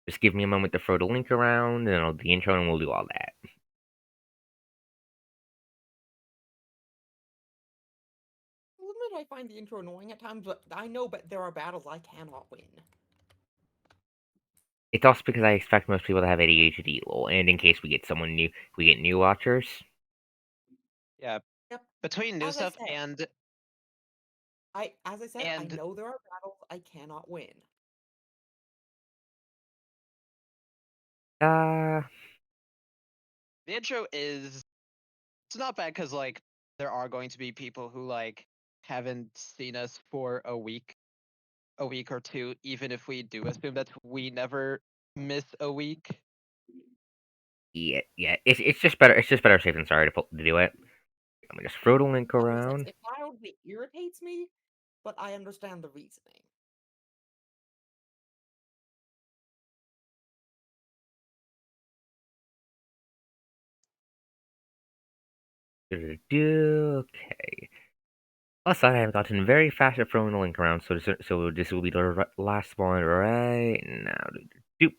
Just give me a moment to throw the link around, and I'll do the intro, and we'll do all that. I'll admit I find the intro annoying at times, but I know there are battles I cannot win. It's also because I expect most people to have ADHD, and in case we get someone new, we get new watchers. Yeah. Yep. Between new As I stuff said, I and know there are battles I cannot win. Uh, the intro is it's not bad because like there are going to be people who like haven't seen us for a week or two, even if we do assume that we never miss a week. yeah. It's just better. It's just better safe than sorry to do it. Let me just throw the link around. It mildly irritates me, but I understand the reasoning. Okay. Also, I have gotten very fast at throwing the link around, so this will be the last one right now. Doop.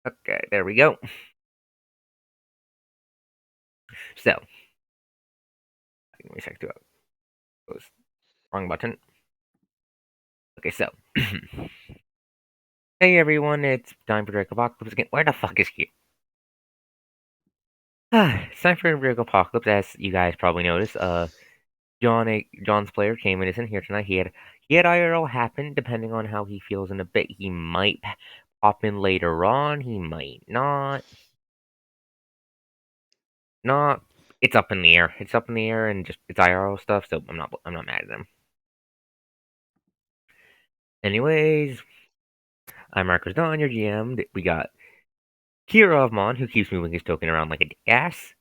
Okay, there we go. So, give me a sec to close. Wrong button. Okay, so. Hey everyone, it's time for Drakopocalypse again. Where the fuck is Q? It's time for Drakopocalypse, as you guys probably noticed. John's player came and isn't here tonight. He had IRL happen, depending on how he feels in a bit. He might pop in later on. He might not. Not. It's up in the air. It's up in the air, and just it's IRL stuff. So I'm not mad at him. Anyways, I'm ArkosDawn, your GM. We got Kirovmon, who keeps moving his token around like a ass.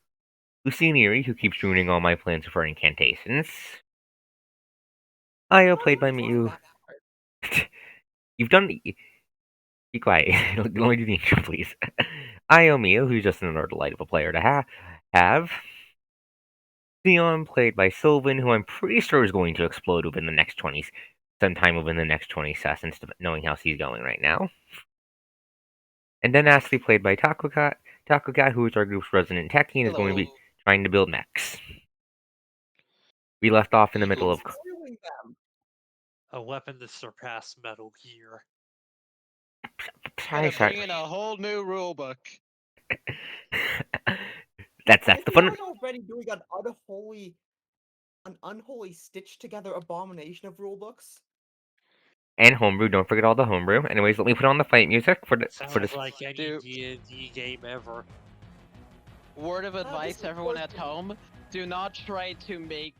Luciniri, who keeps ruining all my plans for incantations. Io, played by Mew. You've done. Be quiet. Let me do the intro, please. Io Mio, who's just another delight of a player to have. Theon, played by Sylvan, who I'm pretty sure is going to explode within the next 20, sometime within the next 20 sessions, knowing how she's going right now. And then Ashley, played by Takukat, who is our group's resident techie and is going to be trying to build mechs. We left off in the middle of a weapon to surpass Metal Gear. Gonna bring in a whole new rulebook. That's the fun. I'm already doing an unholy stitched together abomination of rulebooks. And homebrew. Don't forget all the homebrew. Anyways, let me put on the fight music for this. Sounds like any D&D game ever. Word of advice, everyone at home: do not try to make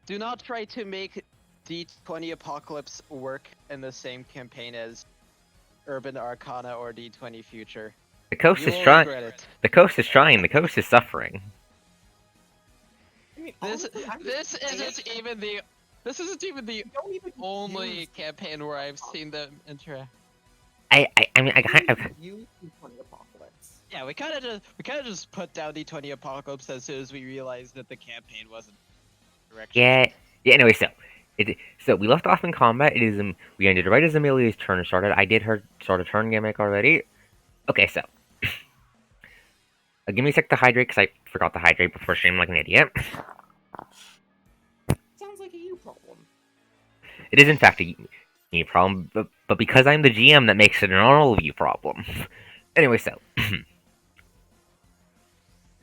D20 Apocalypse work in the same campaign as Urban Arcana or D20 Future. The coast is trying. The coast is trying. The coast is suffering. I mean, this isn't even the only campaign where I've seen them interact. I mean, I kind of. Yeah, we kind of just put down D20 Apocalypse as soon as we realized that the campaign wasn't direction. Yeah. Anyway, so we left off in combat. We ended right as Amelia's turn started. I did her sort of turn gimmick already. Okay, so give me a sec to hydrate because I forgot to hydrate before streaming like an idiot. Sounds like a you problem. It is in fact a you problem, but because I'm the GM, that makes it an all of you problem. Anyway, so.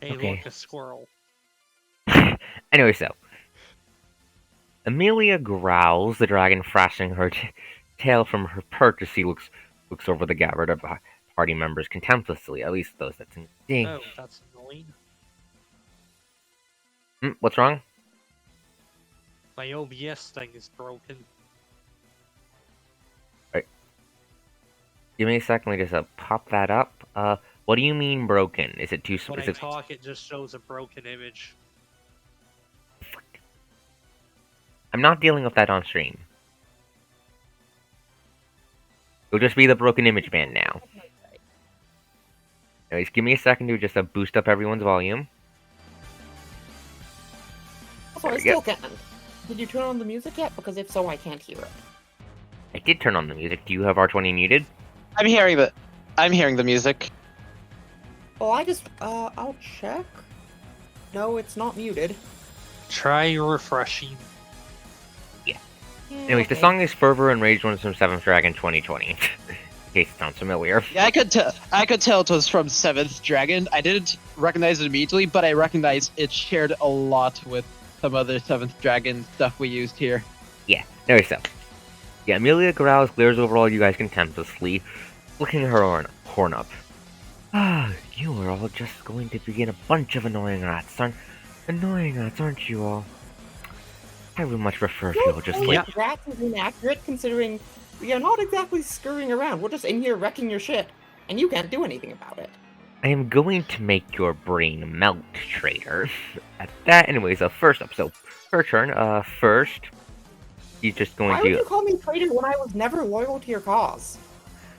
Hey, okay. Look, a squirrel. Anyway, so. Amelia growls, the dragon thrashing her tail from her perch as she looks over the gathered of party members contemptuously, at least those that's in. Oh, that's annoying. What's wrong? My OBS thing is broken. Right. Give me a second, let me just pop that up. What do you mean broken? Is it too small? When I talk, it just shows a broken image. I'm not dealing with that on stream. It'll just be the broken image band now. Anyways, give me a second to just boost up everyone's volume. Also, I still can't. Did you turn on the music yet? Because if so, I can't hear it. I did turn on the music. Do you have R20 muted? I'm hearing the music. Oh, I'll check. No, it's not muted. Try refreshing. Yeah, Anyways, the okay. song is Fervor and Rage Ones from 7th Dragon 2020. In case it sounds familiar. Yeah, I could tell it was from 7th Dragon. I didn't recognize it immediately, but I recognized it shared a lot with some other 7th Dragon stuff we used here. Yeah, there so. Yeah, Amelia growls, glares over all you guys contemptuously, flicking her horn up. Ah, you are all just going to begin a bunch of annoying rats, aren't you all? I would much prefer if you all just Saying like... rats is inaccurate considering we are not exactly scurrying around. We're just in here wrecking your shit, and you can't do anything about it. I am going to make your brain melt, traitor. At that, anyways, first up, so, her turn, first, he's just going Why would to... you call me traitor when I was never loyal to your cause?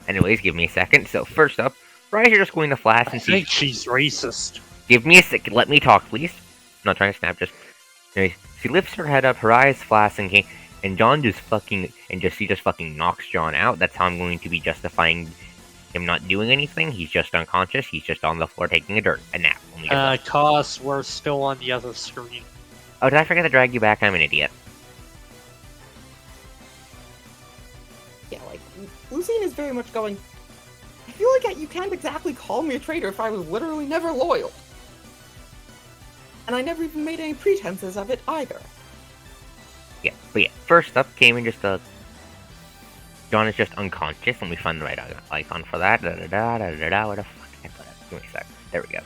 Anyways, give me a second, so, first up, Rise, you're just going to flash I and think she's racist. Give me a second, let me talk, please. I'm not trying to snap, just... Anyways, she lifts her head up, her eyes flash, and John just fucking... she just fucking knocks John out. That's how I'm going to be justifying him not doing anything. He's just unconscious. He's just on the floor taking a nap. Cause we're still on the other screen. Oh, did I forget to drag you back? I'm an idiot. Yeah, like, Lucine is very much going, I feel like you can't exactly call me a traitor if I was literally never loyal. And I never even made any pretenses of it either. Yeah, but yeah, first up came in just John is just unconscious. Let me find the right icon for that. Where the fuck did I put it? Give me a sec. There we go.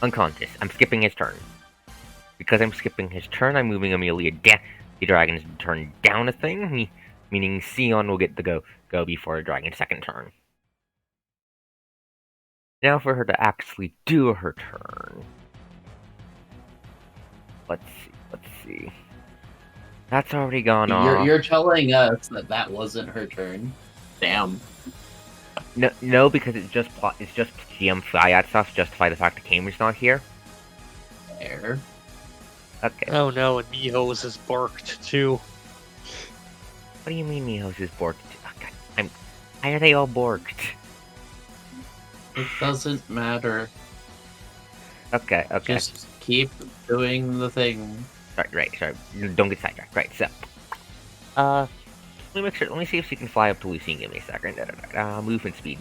Unconscious. I'm skipping his turn. Because I'm skipping his turn, I'm moving Amelia down. The dragon's turn down a thing, meaning Sion will get the go before the dragon's second turn. Now for her to actually do her turn. Let's see. That's already gone off. You're telling us that wasn't her turn. Damn. No, because it's just GM Fiat stuff to justify the fact that Cambridge's not here. There. Okay. Oh no, and Mihos is barked too. What do you mean Mihos is borked? Oh, God, why are they all borked? It doesn't matter. Okay. Just keep doing the thing. Sorry. Don't get sidetracked. Right, so. Let me see if she can fly up to Lucine. Give me a second. Movement speed.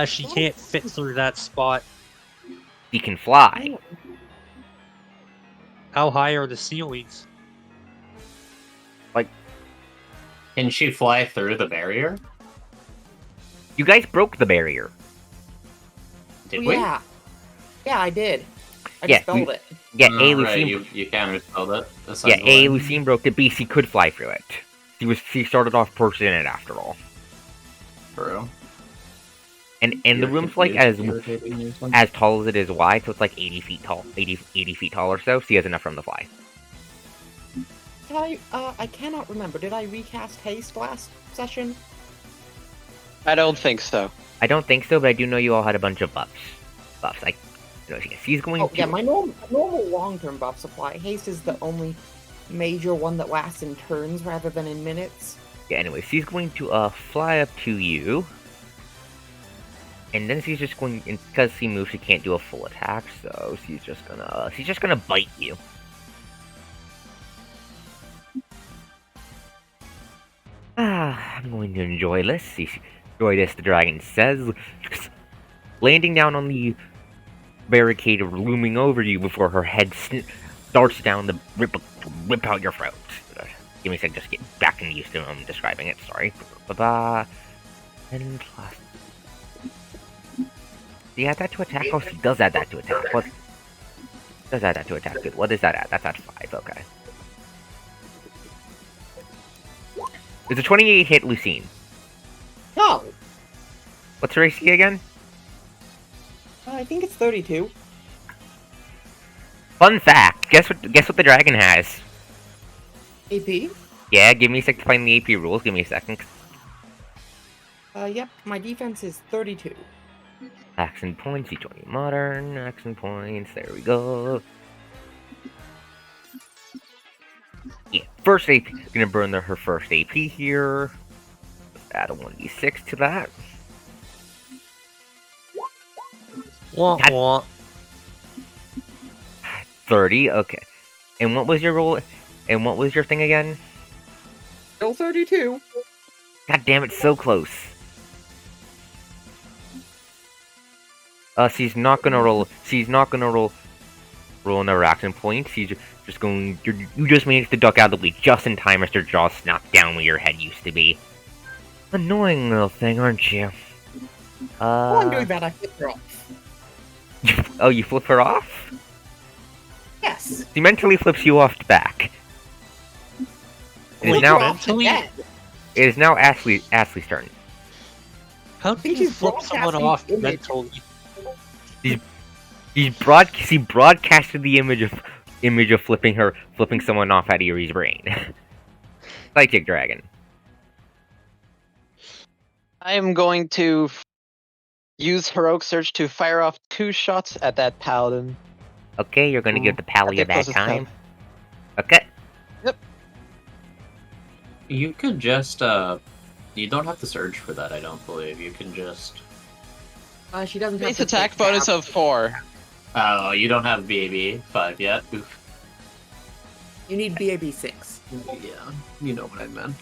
She can't fit through that spot. She can fly. How high are the ceilings? Can she fly through the barrier? You guys broke the barrier. Did Oh, we? yeah. Yeah, I did. I Yeah, dispelled it. Yeah, Oh, A, right, Lucine... you counterspelled it. Yeah, A, essentially. Lucine broke it, B, she could fly through it. She started off pushing it after all. True. And the room's like as tall as it is wide, so it's like 80 feet tall, 80 feet tall or so. She has enough room to fly. I cannot remember. Did I recast Haste last session? I don't think so. I don't think so, but I do know you all had a bunch of buffs. She's going to... Yeah, my normal long-term buff supply. Haste is the only major one that lasts in turns rather than in minutes. Yeah, anyway, she's going to fly up to you. And then she's just going... Because she moves, she can't do a full attack, so she's just gonna bite you. I'm going to enjoy this. Enjoy this, the dragon says. Landing down on the barricade looming over you before her head darts down to rip out your throat. Give me a sec, just get back and used to describing it, sorry. And plus... Do you add that to attack? Oh, she does add that to attack. What? Does add that to attack. Good. What is that at? That's at 5, okay. It's a 28 hit Lucine. No! What's her AC again? I think it's 32. Fun fact. Guess what the dragon has? AP? Yeah, give me a sec to find the AP rules. Give me a second. Yep, my defense is 32. Action points, D20 modern, action points, there we go. Yeah, first AP. Gonna burn her first AP here. Add a 1d6 to that. Wah, God. wah. 30. Okay. And what was your roll? And what was your thing again? Still 32. God damn it, so close. She's not gonna roll. She's not gonna roll another action point. She's just going. You just managed to duck out of the way just in time as your jaw snapped down where your head used to be. Annoying little thing, aren't you? While I'm doing that, I flip her off. Oh, you flip her off? Yes. She mentally flips you off back. It is Flip now. her off mentally? again. It is now Ashley's turn. How think can you he's flip someone broadcasting off image. mentally? He broadcasted the image of flipping someone off out of Yuri's brain. Psychic Dragon. I am going to use Heroic Surge to fire off 2 shots at that paladin. Okay, you're gonna give the pally a At the bad closest time. Okay. You could just, you don't have to surge for that, I don't believe. You can just... She doesn't have Base to attack take bonus that. of 4. Oh, you don't have BAB 5 yet? Oof. You need BAB 6. Yeah, you know what I meant.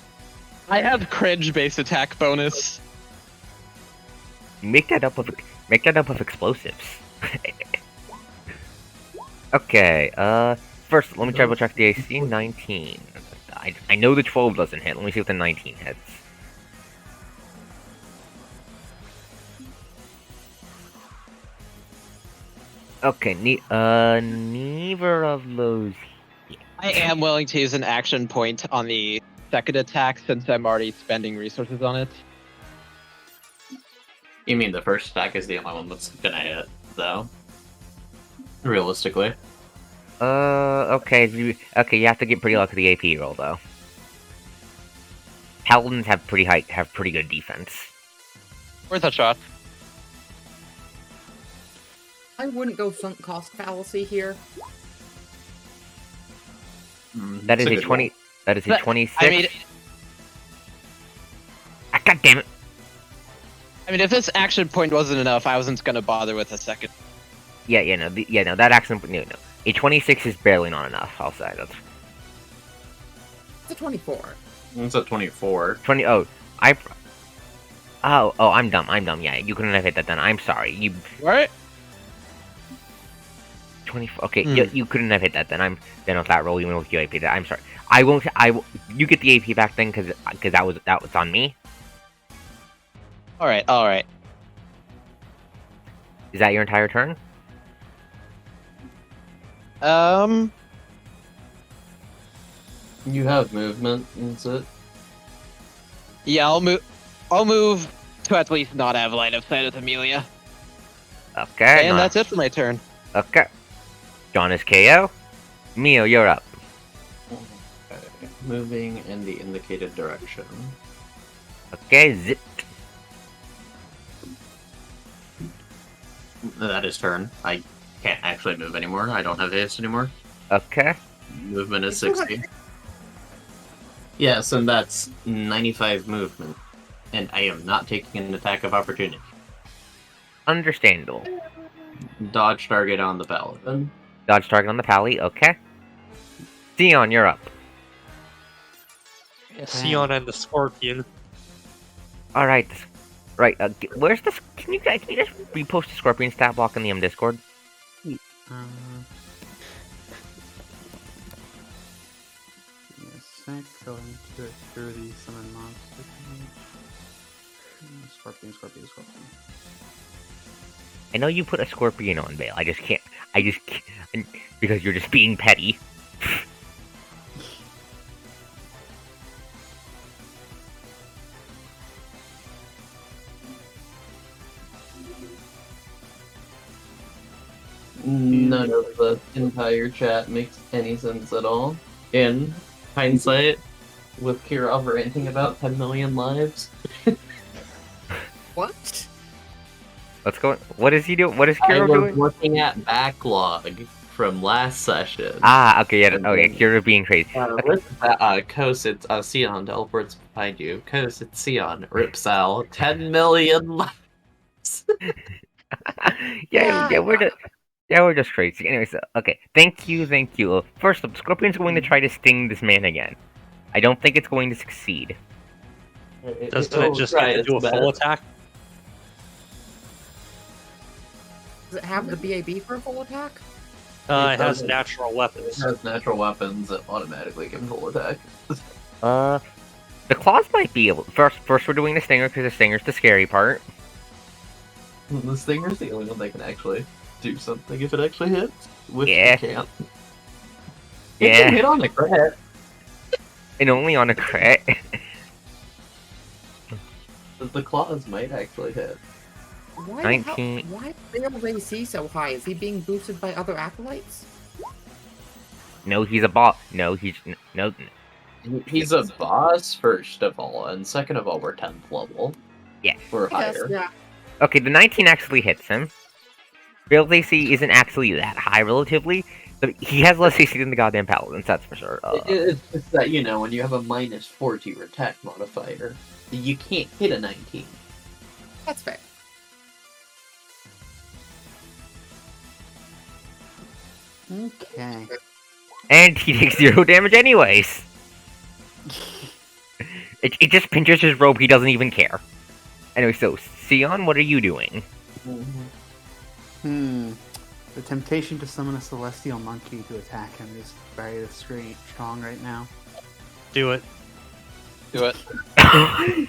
I have cringe base attack bonus. Make that up with explosives. Okay, first let me double check the AC. 19. I know the 12 doesn't hit. Let me see if the 19 hits. Okay, neither of those. I am willing to use an action point on the second attack since I'm already spending resources on it. You mean the first attack is the only one that's gonna hit, though? Realistically. Okay, you have to get pretty lucky with the AP roll though. Paladins have pretty good defense. Worth a shot. I wouldn't go sunk cost fallacy here. That is It's a good 20. roll. That is a But, 26. I mean, God damn it! if this action point wasn't enough, I wasn't gonna bother with a second. No, that accent. No. A 26 is barely not enough. I'll say that's It's a 24. It's a 24. 20. Oh, I'm dumb. Yeah, you couldn't have hit that then. I'm sorry. You What? 24. Okay, you couldn't have hit that then. Then with that roll, you went with your AP. I'm sorry. I won't. You get the AP back then because that was on me. All right. Is that your entire turn? You have movement, is it? Yeah, I'll move to at least not have line of sight with Amelia. Okay. And that's it for my turn. Okay. John is KO. Mio, you're up. Okay. Moving in the indicated direction. Okay, zip. That is turn. I can't actually move anymore. I don't have haste anymore. Okay. Movement is 60. Yes, and that's 95 movement. And I am not taking an attack of opportunity. Understandable. Dodge target on the paladin. Dodge target on the pally. Okay. Theon, you're up. Sion and the Scorpion. All right. Right. Where's this? Can you just repost the Scorpion stat block in the Discord? Going to through the summon monster. Scorpion. I know you put a Scorpion on Vale. I just can't. Because you're just being petty. None of the entire chat makes any sense at all. In hindsight, with Kirov ranting about 10 million lives. What? What's going? What is he doing? What is I Kiro was doing? looking at backlog from last session. Ah, okay, yeah, okay, you're being crazy. Kos, it's Sion teleports behind you. Kos, it's Sion. Rips out 10 million lives. We're just crazy. Anyways, okay, thank you. First up, Scorpion's going to try to sting this man again. I don't think it's going to succeed. Doesn't it just get to do a full attack? Does it have the BAB for a full attack? It has natural weapons. It has natural weapons that automatically give full attack. The claws might be able. First we're doing the stinger because the stinger's the scary part. The stinger's the only one that can actually do something if it actually hits. Which Yeah. it can't. It can hit on a crit. And only on a crit. The claws might actually hit. Why 19. Why Bale's AC so high? Is he being boosted by other acolytes? No, he's a boss. No, he's no. He's a boss, first of all, and second of all, we're 10th level. Yeah. We're Yes, higher. yeah. Okay, the 19 actually hits him. Bale's AC isn't actually that high relatively, but he has less AC than the goddamn paladins. That's for sure. It's just that, you know, when you have a -4 to your attack modifier, you can't hit a 19. That's fair. Okay. And he takes 0 damage anyways. It just pinches his robe. He doesn't even care. Anyway, so Sion, what are you doing? The temptation to summon a celestial monkey to attack him is very strong right now. Do it. Do it.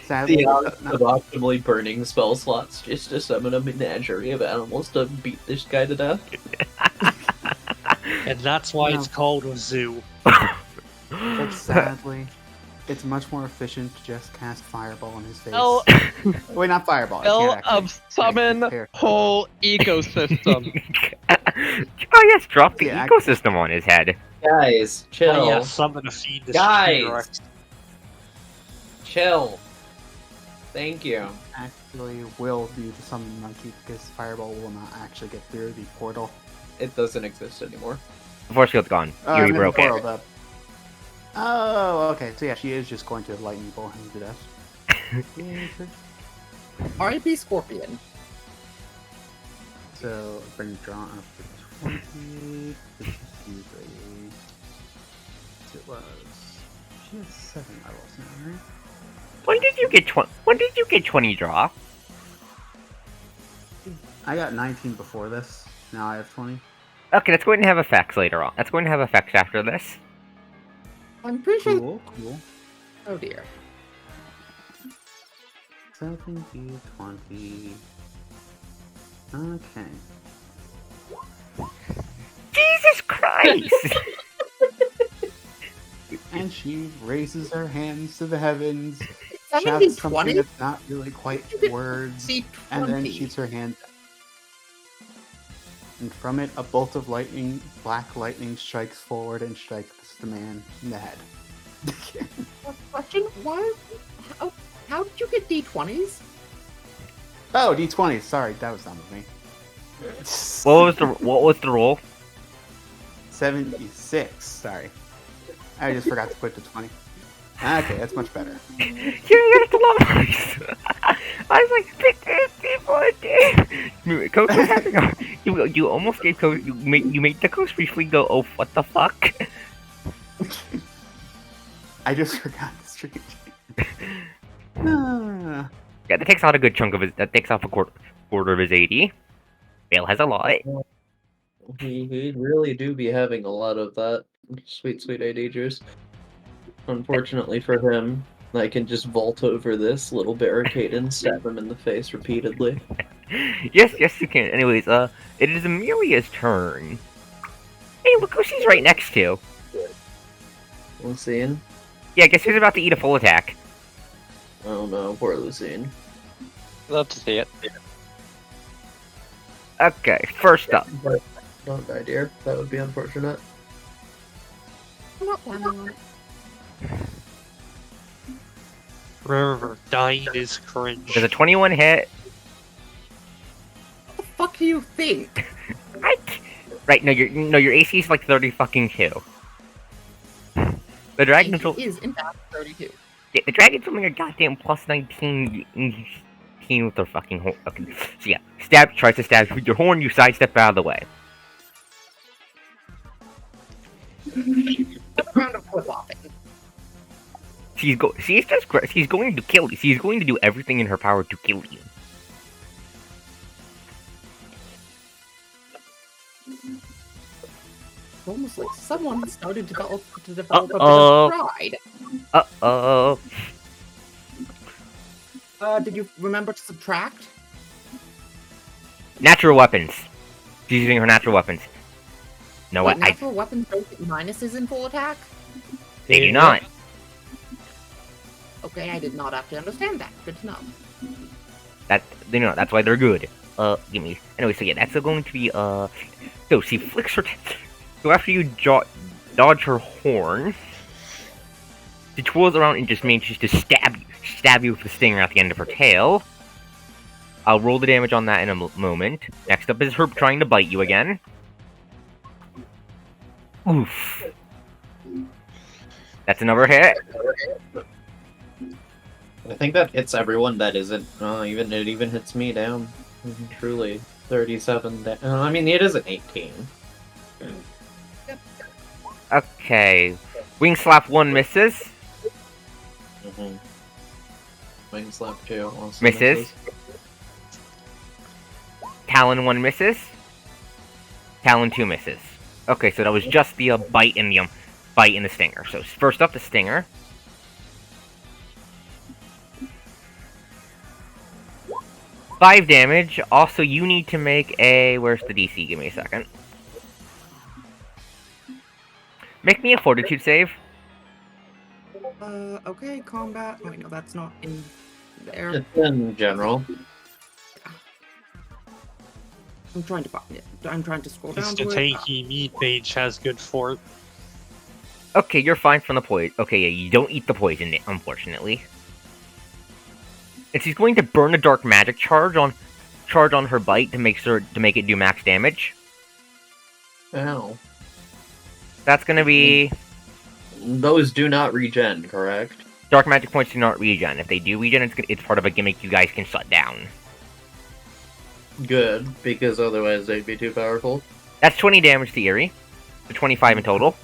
Sadly, The odds of optimally burning spell slots just to summon a menagerie of animals to beat this guy to death. And that's why No. it's called a zoo. but sadly, it's much more efficient to just cast Fireball in his face. Spell, Wait, not Fireball. I spell can't actually. of summon Prepare. whole ecosystem. Oh yes, drop the Yeah, ecosystem on his head. Guys, chill. Oh, yeah, summon a fiend. Guys! Chill. Thank you. Actually, will do the summon monkey because Fireball will not actually get through the portal. It doesn't exist anymore. The force field's gone. Oh, You I meant the broke it. portal, the- Oh, okay. So yeah, she is just going to lightning bolt him to death. R.I.P. Scorpion. So bring draw up to 20. This is it was. She has 7 levels now, right? When did you get 20? When did you get 20 draw? I got 19 before this. Now I have 20. Okay, that's going to have effects later on. That's going to have effects after this. I'm pretty sure. Cool. Oh dear. 17, 20. Okay. Jesus Christ! And she raises her hands to the heavens, Seventy shouts something 20? that's not really quite words, See, and then 20. shoots her hand. And from it, a bolt of lightning, black lightning, strikes forward and strikes the man in the head. Question: Why? How did you get D20s? Oh, D20. Sorry, that was dumb of me. What was the roll? 76. Sorry, I just forgot to put the 20. Okay, that's much better. You got the numbers. I was like, Coach was having a, you almost gave Coach. You made the Coach briefly go, oh, what the fuck? I just forgot the street. Ah. Yeah, that takes out a good chunk of his. That takes off a quarter of his 80. Bale has a lot. We really do be having a lot of that. Sweet, sweet AD juice. Unfortunately for him, I can just vault over this little barricade and stab him in the face repeatedly. Yes, you can. Anyways, it is Amelia's turn. Hey, look who she's right next to. Lucine? Yeah, guess who's about to eat a full attack? Oh no, poor Lucine. Love to see it. Okay, first up. Don't die, dear. That would be unfortunate. I'm not planning on it. Remember, dying is cringe. There's a 21 hit. What the fuck do you think? Right? No, your AC is like 30 fucking 2. The dragon AC is in fact 32. Yeah, the dragon's only a goddamn plus 19 with their fucking horn. Okay. So yeah, tries to stab you with your horn. You sidestep out of the way. Round of flip off it. She's going to kill you. She's going to do everything in her power to kill you. Almost like someone started to develop a bit Uh-oh. of pride. Uh-oh. Did you remember to subtract? Natural weapons. She's using her natural weapons. No, Wait, natural weapons don't get minuses in full attack? They do not. Okay, I did not actually understand that. Good to know. That's why they're good. Give me. Anyway, so yeah, that's going to be, so she flicks her. So after you dodge her horn, she twirls around and just manages to stab you with the stinger at the end of her tail. I'll roll the damage on that in a moment. Next up is her trying to bite you again. Oof. That's another hit. I think that hits everyone that isn't. It even hits me down. Truly, 37. I mean, it is an 18. Okay. Wing slap 1 misses. Wing slap 2 also Misses. Talon 1 misses. Talon 2 misses. Okay, so that was just the bite in the stinger. So first up, the stinger. Five damage. Also, you need to make a. Where's the DC? Give me a second. Make me a Fortitude save. Okay, combat. Wait, no, that's not in there. It's in general. I'm trying to find it. I'm trying to scroll down This to it. tanky meat mage has good fort. Okay, you're fine from the poison. Okay, yeah, you don't eat the poison, unfortunately. And she's going to burn a dark magic charge on her bite to make it do max damage. Ow. That's gonna be Those do not regen, correct? dark magic points do not regen. If they do regen, it's part of a gimmick you guys can shut down. Good, because otherwise they'd be too powerful. That's 20 damage to Eerie. So 25 in total.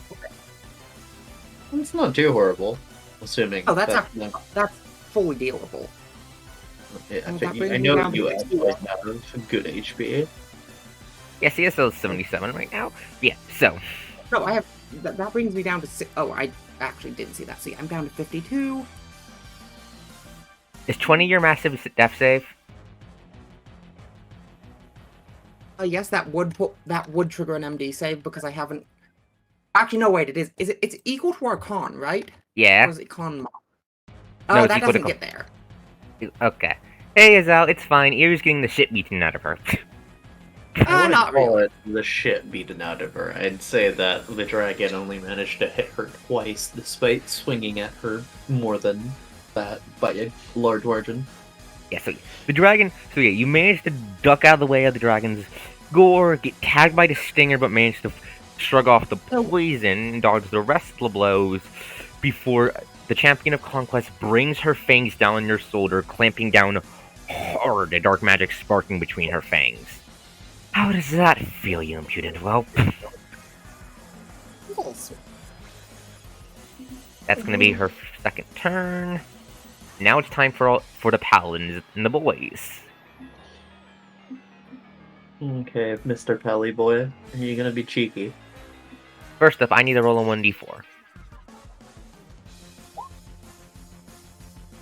It's not too horrible, assuming. Oh, that's fully dealable. Yeah, Oh, that I brings me know down you to actually have good HP. Yeah, CSL is 77 right now. Yeah, so No, I have. That brings me down to 6. Oh, I actually didn't see that. See, I'm down to 52. is 20 your massive death save? Yes, that would trigger an MD save because I haven't. Actually, no, wait. It is. It's equal to our con, right? Or Yeah. is it con? No, Oh, it's that equal to doesn't con. get there. Okay. Hey, Azal, it's fine. Eerie's getting the shit beaten out of her. I wouldn't Not call really. it the shit beaten out of her. I'd say that the dragon only managed to hit her twice, despite swinging at her more than that by a large margin. Yeah, so the dragon. So yeah, you managed to duck out of the way of the dragon's gore, get tagged by the stinger, but managed to shrug off the poison and dodge the rest of the blows before the champion of conquest brings her fangs down on your shoulder, clamping down hard, a dark magic sparking between her fangs. How does that feel, you impudent whelp? That's gonna be her second turn. Now it's time for the paladins and the boys. Okay, Mr. Pally Boy, are you gonna be cheeky? First up, I need to roll a 1d4.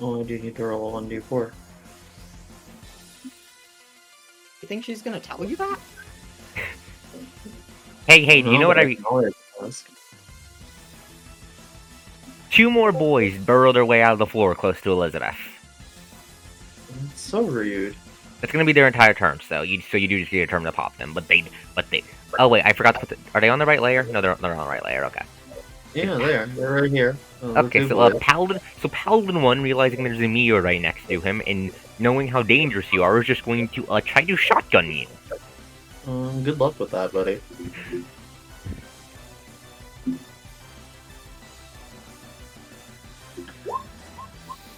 Oh, I do need to roll a 1d4. You think she's gonna tell you that? Hey, do you know what I... Ask. 2 more boys burrow their way out of the floor close to Elizabeth. That's so rude. That's gonna be their entire turn, so you do just get a turn to pop them, but they... Oh wait, I forgot to put Are they on the right layer? No, they're on the right layer, okay. Yeah, they're right here. Okay, so Paladin 1, realizing there's a meteor right next to him, and knowing how dangerous you are, is just going to try to shotgun you. Good luck with that, buddy.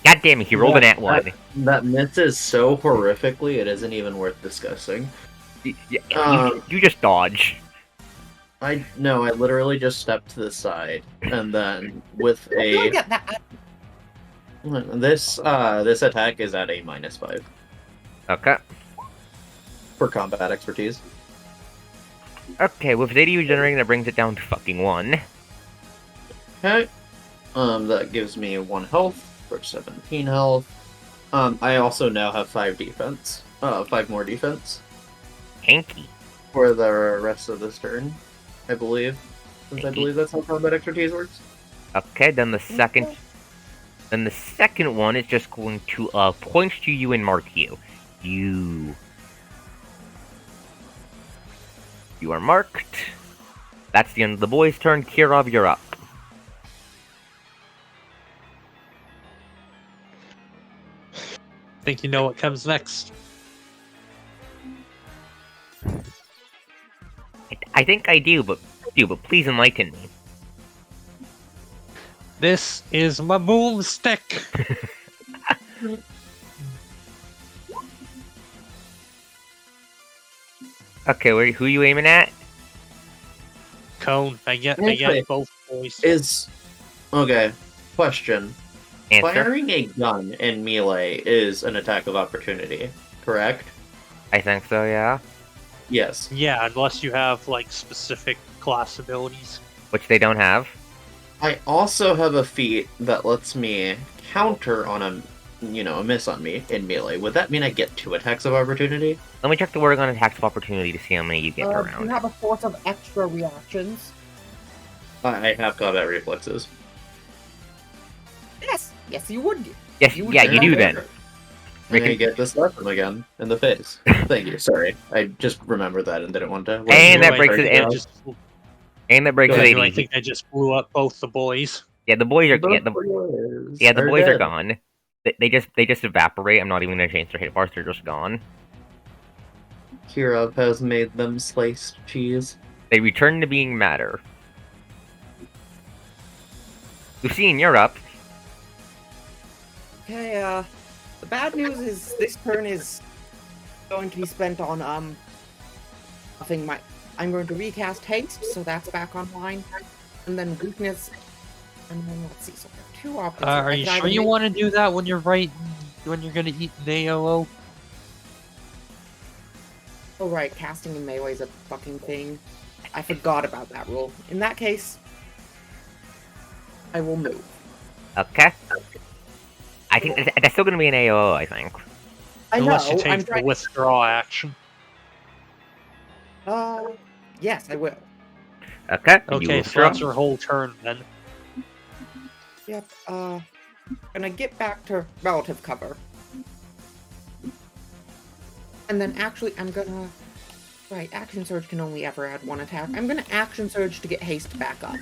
God damn it, he rolled an at one. That miss is so horrifically, it isn't even worth discussing. You just dodge. I literally just stepped to the side, and then with I feel a like that. this attack is at a -5 Okay. for combat expertise. Okay, with AD regenerating, that brings it down to fucking 1. Okay. That gives me 1 health for 17 health. I also now have 5 defense. 5 more defense Hanky. for the rest of this turn, I believe. Since I believe that's how combat expertise works. Okay, then the second one is just going to point to you and mark you. You are marked. That's the end of the boys' turn. Kirov, you're up. Think you know what comes next? I think I do, but please enlighten me. This is my boomstick. Okay, who are you aiming at? Cone. I get both boys. Okay. Question. Answer. Firing a gun in melee is an attack of opportunity, correct? I think so, yeah. Yes. Yeah, unless you have like specific class abilities. Which they don't have. I also have a feat that lets me counter on a miss on me in melee. Would that mean I get 2 attacks of opportunity? Let me check the word on attacks of opportunity to see how many you get You around. have a force of extra reactions. I have combat reflexes. Yes, you would. Yes, You yeah, you do then. I'm gonna get this weapon again in the face. Thank you. Sorry, I just remembered that and didn't want to. And that I breaks think it. I just- And that breaks Go his ahead, I AD. think I just blew up both the boys. Yeah, the boys are Both the boys are dead. gone. They just evaporate. I'm not even gonna change their hit bars. They're just gone. Kirov has made them sliced cheese. They return to being matter. Lucine, you're up. Okay, the bad news is this turn is going to be spent on, I'm going to recast haste, so that's back online. And then weakness, and then let's see, so there are 2 options. Are you sure you want to do that when you're going to eat an AOO? Oh right, casting in melee is a fucking thing. I forgot about that rule. In that case, I will move. Okay. I think that's still gonna be an AO. I think. Unless you I'm take the trying. withdraw action. Yes, I will. Okay. You Okay, so withdraw. that's your whole turn then. Yep, gonna get back to relative cover. And then actually, I'm gonna... Right, Action Surge can only ever add 1 attack. I'm gonna Action Surge to get haste back up.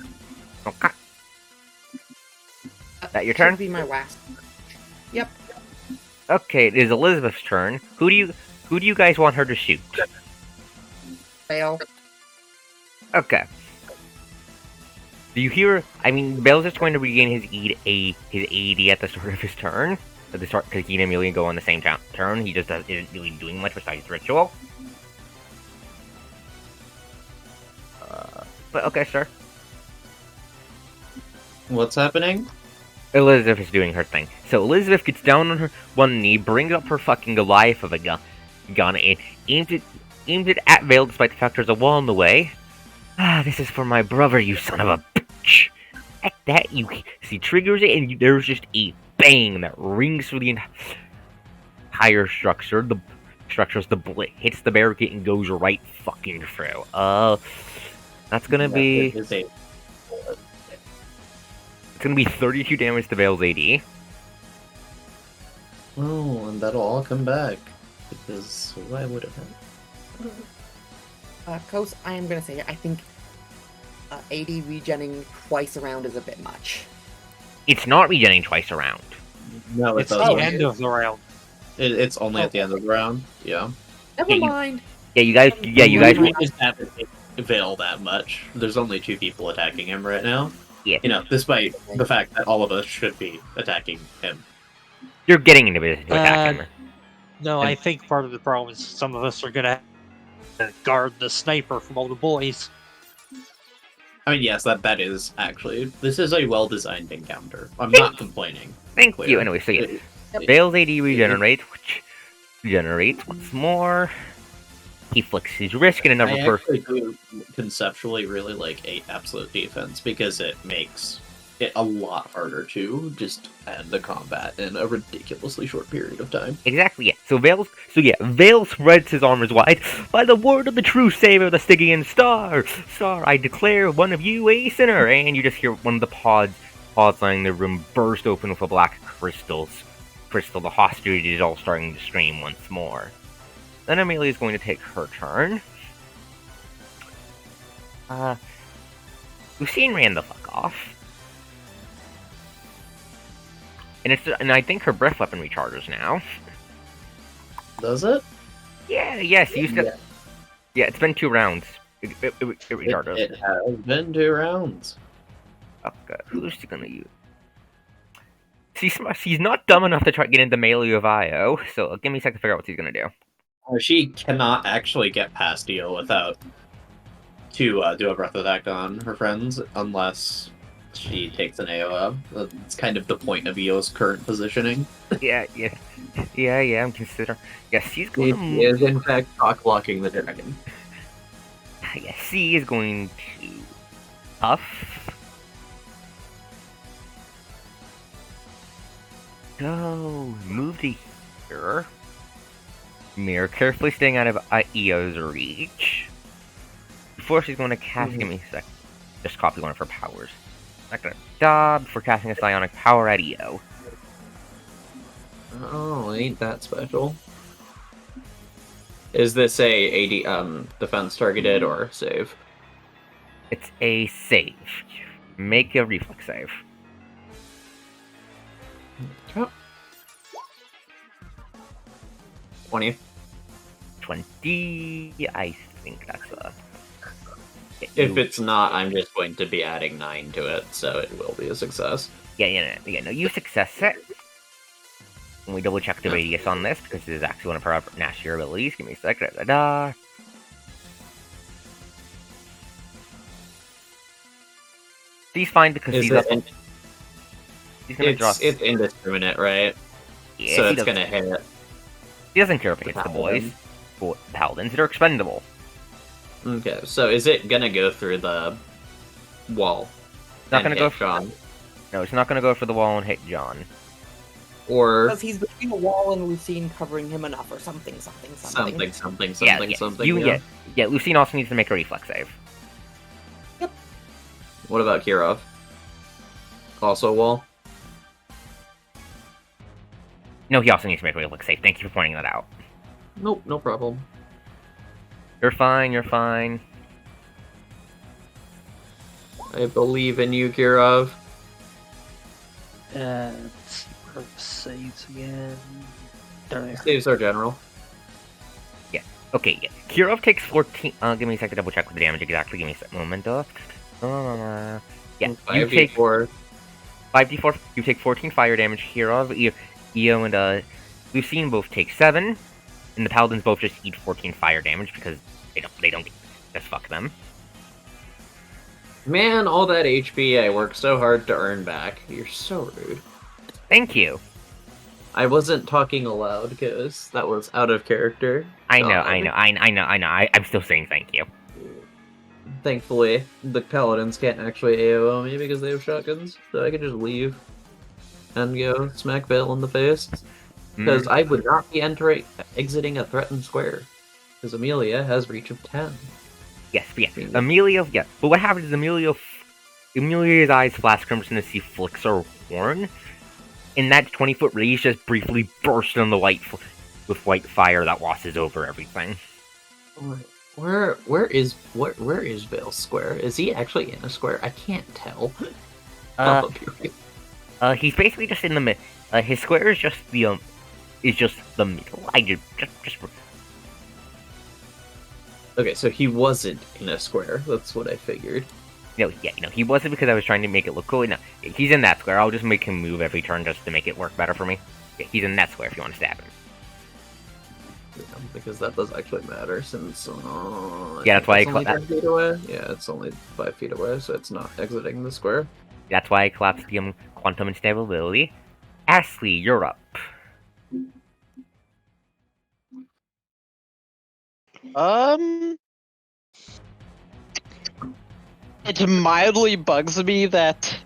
Okay. That your turn? Should be my last. Yep. Okay, it is Elizabeth's turn. Who do you guys want her to shoot? Fail. Okay. Do you hear? I mean, Bale's just going to regain his AD at the start of his turn. At the start, because he and Amelia go on the same turn. He just isn't really doing much besides ritual. But okay, sir. What's happening? Elizabeth is doing her thing. So Elizabeth gets down on her one knee, brings up her fucking Goliath of a gun, and aims it at Vale despite the fact there's a wall in the way. Ah, this is for my brother, you son of a bitch. At that, you see, triggers it, and there's just a bang that rings through the entire structure. The bullet hits the barricade and goes right fucking through. That's gonna be... It's gonna be 32 damage to Vale's AD. Oh, and that'll all come back. Because why would it have? Kos, I am gonna say, I think AD regenning twice around is a bit much. It's not regenerating twice around. No, It's the end of the round. It's only at the end of the round. Yeah. Never mind. Yeah, you guys. Yeah, you guys. Really just haven't hit Veil that much. There's only 2 people attacking him right now. Yeah, You know, despite the fact that all of us should be attacking him. you're getting into position to attack him. No, I think part of the problem is some of us are gonna guard the sniper from all the boys. I mean, yes, that is actually. This is a well-designed encounter. I'm not complaining. Thank Clear. you. Anyway, so yeah, Veil's AD regenerates, which regenerates once more. He flicks his wrist in another I person. actually do conceptually really like 8 absolute defense because it makes it a lot harder to just end the combat in a ridiculously short period of time. Exactly, yeah. Veil spreads his arms wide. By the word of the true savior of the Stygian Star, I declare one of you a sinner. And you just hear one of the pods lining the room burst open with a black crystal. The hostage is all starting to scream once more. Then Amelia is going to take her turn. Lucine ran the fuck off. And I think her breath weapon recharges now. Does it? Yes, you said. Yeah, it's been 2 rounds. It recharges. It has been 2 rounds. Okay, who's she gonna use? She's not dumb enough to try to get into melee of IO, so give me a second to figure out what she's gonna do. She cannot actually get past Dio without to do a breath attack on her friends unless she takes an AoE. That's kind of the point of Io's current positioning. Yeah, I'm considering. Yeah, she's going to She is in fact cock blocking the dragon. Yeah, she is going to huff. Go move to here. Mirror, carefully staying out of Io's reach. Before she's going to cast, give me a sec. Just copy one of her powers. Not gonna stop for casting a psionic power at Io. Oh, ain't that special. Is this a AD defense targeted or save? It's a save. Make a reflex save. Oh. 20. 20. I think that's a. If it's not, I'm just going to be adding 9 to it, so it will be a success. Yeah, no, you success it. And we double check the radius on this because this is actually one of her nastier abilities. Give me a second. She's fine because she's up. She's gonna draw. It's indiscriminate, right? Yeah, so it's gonna hit. She doesn't care if it hits the boys. Paladins, they're expendable. Okay, so is it gonna go through the wall? It's not gonna go John. No, it's not gonna go for the wall and hit John. Or Because he's between a wall and Lucine covering him enough, or something. Yeah, Lucine also needs to make a reflex save. Yep. What about Kirov? Also wall? No, he also needs to make a reflex save. Thank you for pointing that out. Nope, no problem. You're fine. I believe in you, Kirov. Let's see where the saves again. There. Saves are general. Okay, yeah. Kirov takes 14. Give me a second to double check with the damage exactly. Give me a moment. Yeah, you take 5d4. You take 14 fire damage. Kirov, Io, and Lucine both take 7, and the paladins both just eat 14 fire damage because they don't just fuck them. Man, all that HP I worked so hard to earn back. You're so rude. Thank you. I wasn't talking aloud because that was out of character. I know. I'm still saying thank you. Thankfully, the paladins can't actually AoE me because they have shotguns, so I can just leave and go smack Vale in the face. Because I would not be exiting a threatened square. Because Amelia has reach of 10. Yes, but yeah. Amelia, yeah. But what happens is Amelia's eyes flash crimson as she flicks her horn. And that 20-foot radius just briefly bursts on the with white fire that washes over everything. Where is Vale's square? Is he actually in a square? I can't tell. He's basically just in the middle. His square is just the middle. Okay, so he wasn't in a square. That's what I figured. No, yeah, he wasn't because I was trying to make it look cool. No, he's in that square. I'll just make him move every turn just to make it work better for me. Yeah, he's in that square if you want to stab him. Yeah, because that does actually matter since. Yeah, that's why I only 5 feet away. Yeah, it's only 5 feet away, so it's not exiting the square. That's why I collapsed the quantum instability. Ashley, you're up. It mildly bugs me that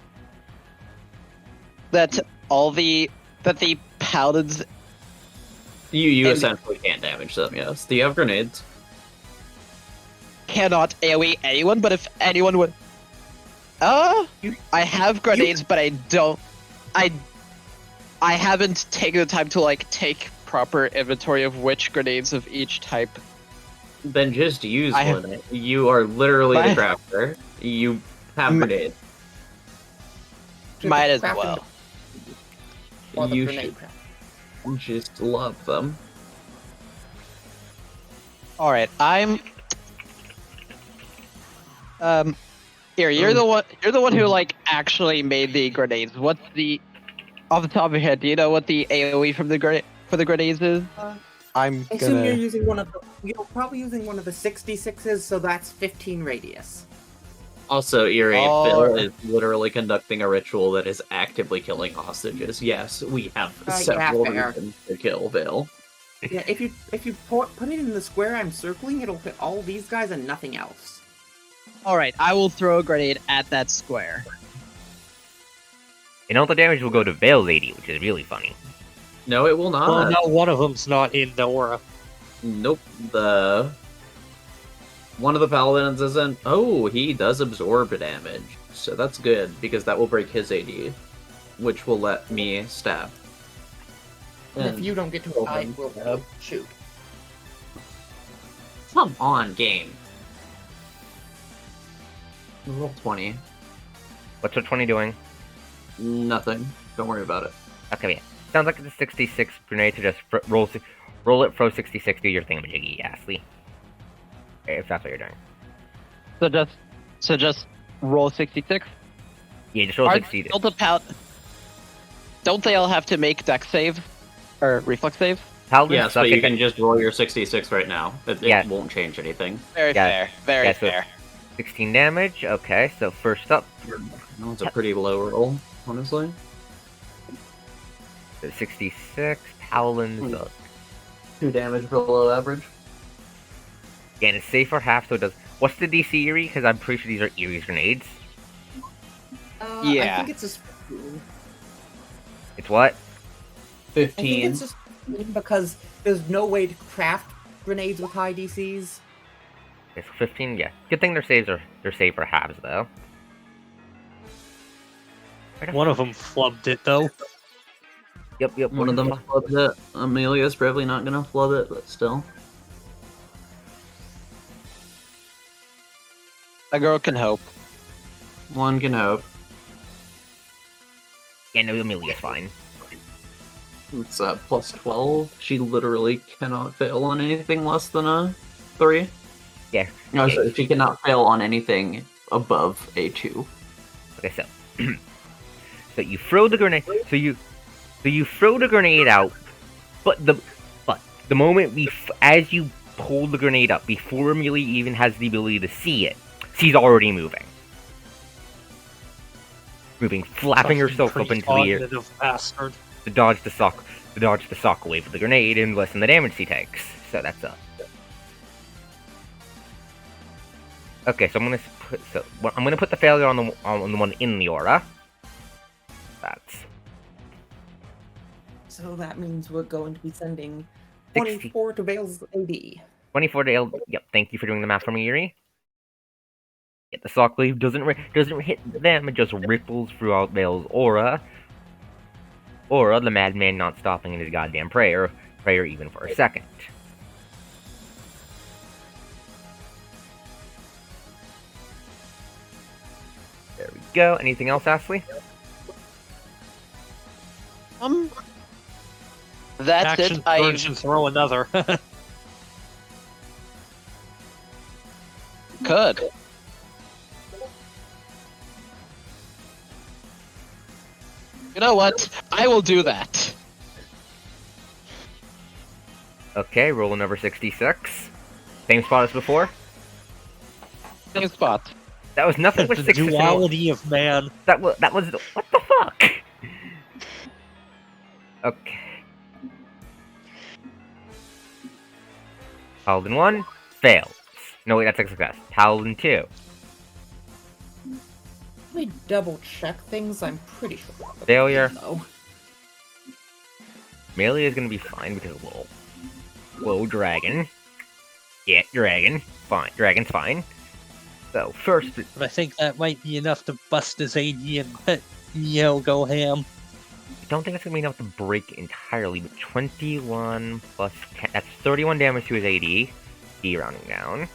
the paladins. You And- essentially can't damage them. Yes. Do you have grenades? Cannot AoE anyone, but if anyone would. I have grenades, but I don't. I haven't taken the time to like take proper inventory of which grenades of each type. Then just use I have- one. You are literally the crafter. You have grenades. Might as Crafting well. or the You grenade should just love them. All right, I'm. Here, you're the one. You're the one who like actually made the grenades. What's the, off the top of your head? Do you know what the AOE from the grenades is? I'm I assume you're gonna. using you're probably using one of the 66s, so that's 15 radius. Also, Eerie, Oh. Phil is literally conducting a ritual that is actively killing hostages. Yes, we have Yeah, several fair. reasons to kill Bill. Yeah, if you put it in the square I'm circling, it'll hit all these guys and nothing else. All right, I will throw a grenade at that square. And all the damage will go to Veil Lady, which is really funny. No, it will not. Well, no, one of them's not in the aura. Nope. One of the paladins isn't. Oh, he does absorb damage, so that's good because that will break his AD, which will let me stab. And if you don't get to it, I will Yep. shoot. Come on, game. Roll 20. What's your 20 doing? Nothing. Don't worry about it. Okay, yeah. Sounds like it's a 66 grenade to just roll it, throw 66, do your thingamajiggy, Ashley. If that's what you're doing. So just roll 66. Yeah, just roll 60. Don't they all have to make dex save or reflex save? Paladins Yes, suck but you at can just roll your 66 right now. It Yeah. won't change anything. Very Yeah. fair. Very Yeah, so- fair. 16 damage. Okay, so first up, No, it's a pretty low roll, honestly. 66. Paladins. 2 damage below average. Again, it's safe for half, so it does. What's the DC Eerie? Because I'm pretty sure these are Eerie's grenades. I Yeah. think it's just 15. It's what? I think 15. it's just 15 because there's no way to craft grenades with high DCs. It's 15. Yeah. Good thing they're safe for halves though. One of them flubbed it, though. Yep. One of them flubbed it. Amelia's probably not gonna flub it, but still. A girl can hope. One can hope. Yeah, no, Amelia's fine. It's plus 12. She literally cannot fail on anything less than a 3. Yeah. No, so she cannot fail on anything above a 2. Okay, so so you throw the grenade. So you throw the grenade out, but the moment as you pull the grenade up, before Amelia even has the ability to see it, she's already moving, flapping herself up into the air Cognitive bastard. to dodge the sock wave of the grenade and lessen the damage she takes. So that's up. Okay, so I'm gonna put the failure on the one in the aura. That's So that means we're going to be sending 60. 24 to Vale's AD. 24 to L. Yep, thank you for doing the math for me, Yuri. Yet the sock wave doesn't hit them, it just ripples throughout Vale's aura. Aura, the madman not stopping in his goddamn prayer even for a second. There we go. Anything else, Ashley? That's Action it. I surge and throw another. could. You know what? I will do that. Okay, roll number 66. Same spot as before. Same spot. That was nothing but The 6 duality of man. That was what the fuck? Okay. Paladin 1 fails. No wait, that's a success. Paladin 2 Let me double check things. I'm pretty sure. failure. Though. Melee is gonna be fine because whoa, dragon. Yeah, dragon. Fine, dragon's fine. So first, But I think that might be enough to bust his AD and let Neo go ham. I don't think it's gonna be enough to break entirely, but 21 plus 10, that's 31 damage to his AD. D rounding down.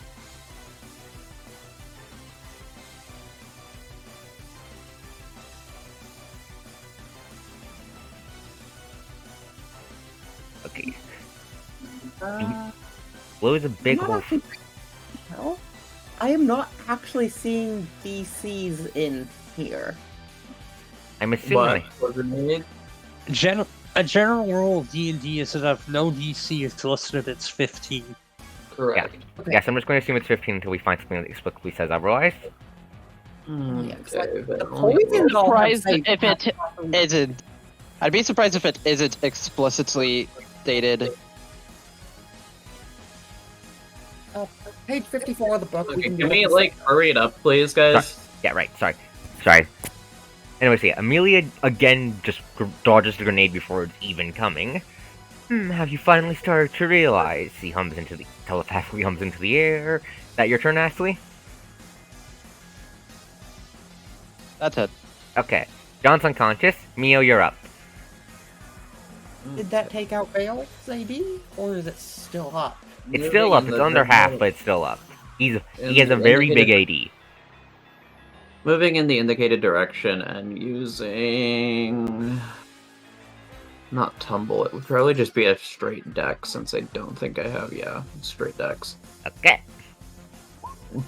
Okay. Blue is a big hole. No, I am not actually seeing DCs in here. I'm assuming. What was it made? A general rule of D&D is that if no DC is listed, it's 15. Correct. Okay. Yes, I'm just going to assume it's 15 until we find something that explicitly says otherwise. Yeah, 'cause, like, Okay, the then only poisons all have Surprised safe if it paths. isn't. I'd be surprised if it isn't explicitly stated. Page 54 of the book. Okay, can can do we this. like hurry it up, please, guys? Yeah, right. Sorry. Anyways, yeah, Amelia again just dodges the grenade before it's even coming. Have you finally started to realize? He telepathically hums into the air. That your turn, Ashley? That's it. Okay. John's unconscious. Mio, you're up. Did that take out Vale's AD, or is it still up? It's still up. It's under half, but it's still up. He has a very big AD. Moving in the indicated direction and using... Not tumble, it would probably just be a straight deck, since I don't think I have, straight decks. Okay.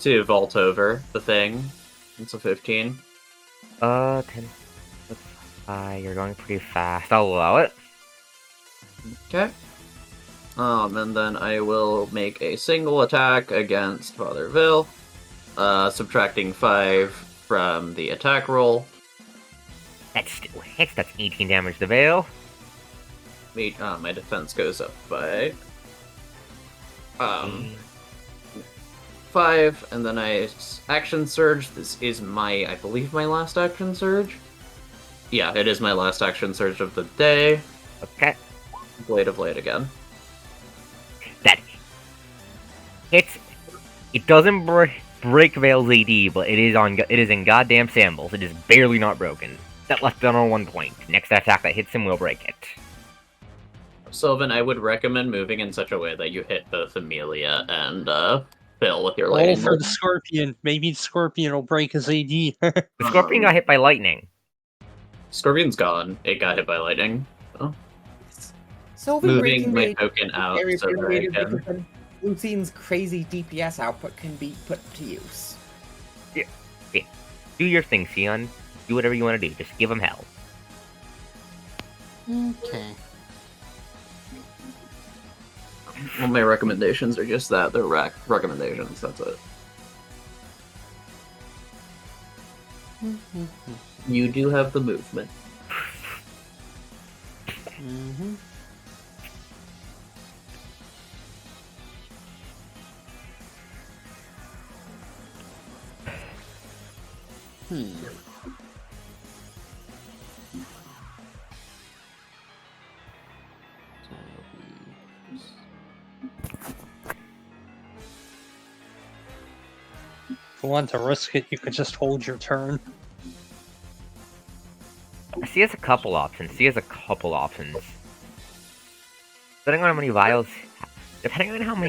To vault over the thing. It's a 15. 10. You're going pretty fast. I'll allow it. Okay. And then I will make a single attack against Father Vil, subtracting 5 from the attack roll. That still hits. That's 18 damage to Vale. My defense goes up by 5, and then I action surge. This is I believe my last action surge. Yeah, it is my last action surge of the day. Okay. Blade of Light again. That hits. It doesn't break Vale's AD, but it is in goddamn shambles. It is barely not broken. That left down on 1 point. Next attack that hits him will break it. Sylvan, I would recommend moving in such a way that you hit both Amelia and Phil with your Roll lightning. for the Scorpion. Maybe the Scorpion will break his AD. The Scorpion got hit by lightning. Scorpion's gone. It got hit by lightning. Oh. Sylvan Moving breaking my the token out area so that I created can... because then Lucine's crazy DPS output can be put to use. Do your thing, Sion. Do whatever you want to do. Just give him hell. Okay. Well, my recommendations are just that. They're recommendations. That's it. You do have the movement. Mm-hmm. If you want to risk it, you could just hold your turn. He has a couple options. Depending on how many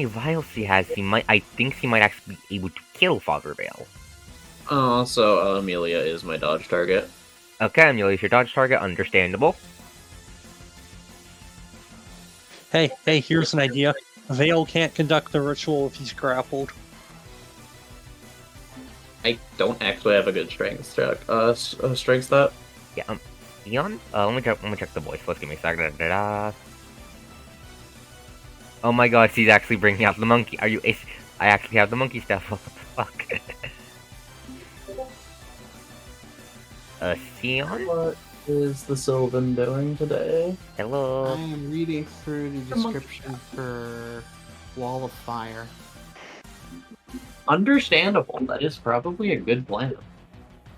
vials he has, I think he might actually be able to kill Father Vale. Oh, so Amelia is my dodge target. Okay, Amelia's your dodge target. Understandable. Hey, here's an idea. Vale can't conduct the ritual if he's grappled. I don't actually have a good strength check. Strength stat. Yeah, Leon? Let me check the voice. Let's give me a second. Oh my god, she's actually bringing out the monkey. Are you? I actually have the monkey stuff. What the fuck? Sion? What is the Sylvan doing today? Hello. I am reading through the description for Wall of Fire. Understandable. That is probably a good plan.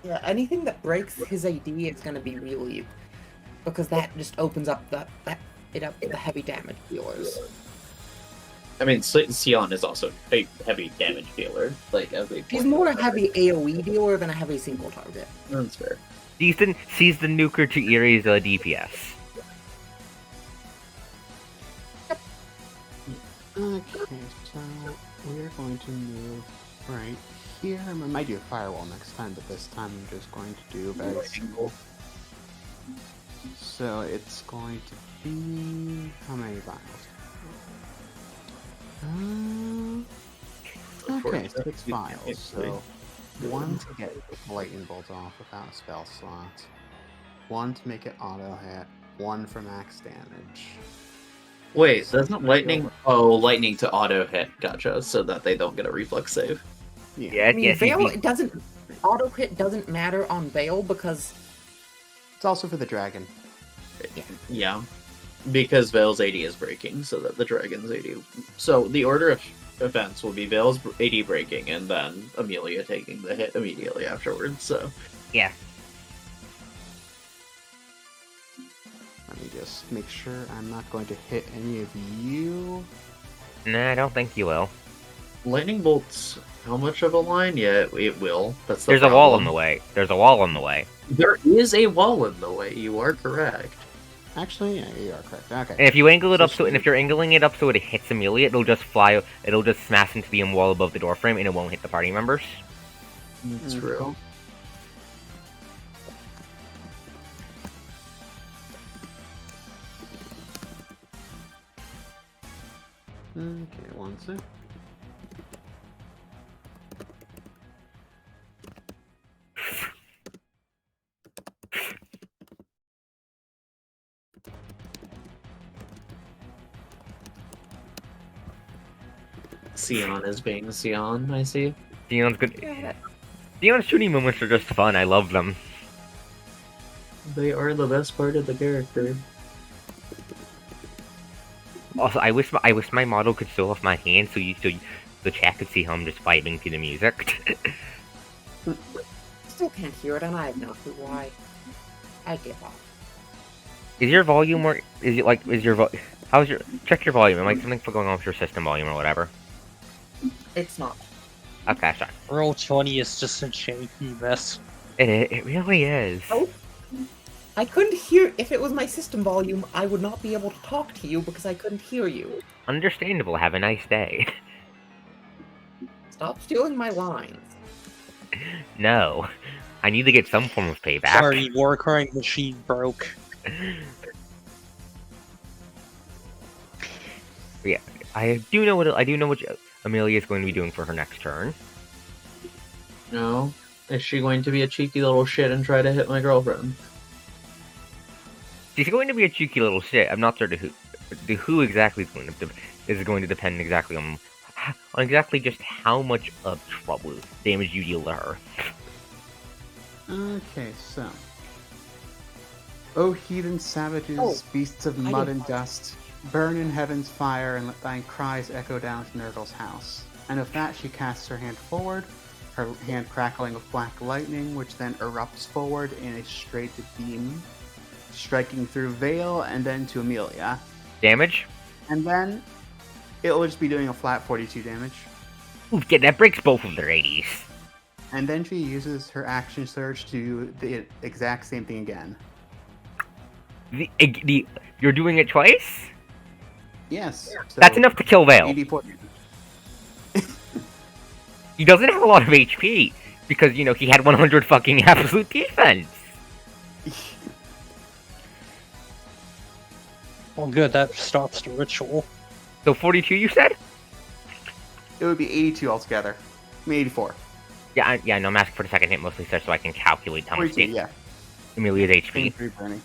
Yeah, anything that breaks his AD is going to be really, because that just opens up the heavy damage dealers. I mean, Sion is also a heavy damage dealer. Like, as a He's more a heavy AoE dealer than a heavy single target. That's fair. She's the nuker to Erie's DPS. Okay, so we're going to move right here. I might do a firewall next time, but this time I'm just going to do a very single. So it's going to be how many vials? Okay, 6 vials. So 1 to get lightning bolt off without a spell slot, 1 to make it auto hit, 1 for max damage. Wait, doesn't lightning? Oh, lightning to auto hit. Gotcha. So that they don't get a reflex save. Yeah, I mean, Veil, it doesn't auto hit doesn't matter on Veil because it's also for the dragon. Yeah, because Veil's AD is breaking, so that the dragon's AD. So the order of events will be Veil's AD breaking, and then Amelia taking the hit immediately afterwards. So yeah. Let me just make sure I'm not going to hit any of you. Nah, I don't think you will. lightning bolts. How much of a line? Yeah, it will. That's the There's problem. a wall in the way. There's a wall in the way. There is a wall in the way. You are correct. Actually, yeah, you are correct. Okay. And if you angle it up so, and if you're angling it up so it hits Amelia, it'll just fly. It'll just smash into the wall above the doorframe, and it won't hit the party members. That's true. Okay, one sec. Sion is being Sion, I see. Dion's good. Dion's shooting moments are just fun. I love them. They are the best part of the character. Also, I wish my model could still off my hand, so the chat could see how I'm just vibing to the music. Still can't hear it, and I have no clue why. I give up. Is your volume or is it like how's your check your volume? Am like something going on with your system volume or whatever? It's not. Okay, sorry. Roll 20 is just a janky mess. It really is. Oh. I couldn't hear. If it was my system volume, I would not be able to talk to you because I couldn't hear you. Understandable. Have a nice day. Stop stealing my lines. No, I need to get some form of payback. Sorry, Warcrying machine broke. Yeah, I do know what Amelia is going to be doing for her next turn. No. Is she going to be a cheeky little shit and try to hit my girlfriend? She's going to be a cheeky little shit. I'm not certain who exactly is going to depend exactly on exactly just how much of trouble damage you deal to her. Okay, so. O heathen savages, beasts of mud and dust, burn in heaven's fire and let thine cries echo down to Nurgle's house. And with that, she casts her hand forward, her hand crackling with black lightning, which then erupts forward in a straight beam, striking through Vale and then to Amelia. Damage? And then it'll just be doing a flat 42 damage. Ooh, yeah, that breaks both of their 80s. And then she uses her action surge to do the exact same thing again. You're doing it twice? Yes. So That's enough to kill Vale. 84. He doesn't have a lot of HP because he had 100 fucking absolute defense. Well, good, that stops the ritual. So 42, you said? It would be 82 altogether. I mean, 84. Yeah, no, I'm asking for the second hit mostly so I can calculate how much 42, yeah. Amelia's HP. Pain free burning.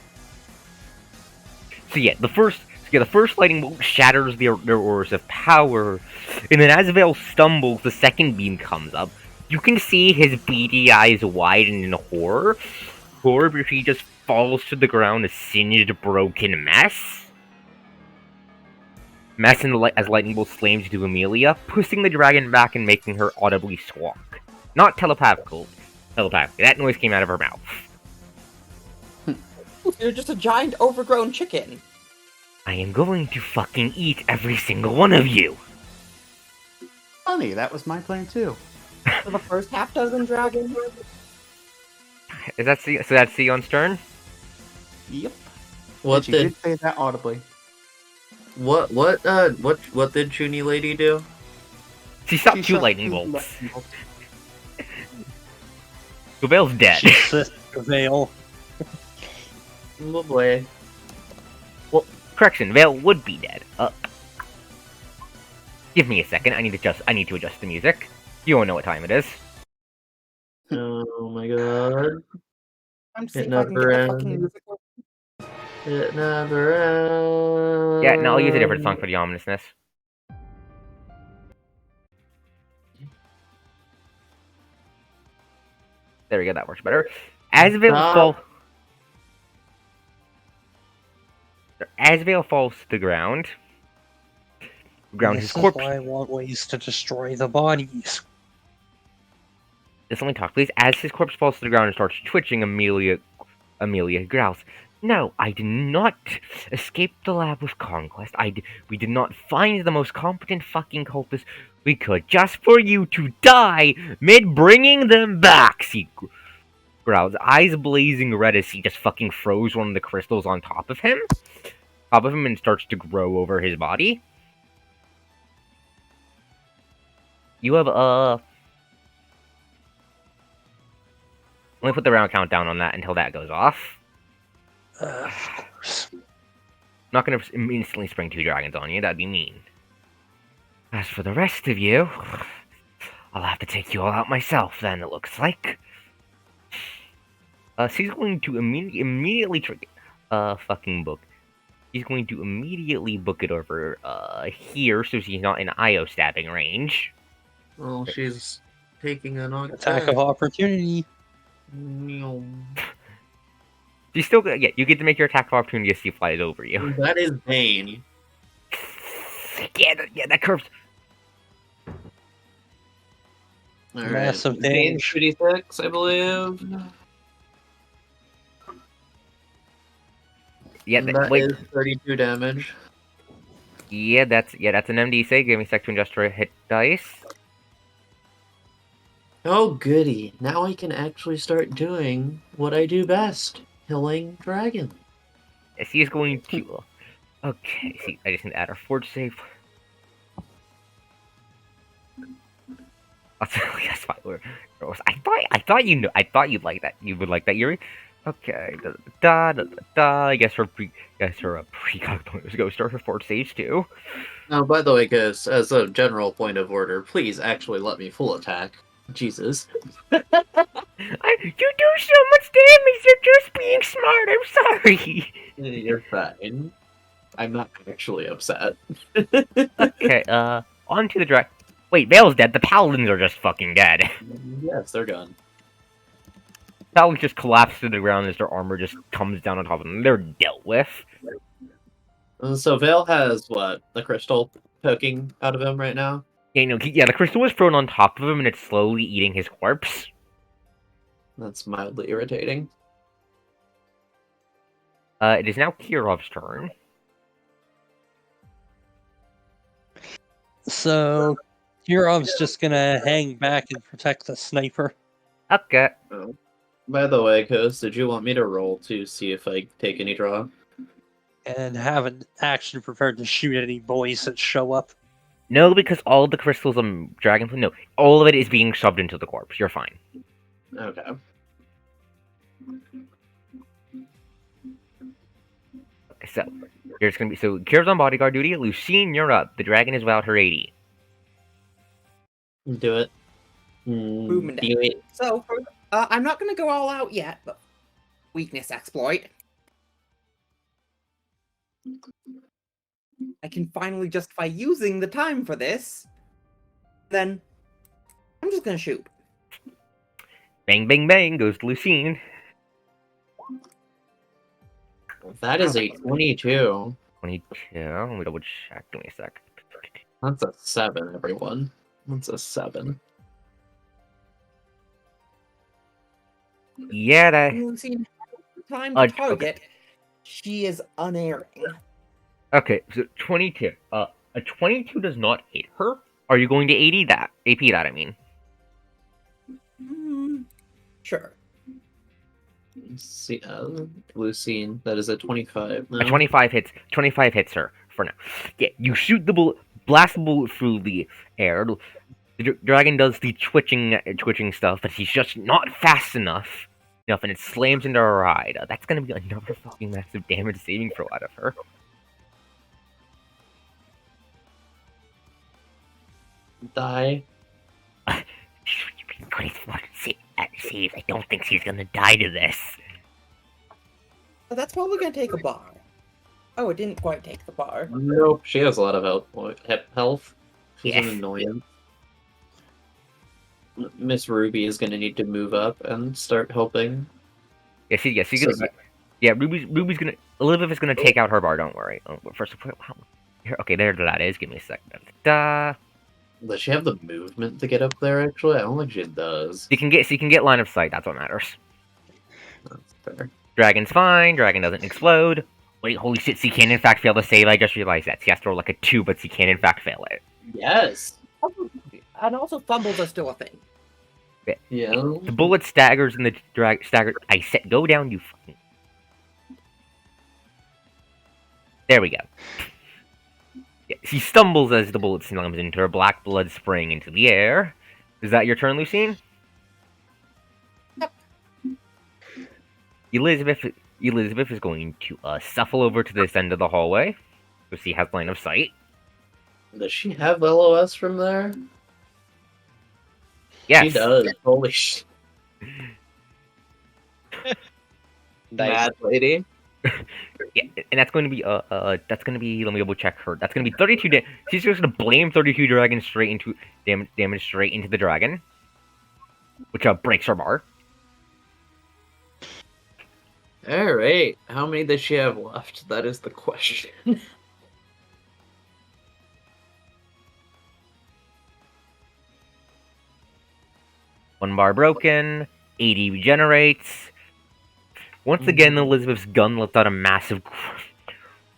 So yeah, the first lightning bolt shatters their auras of power, and then as Vale stumbles, the second beam comes up. You can see his beady eyes widen in horror, before he just falls to the ground, a singed, broken mess. As lightning bolt slams into Amelia, pushing the dragon back and making her audibly squawk. Not telepathically. That noise came out of her mouth. You're just a giant overgrown chicken. I am going to fucking eat every single one of you. Funny, that was my plan too. For the first half dozen dragons. Is that so? That's Sion's turn. Yep. What And she did say that audibly. what did Chuny Lady do? She shot She two shot lightning two bolts. lightning bolts. Gobel's dead. Jesus, Vale. Oh boy. Correction, Vale would be dead. Give me a second. I need to adjust the music. You won't know what time it is. Oh my god. I'm just It see if I can get never the fucking ends. music working. It never ends. Yeah, no, I'll use a different song for the ominousness. There we go. That works better. As Vale falls to the ground, his This is corpse. why I want ways to destroy the bodies. Just let me talk, please. As his corpse falls to the ground and starts twitching, Amelia growls. No, I did not escape the lab with conquest. We did not find the most competent fucking cultist we could, just for you to die mid bringing them back. He growls, eyes blazing red as he just fucking froze one of the crystals on top of him, and starts to grow over his body. You have let me put the round countdown on that until that goes off. Of course. I'm not gonna instantly spring two dragons on you, that'd be mean. As for the rest of you, I'll have to take you all out myself then, it looks like. She's going to immediately trigger fucking book. He's going to immediately book it over here so she's not in IO stabbing range. Oh, she's taking an Attack of opportunity. She's still good. Yeah, you get to make your attack of opportunity as she flies over you. That is Bane. Yeah, that curves. Alright. Massive Bane damage. 36, I believe. Yeah, That wait. is 32 damage. Yeah, that's an MD save. Give me a sec to adjust her hit dice. Oh, goody. Now I can actually start doing what I do best. Killing dragons. She is going to. Okay, see, I just need to add her forge save. That's fine. I thought you knew. I thought you'd like that. You would like that, Yuri. Okay. I guess her precog bonus goes to her forge save too. Now, by the way, guys, as a general point of order, please actually let me full attack. Jesus. You do so much damage. You're just being smart. I'm sorry. You're fine. I'm not actually upset. Okay. On to the direct. Wait, Vale's dead. The paladins are just fucking dead. Yes, they're gone. Paladins just collapse to the ground as their armor just comes down on top of them. They're dealt with. So Vale has what? The crystal poking out of him right now? Yeah, the crystal was thrown on top of him and it's slowly eating his corpse. That's mildly irritating. It is now Kirov's turn. So, Kirov's just gonna hang back and protect the sniper. Okay. Oh. By the way, Coast, did you want me to roll to see if I take any draw? And have an action prepared to shoot any boys that show up. No, because all the crystals on Dragonfly, no, all of it is being shoved into the corpse. You're fine. Okay. So, there's gonna be Kirov's on bodyguard duty. Lucine, you're up. The dragon is without her 80. Do it. Movement Do you, So, I'm not going to go all out yet, but weakness exploit. I can finally justify using the time for this. Then, I'm just going to shoot. Bang, bang, bang goes to Lucine. that is a 22. 22. Let me double check. Give me a sec. That's a 7, everyone. That's a 7. Yeah, that. Lucine has time to Okay. target. She is unerring. Okay, so 22. A 22 does not hit her. Are you going to AD that? AP that, I mean. Sure. See, Lucine, that is a 25. A 25 hits. 25 hits her for now. Yeah, you shoot the bullet, blast the bullet through the air. The dragon does the twitching stuff, but he's just not fast enough, and it slams into her ride. That's gonna be another fucking massive damage saving throw out of her. Die. 24 save. I don't think she's gonna die to this. That's probably going to take a bar. Oh, it didn't quite take the bar. Nope, she has a lot of health. She's Yes. an annoyance. Miss Ruby is going to need to move up and start helping. Yes, she's So gonna. Yeah, Ruby's gonna. Elizabeth is gonna take out her bar. Don't worry. First, okay, there that is. Give me a second. Does she have the movement to get up there? Actually, I don't think she does. You can get line of sight. That's what matters. That's fair. Dragon's fine. Dragon doesn't explode. Wait, holy shit! She can in fact fail the save. I just realized that. She has to roll like a 2, but she can in fact fail it. Yes. And also, fumbles are still a thing. Yeah. The bullet staggers and the stagger. I said, go down, you fucking. There we go. Yeah, she stumbles as the bullet slams into her, black blood spraying into the air. Is that your turn, Lucine? Yep. Elizabeth is going to shuffle over to this end of the hallway, so she has line of sight. Does she have LOS from there? Yes. She does. Holy shit. Nice. Mad lady. Yeah, and that's going to be let me double check her. That's going to be 32 she's just going to blame 32 dragons straight into damage straight into the dragon, which breaks her bar. Alright. How many does she have left? That is the question. One bar broken, 80 regenerates. Once again, Elizabeth's gun lets out a massive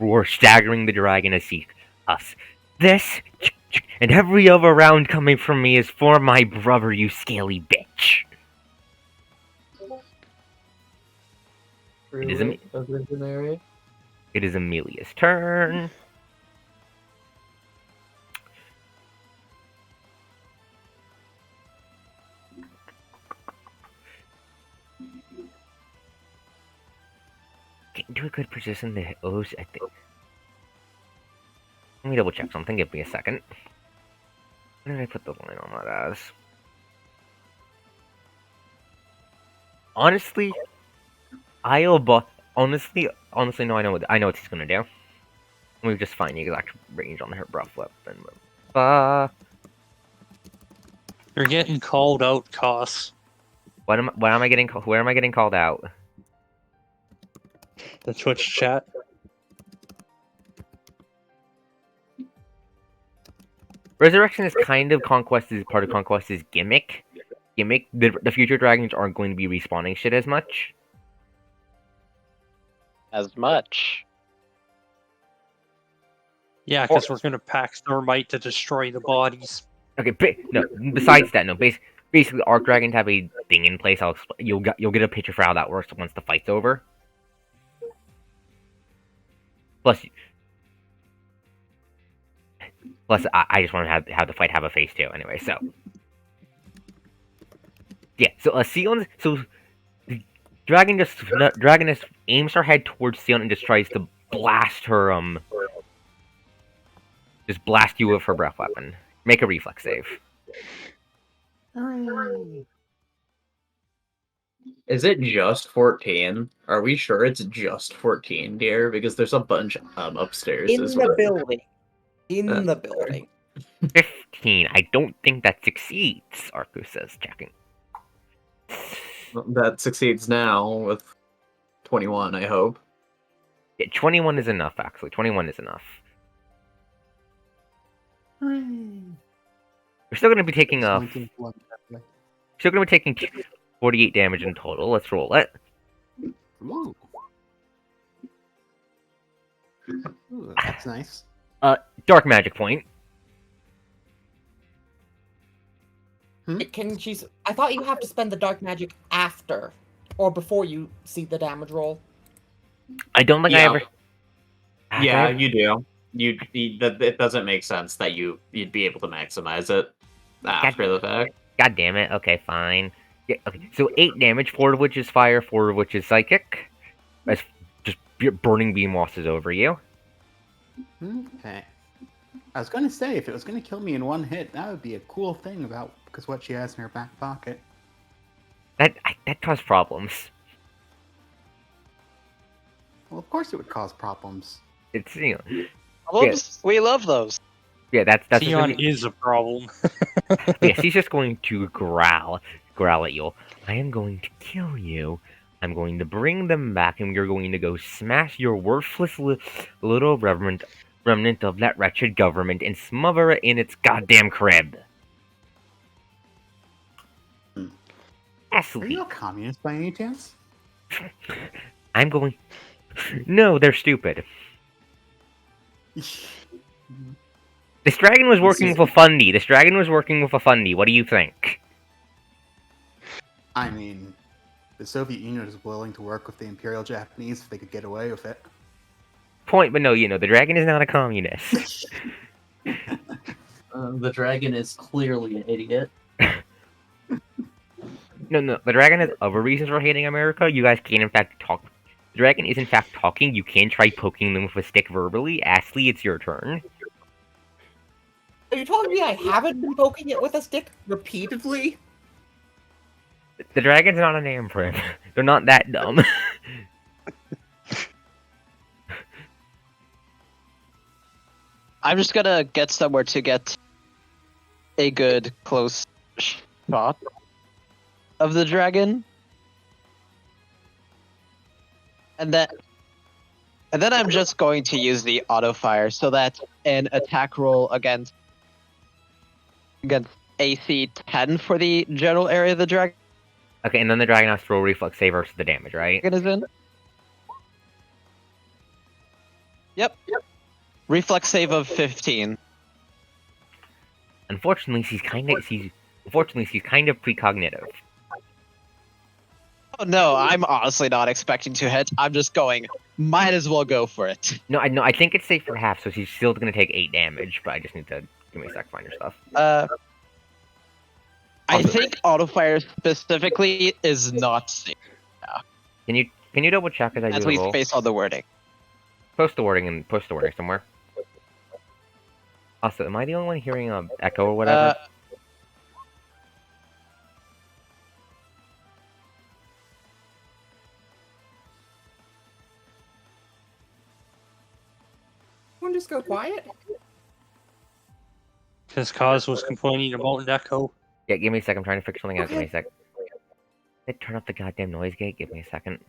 roar, staggering the dragon as she us. This and every other round coming from me is for my brother, you scaly bitch. It is Amelia's turn. Getting to a good position to hit those, I think. Let me double check something, give me a second. Where did I put the line on that as? Honestly, honestly, no, I know what he's gonna do. Let me just find the exact range on her rough weapon. You're getting called out, Koss. Where am I getting called out? The Twitch chat. Resurrection is kind of part of Conquest's gimmick. The future dragons aren't going to be respawning shit as much. Yeah, because we're going to pack Thermite to destroy the bodies. Okay, no. Besides that, no. Basically, Arc Dragons have a thing in place. You'll get a picture for how that works once the fight's over. Plus, I just want to have the fight have a face too. Anyway, so yeah. So the dragon just aims her head towards Sion and just tries to blast her just blast you with her breath weapon. Make a reflex save. Hooray! Is it just 14? Are we sure it's just 14, dear? Because there's a bunch upstairs In as the well. building. In the building. 15. I don't think that succeeds, Arcos says, checking. That succeeds now with 21, I hope. Yeah, 21 is enough, actually. 21 is enough. Hooray! We're still going to be taking Just a... going to blood deathly. Still going to be taking 48 damage in total. Let's roll it. Ooh. Ooh, that's nice. Dark magic point. I thought you have to spend the dark magic after or before you see the damage roll. I don't think I Yeah. ever... Yeah, you do. It doesn't make sense that you'd be able to maximize it after the fact. God damn it. Okay, fine. Yeah, okay. So 8 damage, 4 of which is fire, 4 of which is psychic. As just burning beam washes over you. Okay. I was going to say, if it was going to kill me in one hit, that would be a cool thing because what she has in her back pocket. That caused problems. Well, of course it would cause problems. It's, you know... Problems? We love those. Yeah, that's Sion is a problem. Yes, he's just going to growl at you. I am going to kill you. I'm going to bring them back, and you're going to go smash your worthless little remnant of that wretched government and smother it in its goddamn crib. Are Ashley, you a communist by any chance? I'm going... No, they're stupid. This dragon was working with a fundy. What do you think? I mean, the Soviet Union is willing to work with the Imperial Japanese if they could get away with it. Point, but no, you know, the dragon is not a communist. The dragon is clearly an idiot. No, the dragon has other reasons for hating America. You guys can, in fact, talk. The dragon is, in fact, talking. You can try poking them with a stick verbally. Ashley, it's your turn. Are you telling me I haven't been poking it with a stick repeatedly? The dragon's not an imprint. They're not that dumb. I'm just gonna get somewhere to get a good close shot of the dragon. And then I'm just going to use the auto fire so that an attack roll against AC 10 for the general area of the dragon Okay, and then the dragon has to roll reflex save versus the damage, right? is in. Yep. Reflex save of 15. Unfortunately, she's kind of precognitive. Oh no, I'm honestly not expecting to hit. I'm just going, might as well go for it. No, I think it's safe for half, so she's still gonna take 8 damage. But I just need to give me a sec to find her stuff. I think auto fire specifically is not safe. Can you double check as I do At the least roll? based on the wording. Post the wording somewhere. Also, am I the only one hearing a echo or whatever? Everyone just go quiet? Because Kaz was complaining about an echo. Yeah, give me a sec. I'm trying to fix something out. Give me a Okay. sec. Hey, turn off the goddamn noise gate. Give me a second.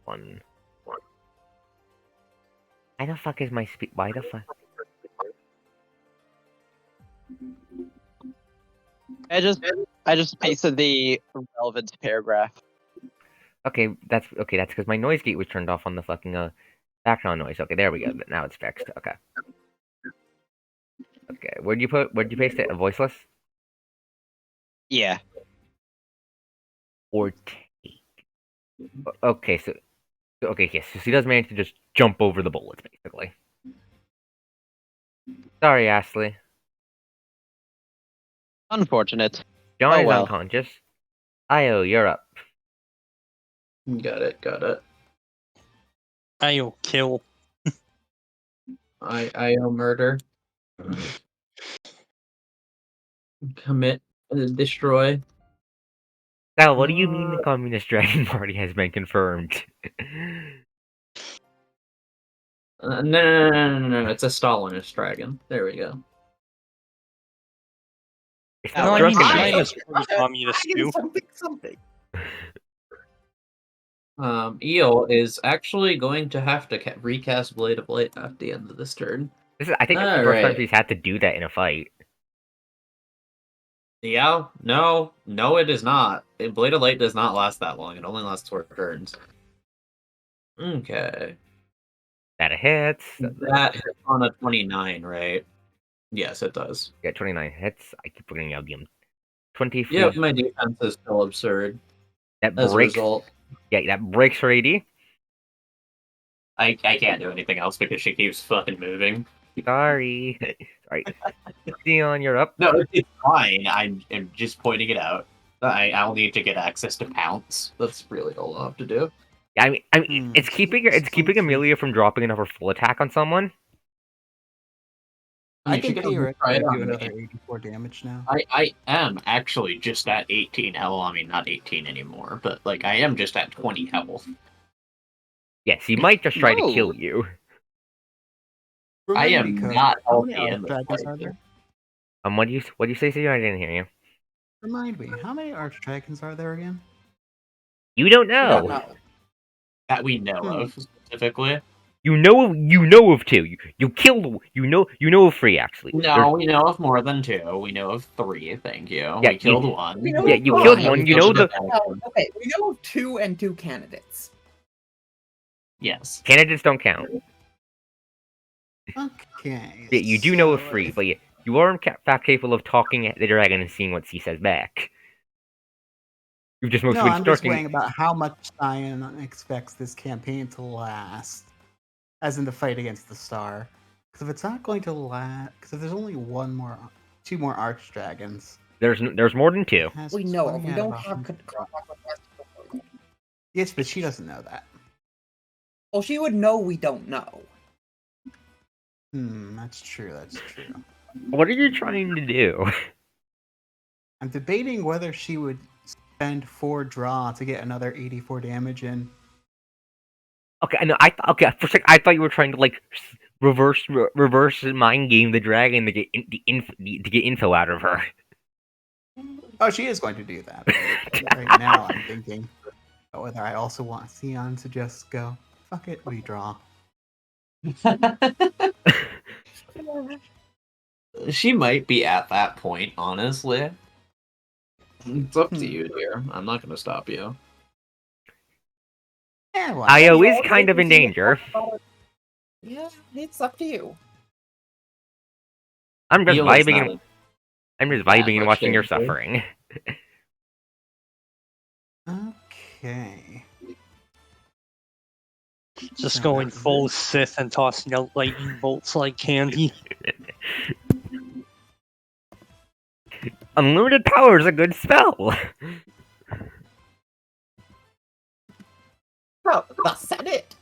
One. Why the fuck is my speed? Why the fuck? I just pasted the relevant paragraph. Okay, that's because my noise gate was turned off on the fucking background noise. Okay, there we go. Now it's fixed. Okay. Okay, where'd you paste it? A voiceless? Yeah. Or take? Okay, yes. So she does manage to just jump over the bullets, basically. Sorry, Ashley. Unfortunate. Johnny's well. unconscious. Io, you're up. Got it. I'll kill. I murder. Commit, destroy. Now, what do you mean the Communist Dragon Party has been confirmed? No. It's a Stalinist dragon. There we go. It's No, not I mean Draken. China's pretty communist too. Something. Eel is actually going to have to recast Blade of Light at the end of this turn. I think it's the first time Alright. she's had to do that in a fight. Yeah, no, it is not. Blade of Light does not last that long. It only lasts 4 turns. Okay. That hits. That hits on a 29, right? Yes, it does. Yeah, 29 hits. I keep forgetting Albium. 20 feet. Yeah, my defense is still absurd. That As breaks. a result, Yeah, that breaks her AD. I can't do anything else because she keeps fucking moving. Sorry. Sorry. Theon, you're up. No, it's fine. I'm just pointing it out. I'll need to get access to pounce. That's really all I'll have to do. I mean, it's keeping Amelia from dropping another full attack on someone. I she can can theoretically try it do on another me. 84 damage now. I am actually just at 18 health. I mean, not 18 anymore, but like I am just at 20 health. Yes, he might just try to No. kill you. I Remind am me, Cody, not how many healthy in the archdragons are fight. there? What do you say, Theon? I didn't hear you. Remind me, how many archdragons are there again? You don't I don't know. know. That we know of specifically. You know of 2. You killed. You know of 3 actually. No, we know of more than 2. We know of 3. Thank you. Yeah, we killed 1. We know Yeah, of you one. killed one. You know the Okay, we know of 2 and 2 candidates. Yes. candidates don't count. Okay. Yeah, you do know of so 3, but you are in fact capable of talking at the dragon and seeing what he says back. You've just mostly No, been I'm just starting. weighing about how much Cyan expects this campaign to last, as in the fight against the Star. Because if it's not going to last, because if there's only 2 more archdragons, There's more than 2. it has We know of. swung We at don't about have 100. contact with West. Yes, but she doesn't know that. Well, she would know we don't know. That's true. That's true. What are you trying to do? I'm debating whether she would spend 4 draw to get another 84 damage in. Okay, I know. For a second, I thought you were trying to like reverse mind game the dragon to get to get info out of her. Oh, she is going to do that. But right now, I'm thinking about whether I also want Theon to just go, fuck it, we draw. She might be at that point, honestly. It's up to you, dear. I'm not going to stop you. Yeah, well, Io is kind of in danger. Yeah, it's up to you. I'm just Eel is vibing. not I'm just that vibing and much watching your danger. suffering. Okay. Just going full Sith and tossing out lightning bolts like candy. Unlimited power is a good spell. Oh, that said it.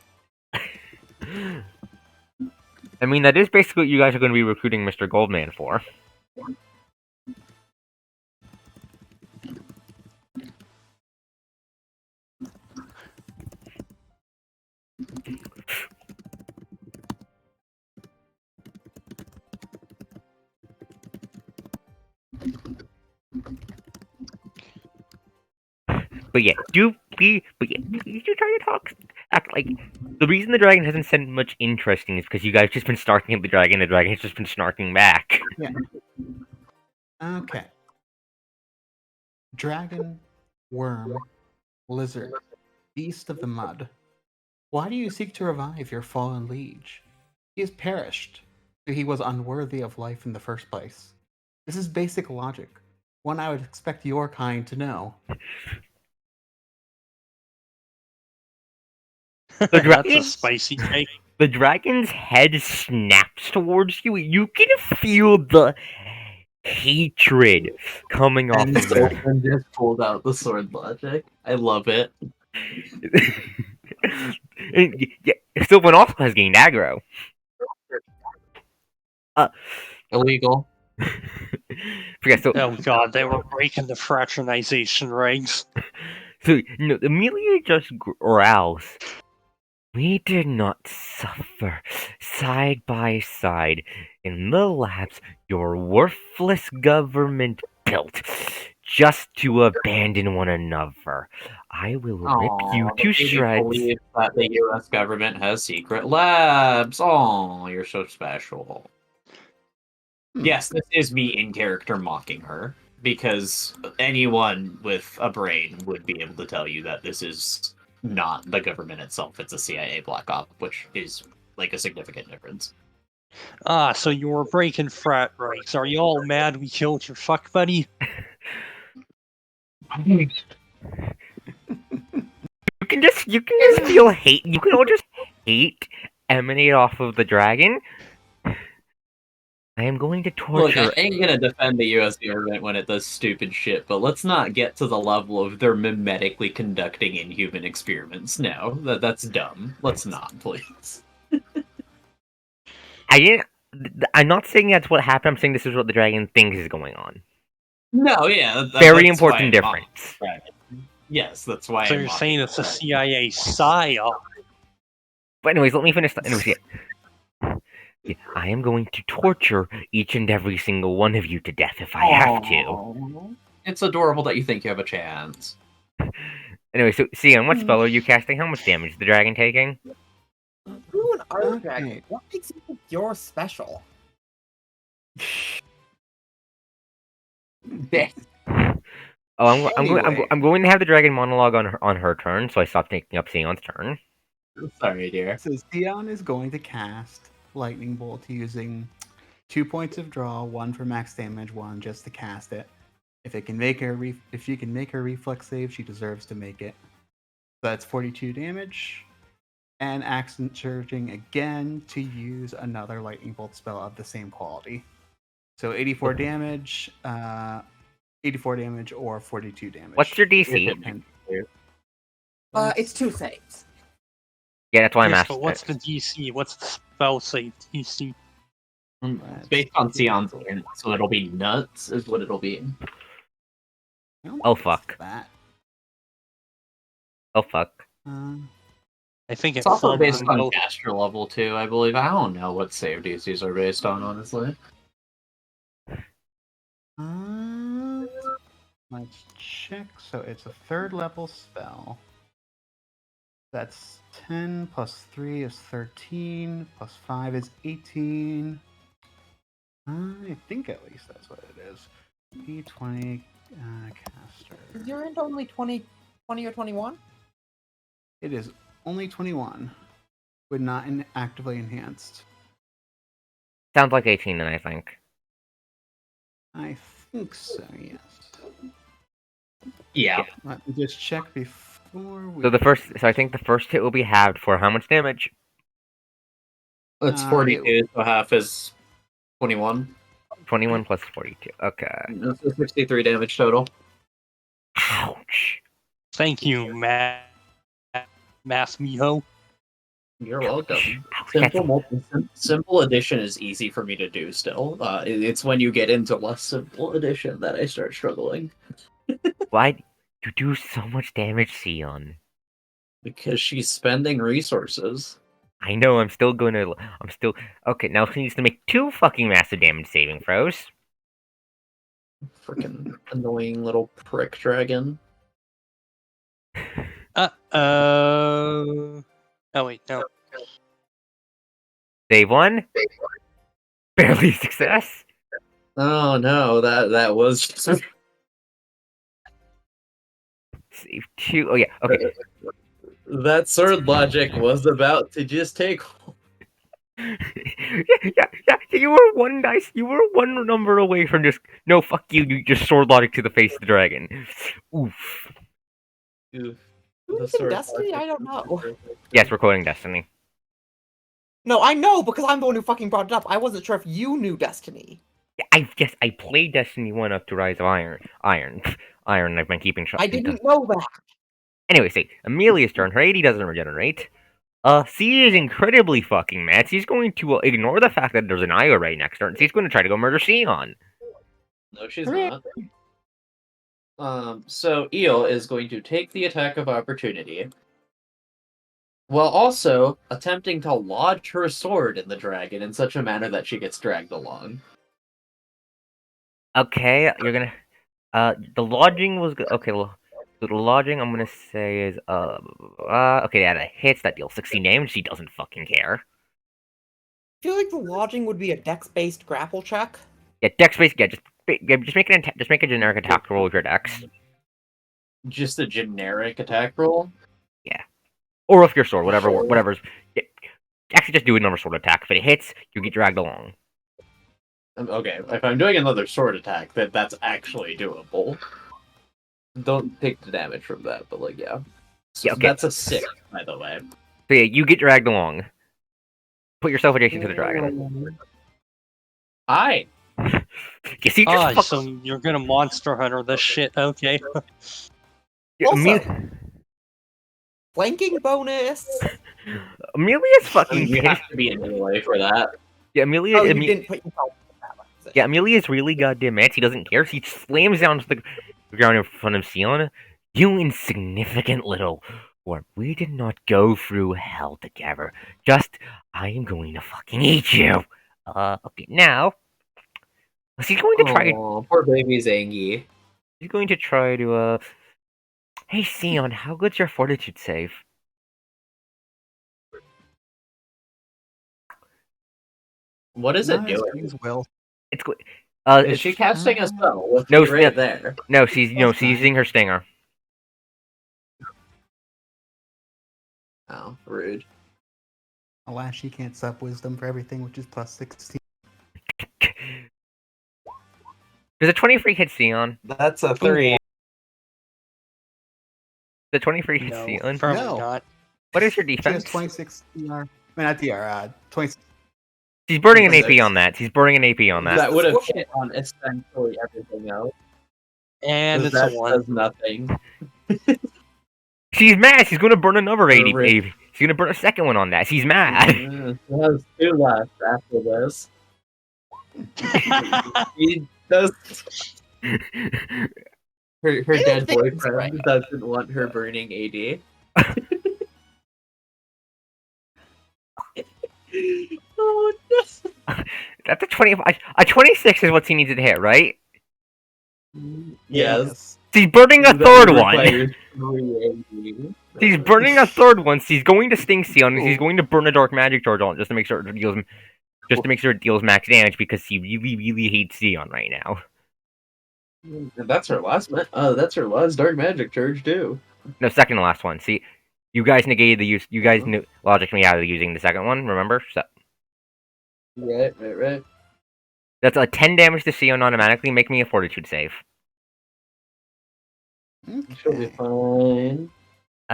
I mean, that is basically what you guys are going to be recruiting Mr. Goldman for. But yeah, you try to talk. Act like the reason the dragon hasn't sent much interesting is because you guys just been snarking at the dragon. The dragon has just been snarking back. Yeah. Okay. Dragon, worm, lizard, beast of the mud. Why do you seek to revive your fallen liege? He has perished. He was unworthy of life in the first place. This is basic logic, one I would expect your kind to know. That's a spicy take. The dragon's head snaps towards you. You can feel the hatred coming off And of it. Sultan just pulled out the sword logic. I love it. Yeah, Sylvan also has gained aggro. Illegal. Yeah, so Oh god, they were breaking the fraternization regs. Amelia just growls. We did not suffer side by side in the labs your worthless government built just to abandon one another. I will rip you to shreds. Believe that the U.S. government has secret labs. Oh, you're so special. Yes, this is me in character mocking her, because anyone with a brain would be able to tell you that this is not the government itself, it's a CIA black op, which is like a significant difference. Ah, so you were breaking frat regs. Are you all mad we killed your fuck buddy? You can just feel hate. You can all just hate emanate off of the dragon. I am going to torture. Look, I ain't gonna defend the U.S. government when it does stupid shit, but let's not get to the level of they're mimetically conducting inhuman experiments. No, that's dumb. Let's not, please. I didn't. I'm not saying that's what happened. I'm saying this is what the dragon thinks is going on. No, yeah, Very that's important why I'm difference. Yes, that's why. So I'm you're mocking saying it's a it. CIA psyop? But anyways, let me finish. I am going to torture each and every single one of you to death if I have to. It's adorable that you think you have a chance. Anyway, so Sion, what spell are you casting? How much damage is the dragon taking? Who an art dragon? Okay. What makes you think you're special? Oh, Anyway. I'm going to have the dragon monologue on her turn, so I stop taking up Sion's turn. Sorry, dear. So Sion is going to cast Lightning Bolt using 2 points of draw, 1 for max damage, 1 just to cast it. If she can make her reflex save, she deserves to make it. So that's 42 damage. And accent surging again to use another Lightning Bolt spell of the same quality. So 84 damage, 84 damage or 42 damage. What's your DC? It's 2 saves. Yeah, that's why I'm Yes, asking. but what's the DC? What's the spell save DC? It's based on Sion's int, so it'll be nuts, is what it'll be. Oh fuck. That. Oh fuck. I think It's also based on both. caster level too, I believe. I don't know what save DCs are based on, honestly. Let's check. So it's a 3rd level spell. That's 10 plus 3 is 13, plus 5 is 18. I think at least that's what it is. D20 caster. Is your int only 20 or 21? It is only 21, but not actively enhanced. Sounds like 18, then I think. I think so, yes. Yeah. Let me just check before we... So I think the first hit will be halved for how much damage? It's 42, so half is 21. 21 plus 42. Okay. That's 63 damage total. Ouch. Thank you, Mass Miho. You're welcome. Ouch. Simple addition is easy for me to do still. It's when you get into less simple addition that I start struggling. Why do you do so much damage, Sion? Because she's spending resources. I know, I'm still... Okay, now she needs to make 2 fucking massive damage saving throws. Freaking annoying little prick dragon. Oh wait, no. Save 1. Barely success. Oh no, that was Save 2. Oh yeah, okay. that sword logic was about to just take. yeah. You were 1 dice. You were 1 number away from just no. Fuck you. You just sword logic to the face of the dragon. Oof. Oof. Who's in Destiny? I don't know. Yes, we're quoting Destiny. No, I know because I'm the one who fucking brought it up. I wasn't sure if you knew Destiny. Yeah, I played Destiny 1 up to Rise of Iron. Iron. I've been keeping track. I didn't know that. Anyway, see, Amelia's turn. Her 80 doesn't regenerate. C is incredibly fucking mad. She's going to ignore the fact that there's an IO right next to her, and she's going to try to go murder Sion. No, she's not. So Eel is going to take the attack of opportunity, while also attempting to lodge her sword in the dragon in such a manner that she gets dragged along. Okay, you're gonna. The lodging was good. Okay, well, so the lodging I'm gonna say is okay, yeah, that hits. That deals 16 damage. She doesn't fucking care. I feel like the lodging would be a dex-based grapple check. Yeah, dex base. Yeah, just make just make a generic attack roll with your dex. Just a generic attack roll. Yeah, or with your sword, whatever's. Yeah, actually, just do a normal sword attack. If it hits, you get dragged along. Okay, if I'm doing another sword attack, that's actually doable. Don't take the damage from that, but like, yeah. So Yeah, okay. That's a 6, by the way. So yeah, you get dragged along. Put yourself adjacent to the dragon. Hi. You see, just so you're gonna monster hunter this shit, okay? Yeah, Also, flanking bonus. Amelia's fucking You have to be in melee for that. Yeah, Amelia. Oh, you didn't put yourself in that position. Yeah, Amelia's really goddamn mad. He doesn't care. He slams down to the ground in front of Sion. You insignificant little worm. We did not go through hell together. Just, I am going to fucking eat you. Okay, now. He's going to try. Oh, poor baby Zangy. He's going to try to, Hey, Sion, how good's your fortitude save? What is it Nice, doing? use will. It's good. Is she casting a spell? With No, me right there. No, she's That's she's using her stinger. Oh, rude. Alas, she can't sub wisdom for everything, which is plus 16. Does a 23 hit Sion? That's a 3. The 23 hit No, Sion? probably No. not. What is your She has defense? 26 DR. I mean, not DR, 26. She's burning an AP 26. on that. She's burning an AP on that. That would have hit on essentially everything else. And it's that a 1. does nothing. She's mad. She's going to burn another 80 Rip. AP. She's going to burn a second one on that. She's mad. She has 2 left after this. He does. Her dead think it's boyfriend right. doesn't want her burning AD. Oh no! That's a 20. A 26 is what she needs to hit, right? Yes. She's burning a That third one. requires 3 AD. She's burning a third one. She's going to sting Sion, and she's going to burn a dark magic charge on it just to make sure it deals, max damage because she really, really hates Sion right now. And that's her last. That's her last dark magic charge too. No, second to last one. See, you guys negated the use. You guys knew logic me out of using the second one. Remember? So Right. that's a 10 damage to Sion automatically. Make me a fortitude save. She'll be fine.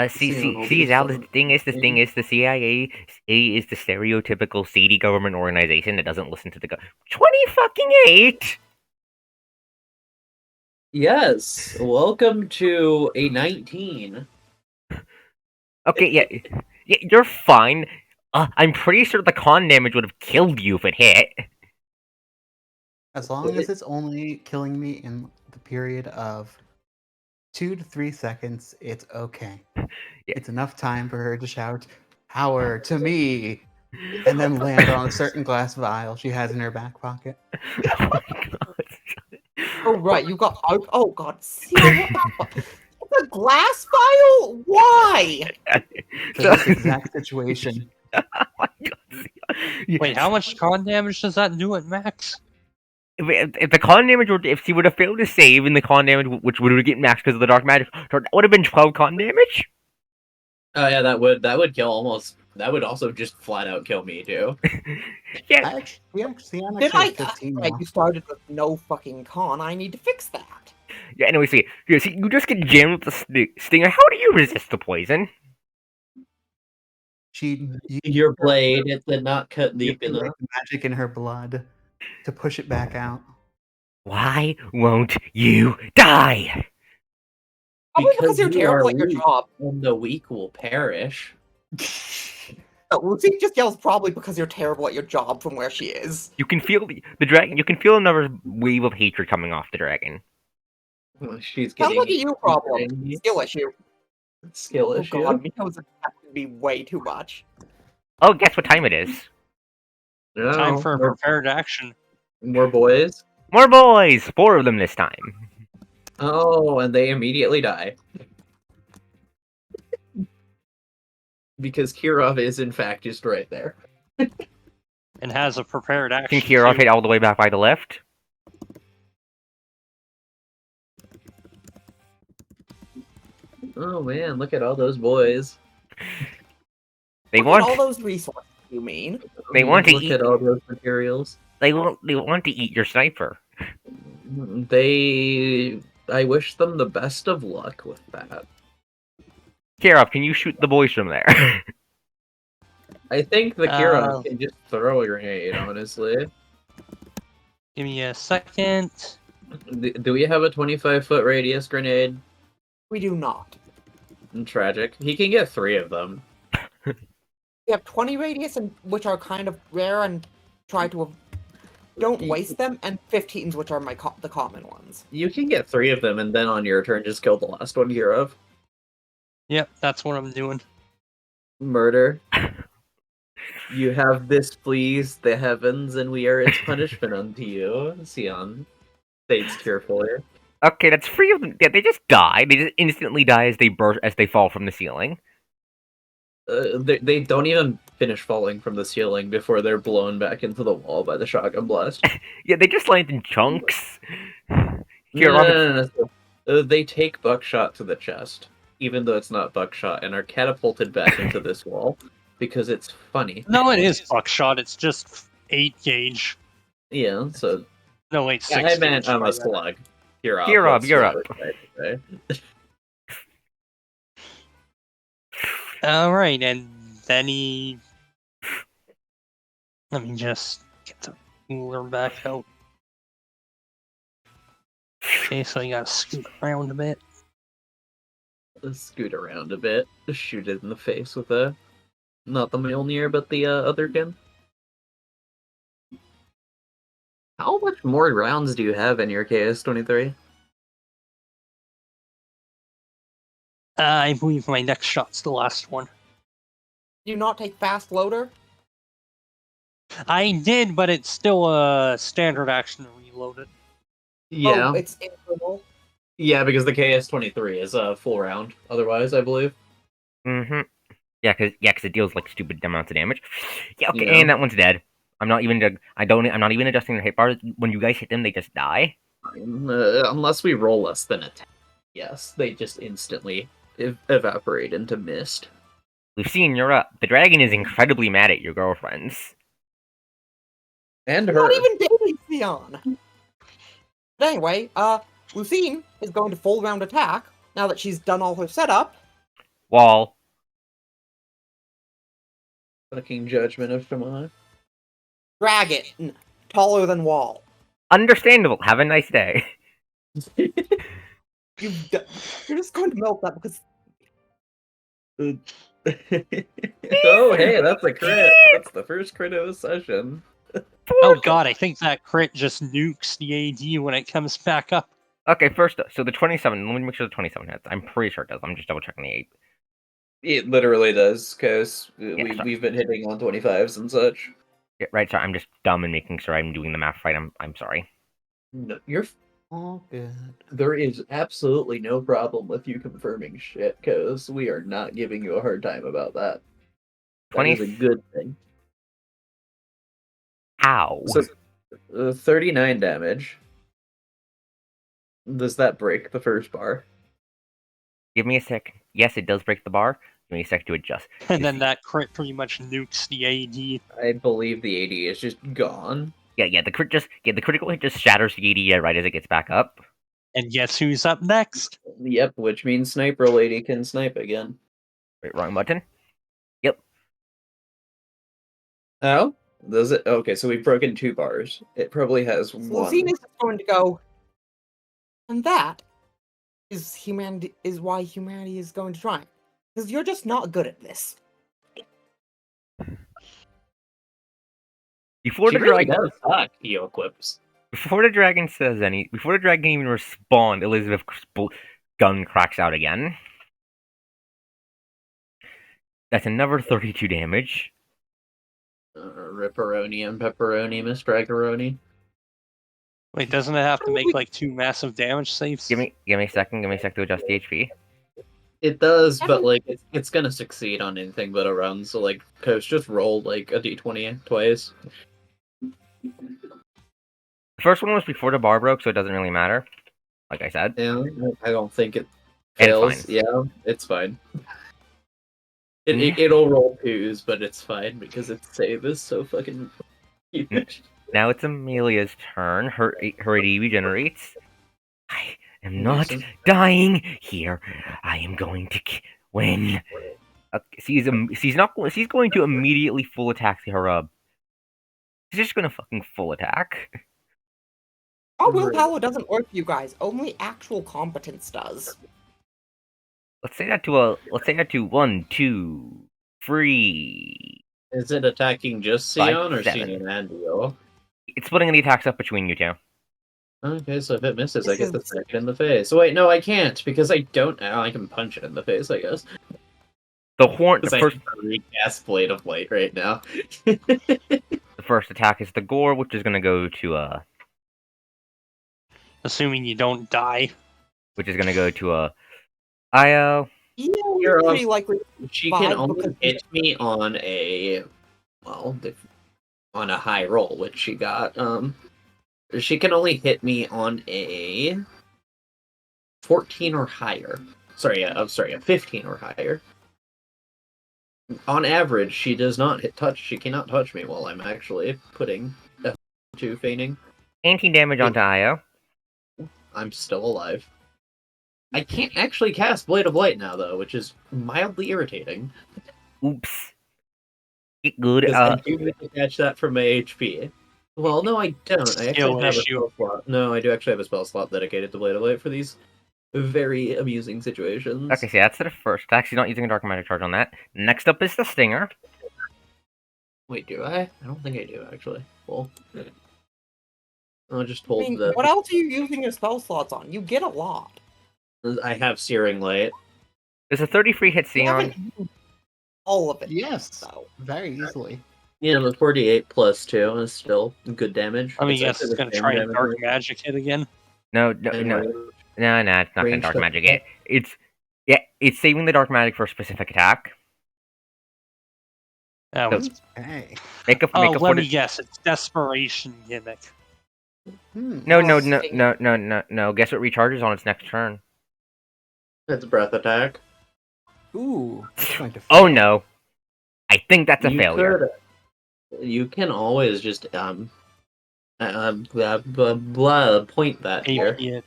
See, Al, the thing is, the CIA is the stereotypical seedy government organization that doesn't listen to the 20 Yes. Welcome to a 19. Okay, yeah, you're fine. I'm pretty sure the con damage would have killed you if it hit. As long as it's only killing me in the period of 2 to 3 seconds, it's okay. Yeah. It's enough time for her to shout, "Power to me!" and then land on a certain glass vial she has in her back pocket. Oh my god. Oh right, you got. Oh god, see what the fuck? It's a glass vial. Why? For this exact situation. Oh my god. Wait, how much con damage does that do at max? If the con damage were, if she would have failed to save in the con damage, which would have get max because of the dark magic, that would have been 12 con damage. Oh yeah, that would kill almost. That would also just flat out kill me too. Yeah. I'm Did actually 15 Right, now. you started with no fucking con. I need to fix that. Yeah. Anyway, see, you just get jammed with the stinger. How do you resist the poison? Your blade, it did not cut You deep enough. magic in her blood to push it back out. Why won't you die? Probably because you're you terrible are at your weak, job. and the weak will perish. No, Lucy just yells probably because you're terrible at your job from where she is. You can feel the dragon. You can feel another wave of hatred coming off the dragon. She's Sounds getting like a you problem. angry. Skill issue. Skill Oh issue. god, Miko's attacking me way too much. Oh, guess what time it is? Time for a more, prepared action. more boys. More boys. 4 of them this time. Oh, and they immediately die. Because Kirov is in fact just right there. And has a prepared action. Can Kirov too. hit all the way back by the left? Oh man, look at all those boys. They Look at want. all those resources, you mean? They want to look eat- at all those materials. They want to eat your sniper. I wish them the best of luck with that. Kirov, can you shoot the boys from there? I think the Uh, Kirov can just throw a grenade, honestly. Give me a second. Do we have a 25-foot radius grenade? We do not. Tragic. He can get 3 of them. We have 20 radius, and which are kind of rare, and try to don't waste them, and 15s, which are the common ones. You can get 3 of them, and then on your turn, just kill the last one, Kirov. Yep, that's what I'm doing. Murder. You have this pleased the heavens, and we are its punishment unto you. Sion states cheerfully. Okay, that's 3 of them. Yeah, they just die. They just instantly die as they fall from the ceiling. They don't even finish falling from the ceiling before they're blown back into the wall by the shotgun blast. Yeah, they just land in chunks. No. They take buckshot to the chest, even though it's not buckshot, and are catapulted back into this wall because it's funny. No, it is buckshot. It's just 8 gauge. Yeah, so No, wait, 6 I meant gauge. I'm a slug. Kirov, Kirov, that's you're what up. I was trying to say. Alright, and then he... Let me just get the cooler back out. Okay, so you gotta scoot around a bit. Let's scoot around a bit. Just shoot it in the face with a... Not the Mjolnir, but the other gun. How much more rounds do you have in your KS-23? I believe my next shot's the last one. Do you not take fast loader? I did, but it's still a standard action to reload it. Yeah. Oh, it's internal. Yeah, because the KS-23 is a full round, otherwise, I believe. Mm-hmm. Yeah, cause it deals like stupid amounts of damage. Yeah, okay, Yeah. and that one's dead. I'm not even adjusting their hit bars. When you guys hit them, they just die. Unless we roll less than a 10. Yes, they just instantly evaporate into mist. Lucine, you're up. The dragon is incredibly mad at your girlfriends. And I'm her. not even dating Theon. But anyway, Lucine is going to full round attack now that she's done all her setup. Wall. Fucking judgment of Shema. Dragon, taller than Wall. Understandable. Have a nice day. You're just going to melt that because Oh, hey, that's a crit. That's the first crit of the session. Oh god, I think that crit just nukes the AD when it comes back up. Okay, first, so the 27. Let me make sure the 27 hits. I'm pretty sure it does. I'm just double checking the 8. It literally does, because sorry. we've been hitting on 25s and such. Yeah, right, sorry. I'm just dumb and making sure I'm doing the math right. I'm sorry. No, you're. All good. There is absolutely no problem with you confirming shit, because we are not giving you a hard time about that. That is a good thing. Ow. So, 39 damage. Does that break the first bar? Give me a sec. Yes, it does break the bar. Give me a sec to adjust. And then that crit pretty much nukes the AD. I believe the AD is just gone. Yeah, the critical hit just shatters the AD right as it gets back up. And guess who's up next? Yep, which means Sniper Lady can snipe again. Wait, wrong button. Yep. Oh? Does it? Okay, so we've broken 2 bars. It probably has one. Lucine is just going to go. And that is why humanity is going to triumph. Because you're just not good at this. Before She the really dragon, does suck, Heyo quips. before the dragon says any, before the dragon can even respond, Elizabeth's gun cracks out again. That's another 32 damage. Ripperoni and pepperoni, Miss Dragaroni. Wait, doesn't it have to make like 2 massive damage saves? Give me a second. Give me a sec to adjust the HP. It does, but like it's gonna succeed on anything but a run. So like, Coach just rolled like a d20 twice. The first one was before the bar broke, so it doesn't really matter. Like I said. Yeah, I don't think it It's fails. fine. Yeah, it's fine. It'll roll 2s, but it's fine because its save is so fucking huge. Now it's Amelia's turn. Her AD regenerates. I am not dying here. I am going to win. She's going to immediately full attack the Harub. She's just gonna fucking full attack. Our willpower doesn't work, you guys. Only actual competence does. Let's say that to 1, 2, 3. Is it attacking just 5, Sion or 7. Sion and Dio? It's splitting the attacks up between you two. Okay, so if it misses, This I get the is- second in the face. Wait, no, I can't because I don't. I can punch it in the face, I guess. The horn. The Because I first, have to recast Blade of Light right now. the first attack is the gore, which is gonna go to Assuming you don't die. Io. Yeah, You're pretty likely. She can Five, only because- hit me on a on a high roll, which she got. She can only hit me on a 14 or higher. Sorry, a 15 or higher. On average, she does not touch. She cannot touch me while I'm actually putting F2 feigning. 18 damage onto Io. I'm still alive. I can't actually cast Blade of Light now, though, which is mildly irritating. Oops. Get good. Because I do need to catch that from my HP. Well, no, I don't. I Skill actually have a issue. spell slot. No, I do actually have a spell slot dedicated to Blade of Light for these very amusing situations. Okay, so that's the first attack. She's not using a dark magic charge on that. Next up is the stinger. Wait, do I? I don't think I do, actually. Well, I'll just I hold mean, the... what else are you using your spell slots on? You get a lot. I have Searing Light. There's a 33 hit You Sion. haven't used all of it. Yes, So. very easily. Yeah, the 48 plus 2 is still good damage. I mean, yes, actually it's the gonna same try and damage dark rate. magic hit again. No, And it's not gonna range dark to- magic it. It's saving the dark magic for a specific attack. Oh, So- it's- Hey. Make a oh, let me fortitude. guess. It's desperation gimmick. No. Oh, Guess what recharges on its next turn? It's breath attack. Ooh. That's going to Oh fail. no. I think that's a You failure. You can always just point that here. Idiot.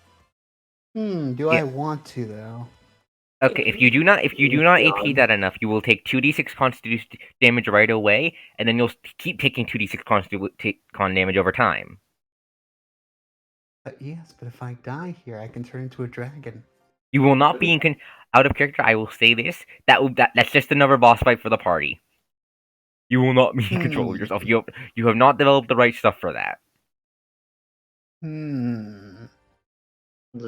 Do Yeah. I want to though? Okay, if you do not AP that enough, you will take 2d6 constitution damage right away, and then you'll keep taking 2d6 con damage over time. Yes, but if I die here, I can turn into a dragon. You will not be out of character. I will say this. That's just another boss fight for the party. You will not be in control of yourself. You have not developed the right stuff for that.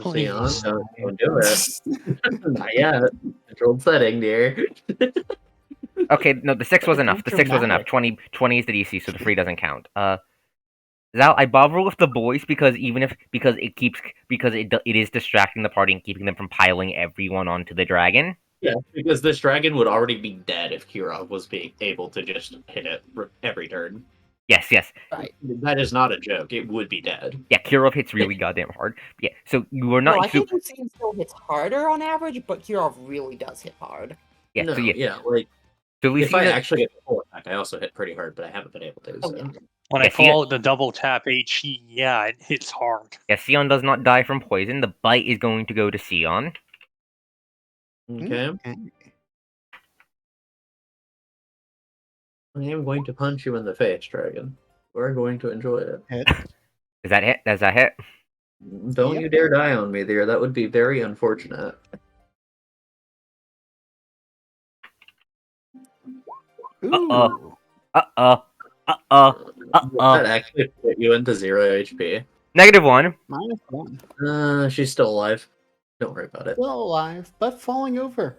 Please. Don't do it. Not yet. Controlled setting, dear. Okay, no, the 6 was enough. The 6 was enough. Dramatic. 20 is the DC, so the free doesn't count. Zal, I bother with the boys because it is distracting the party and keeping them from piling everyone onto the dragon. Yeah, because this dragon would already be dead if Kira was being able to just hit it every turn. Yes. Right. That is not a joke. It would be dead. Yeah, Kirov hits really goddamn hard. Yeah, so you are No, not. I think Lucine still hits harder on average, but Kirov really does hit hard. Yeah, No, so yeah. like So if I Lucina, actually get the full attack, I also hit pretty hard, but I haven't been able to. Oh, So. yeah. When I Yes, yeah. call it the double tap HE, yeah, it hits hard. yeah, Sion does not die from poison. The bite is going to go to Sion. Okay. I am going to punch you in the face, dragon. We're going to enjoy it. Is that hit? Does that hit? Don't Yep. you dare die on me there. That would be very unfortunate. Ooh. Uh-oh. That actually put you into 0 HP. -1. -1. She's still alive. Don't worry about it. Still alive, but falling over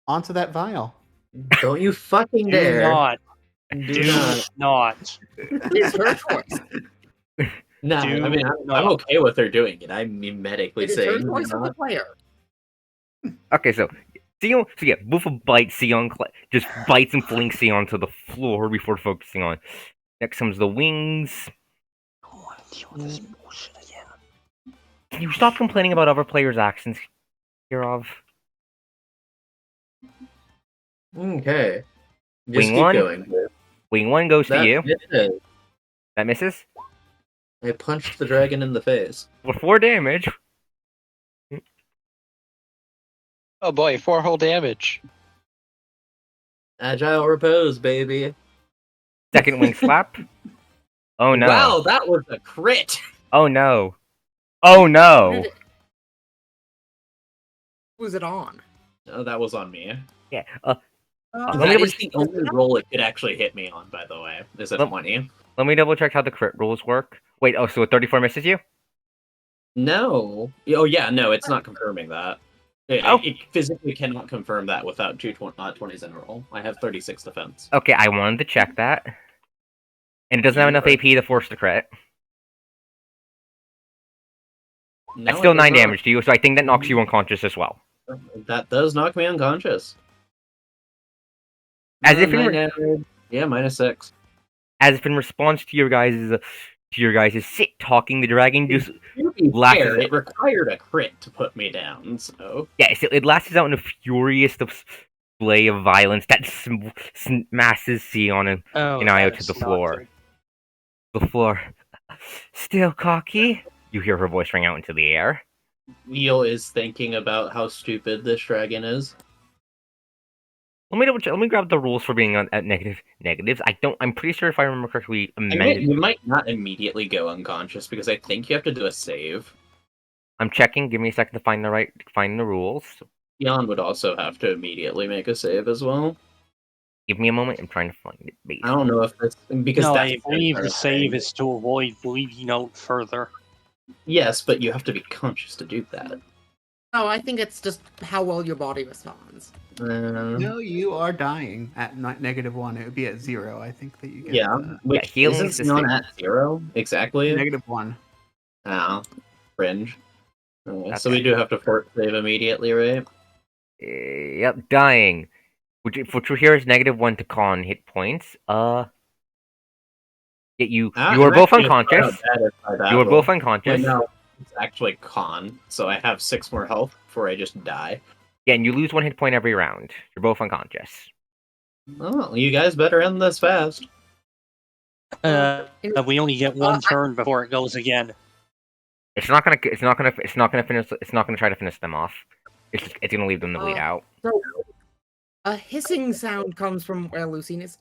onto that vial. Don't you fucking Do dare. not. Do Do not. not. It's her choice. No, Do I mean, I'm not. okay with her doing it. I'm medically It is her saying choice of the not. player. Okay, so Sion, so yeah, Buffa bites Sion, just bites and flings Sion to the floor before focusing on. Next comes the wings. I don't want to deal with this bullshit again. Can you stop complaining about other players' actions hereof? Okay. Just Wing keep one. going. Wing 1 goes to That you. misses. That misses. I punched the dragon in the face. For 4 damage. Oh boy, 4 whole damage. Agile repose, baby. Second wing slap. Oh no. Wow, that was a crit. Oh no. Oh no. Who's it on? Oh, that was on me. Yeah. Uh, Let me That double is the only roll it could actually hit me on, by the way. Is a Let- 20. Let me double check how the crit rules work. Wait, oh, so a 34 misses you? No. Oh, yeah, no, it's not confirming that. Oh. It physically cannot confirm that without 20s in a roll. I have 36 defense. Okay, I wanted to check that. And it doesn't have enough AP to force the crit. No, That's it still does 9 not. damage to you, so I think that knocks you unconscious as well. That does knock me unconscious. As if in 9 damage. Yeah, -6. As if in response to your guys' sit talking, the dragon just To be lashes fair, out. it required a crit to put me down, so... Yeah, so it lashes out in a furious display of violence that smashes Sion and Oh, Io that to the is not floor. good. The floor. Still cocky? You hear her voice ring out into the air. Neil is thinking about how stupid this dragon is. Let me double check. Let me grab the rules for being on at negatives. I'm pretty sure if I remember correctly, amended. You might not immediately go unconscious because I think you have to do a save. I'm checking. Give me a second to find the rules. Jan would also have to immediately make a save as well. Give me a moment. I'm trying to find it. I don't know if that's because No, that's I believe the save is to avoid bleeding out further. Yes, but you have to be conscious to do that. No, I think it's just how well your body responds. No, you are dying at -1. It would be at 0. I think that you get. Yeah, which healing isn't is Sion at 0 exactly. -1. Ah, cringe. Okay, so Okay. we do have to fort save immediately, right? Yep, dying. Which here is -1 to con hit points. Yeah, you were both unconscious. You were both unconscious. Wait, no, it's actually con, so I have 6 more health before I just die. Yeah, and you lose 1 hit point every round. You're both unconscious. Oh, you guys better end this fast. We only get one turn before it goes again. It's not gonna try to finish them off. It's gonna leave them to bleed out. So, a hissing sound comes from where Lucine is.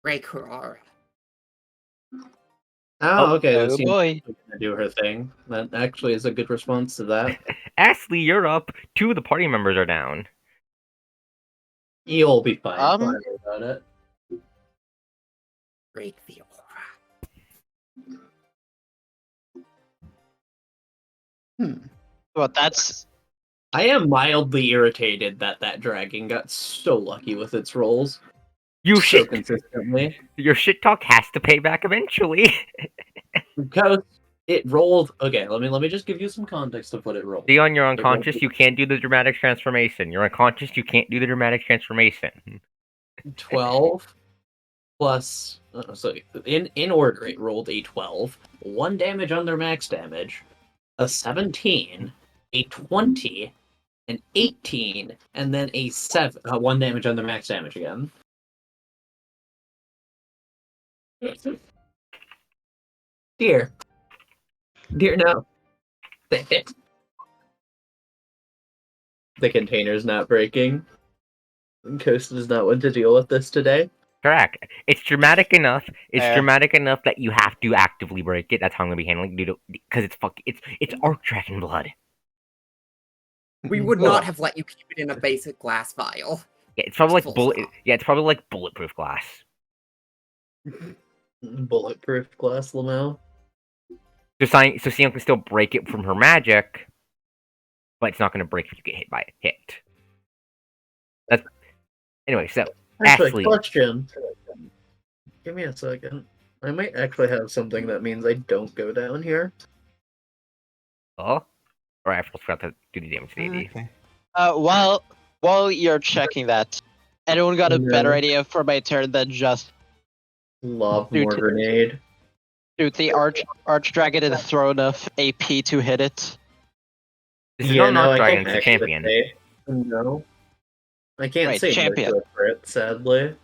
Break her aura. Oh, okay. Oh That seems boy. to do her thing. That actually is a good response to that. Ashley, you're up. 2 of the party members are down. You'll be fine. Don't Um, worry about it. Break the aura. But that's I am mildly irritated that that dragon got so lucky with its rolls You so shit. consistently. Your shit talk has to pay back eventually. Because it rolled. Okay, let me just give you some context of what it rolled. Dion, you're unconscious. You can't do the dramatic transformation. You're unconscious. You can't do the dramatic transformation. 12 plus. So in order, it rolled a 12, 1 damage under max damage, a 17, a 20, an 18, and then a 7. 1 damage under max damage again. Dear. Dear, no. The container's not breaking. Coast does not want to deal with this today. Correct. It's dramatic enough. It's Fair. dramatic enough that you have to actively break it. That's how I'm gonna be handling it, because it's Arc Dragon blood. We would Well- not have let you keep it in a basic glass vial. Yeah, it's probably Full like stop. it's probably like bulletproof glass. Bulletproof glass Lamau. So Sion can still break it from her magic, but it's not going to break if you get hit by a hit. That's anyway. So Actually, Ashley, question. Give me a second. I might actually have something that means I don't go down here. oh, or I forgot to do the damage to AD. Okay. While you're checking that, anyone got a better No. idea for my turn than just Lob Dude, more grenade. shoot the archdragon and throw enough AP to hit it? This is not an I Archdragon, can't it's a actually champion. say. No. I can't Right, say champion. no to a crit, sadly.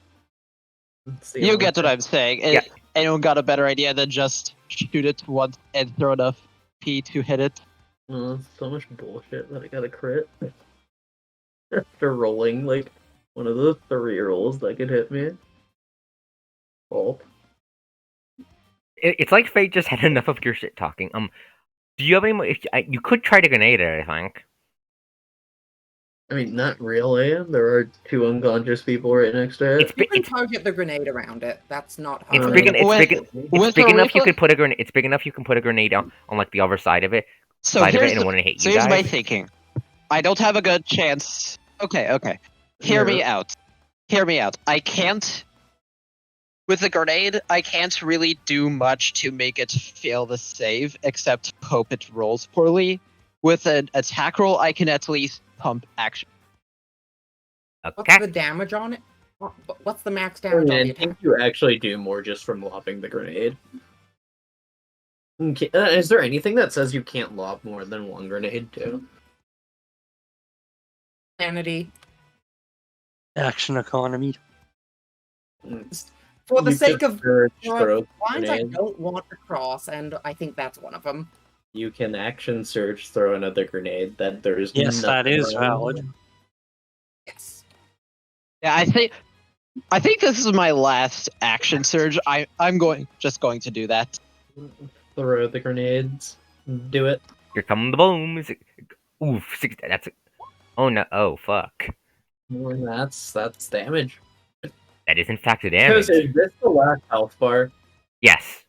It's the You only get what thing. I'm saying. Yeah. Anyone got a better idea than just shoot it once and throw enough P to hit it? Oh, it's so much bullshit that I got a crit. After rolling, like, one of the 3 rolls that could hit me. Oh. It's like Fate just had enough of your shit talking. Do you have any more? You could try to grenade it, I think. I mean, not really. There are 2 unconscious people right next to it. You can target the grenade around it. That's not hard. It's big. It's big enough. You reflex- could put a grenade. It's big enough. You can put a grenade on like the other side of it. So Side of it, here's and it wouldn't hit so you here's my guys. thinking. I don't have a good chance. Okay. Hear me out. I can't. With the grenade, I can't really do much to make it fail the save, except hope it rolls poorly. With an attack roll, I can at least pump action. What's Okay. the damage on it? What's the max I damage on the mean, I attack? think you actually do more just from lobbing the grenade. Okay, is there anything that says you can't lob more than 1 grenade, too? Sanity. Action economy. For the You sake could of surge there are throw lines I grenade. don't want to cross, and I think that's one of them. You can action surge throw another grenade that there's Yes, that nothing is wrong valid. with. Yes. Yeah, I think this is my last action surge. I'm going to do that. Throw the grenades. Do it. Here come the booms. Oof. That's. Oh no. Oh fuck. And that's damage. That is in fact a damage. Is this the last health bar? Yes.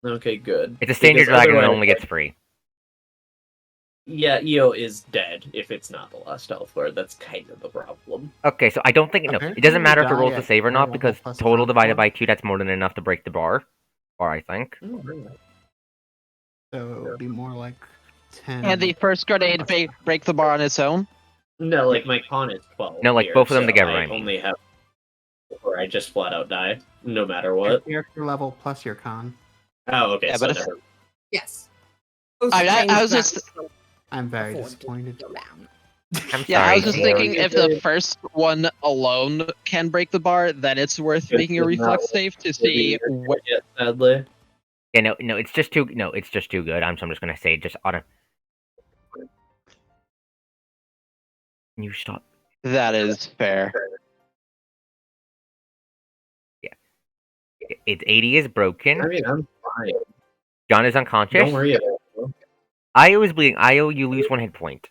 Okay, good. It's a standard Because dragon that otherwise- only gets free. Yeah, EO is dead if it's not the last health bar. That's kind of the problem. Okay, so I don't think it doesn't matter if it rolls the save or not because total divided by 2, that's more than enough to break the bar. Or I think. So it would be more like 10. And the first grenade break the bar on its own. No, like my con is 12. No, like here, both of them so together, I I mean. only have, or I just flat out die, no matter Your what. character level plus your con. Oh, okay. Yeah, so but if- never- Yes. I was just I'm very Afford to disappointed. go down. I'm yeah, I sorry. was just Yeah. thinking if the first one alone can break the bar, then it's worth Good making a to reflex know. save to see what. Yeah, sadly. Yeah, no, it's just too good. I'm just gonna say just auto. Can you stop? That is fair. Its 80 is broken. I mean, I'm fine. John is unconscious. Don't worry about it. Io is bleeding. Io, you lose 1 hit point.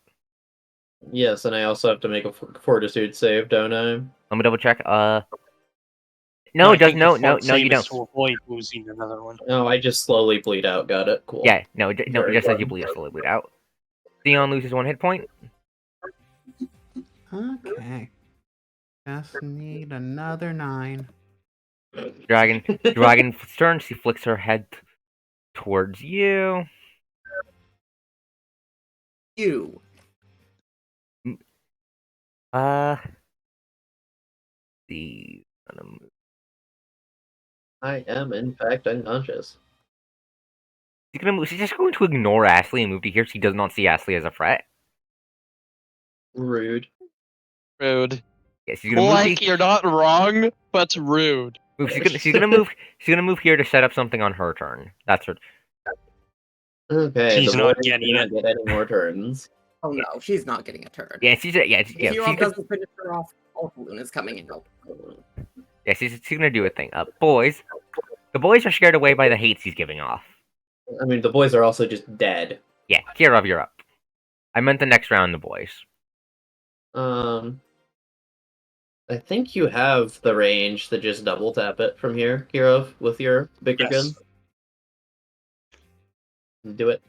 Yes, and I also have to make a fortitude save, don't I? Let me double check. No, it does. No, you don't. To avoid losing another one. No, I just slowly bleed out. Got it. Cool. Yeah, no, it Very just says you good. slowly bleed out. Theon loses 1 hit point. Okay. Just need another 9. Dragon turns. She flicks her head towards you. You. The I am, in fact, unconscious. she's gonna move. She's just going to ignore Ashley and move to here. She does not see Ashley as a threat. Rude. Rude. Yeah, she's gonna move. Like you're not wrong, but rude. She's gonna move. She's gonna move here to set up something on her turn. That's her. Okay, She's the not boy getting cannot get any more turns. Oh no, she's not getting a turn. Yeah, she's If she's Hero doesn't finish her off, Balloon is coming out. she's gonna do a thing. Boys, the boys are scared away by the hate she's giving off. I mean, the boys are also just dead. Yeah, Kirov, you're up. I meant the next round, the boys. I think you have the range to just double tap it from here, Kirov, with your bigger gun. Do it.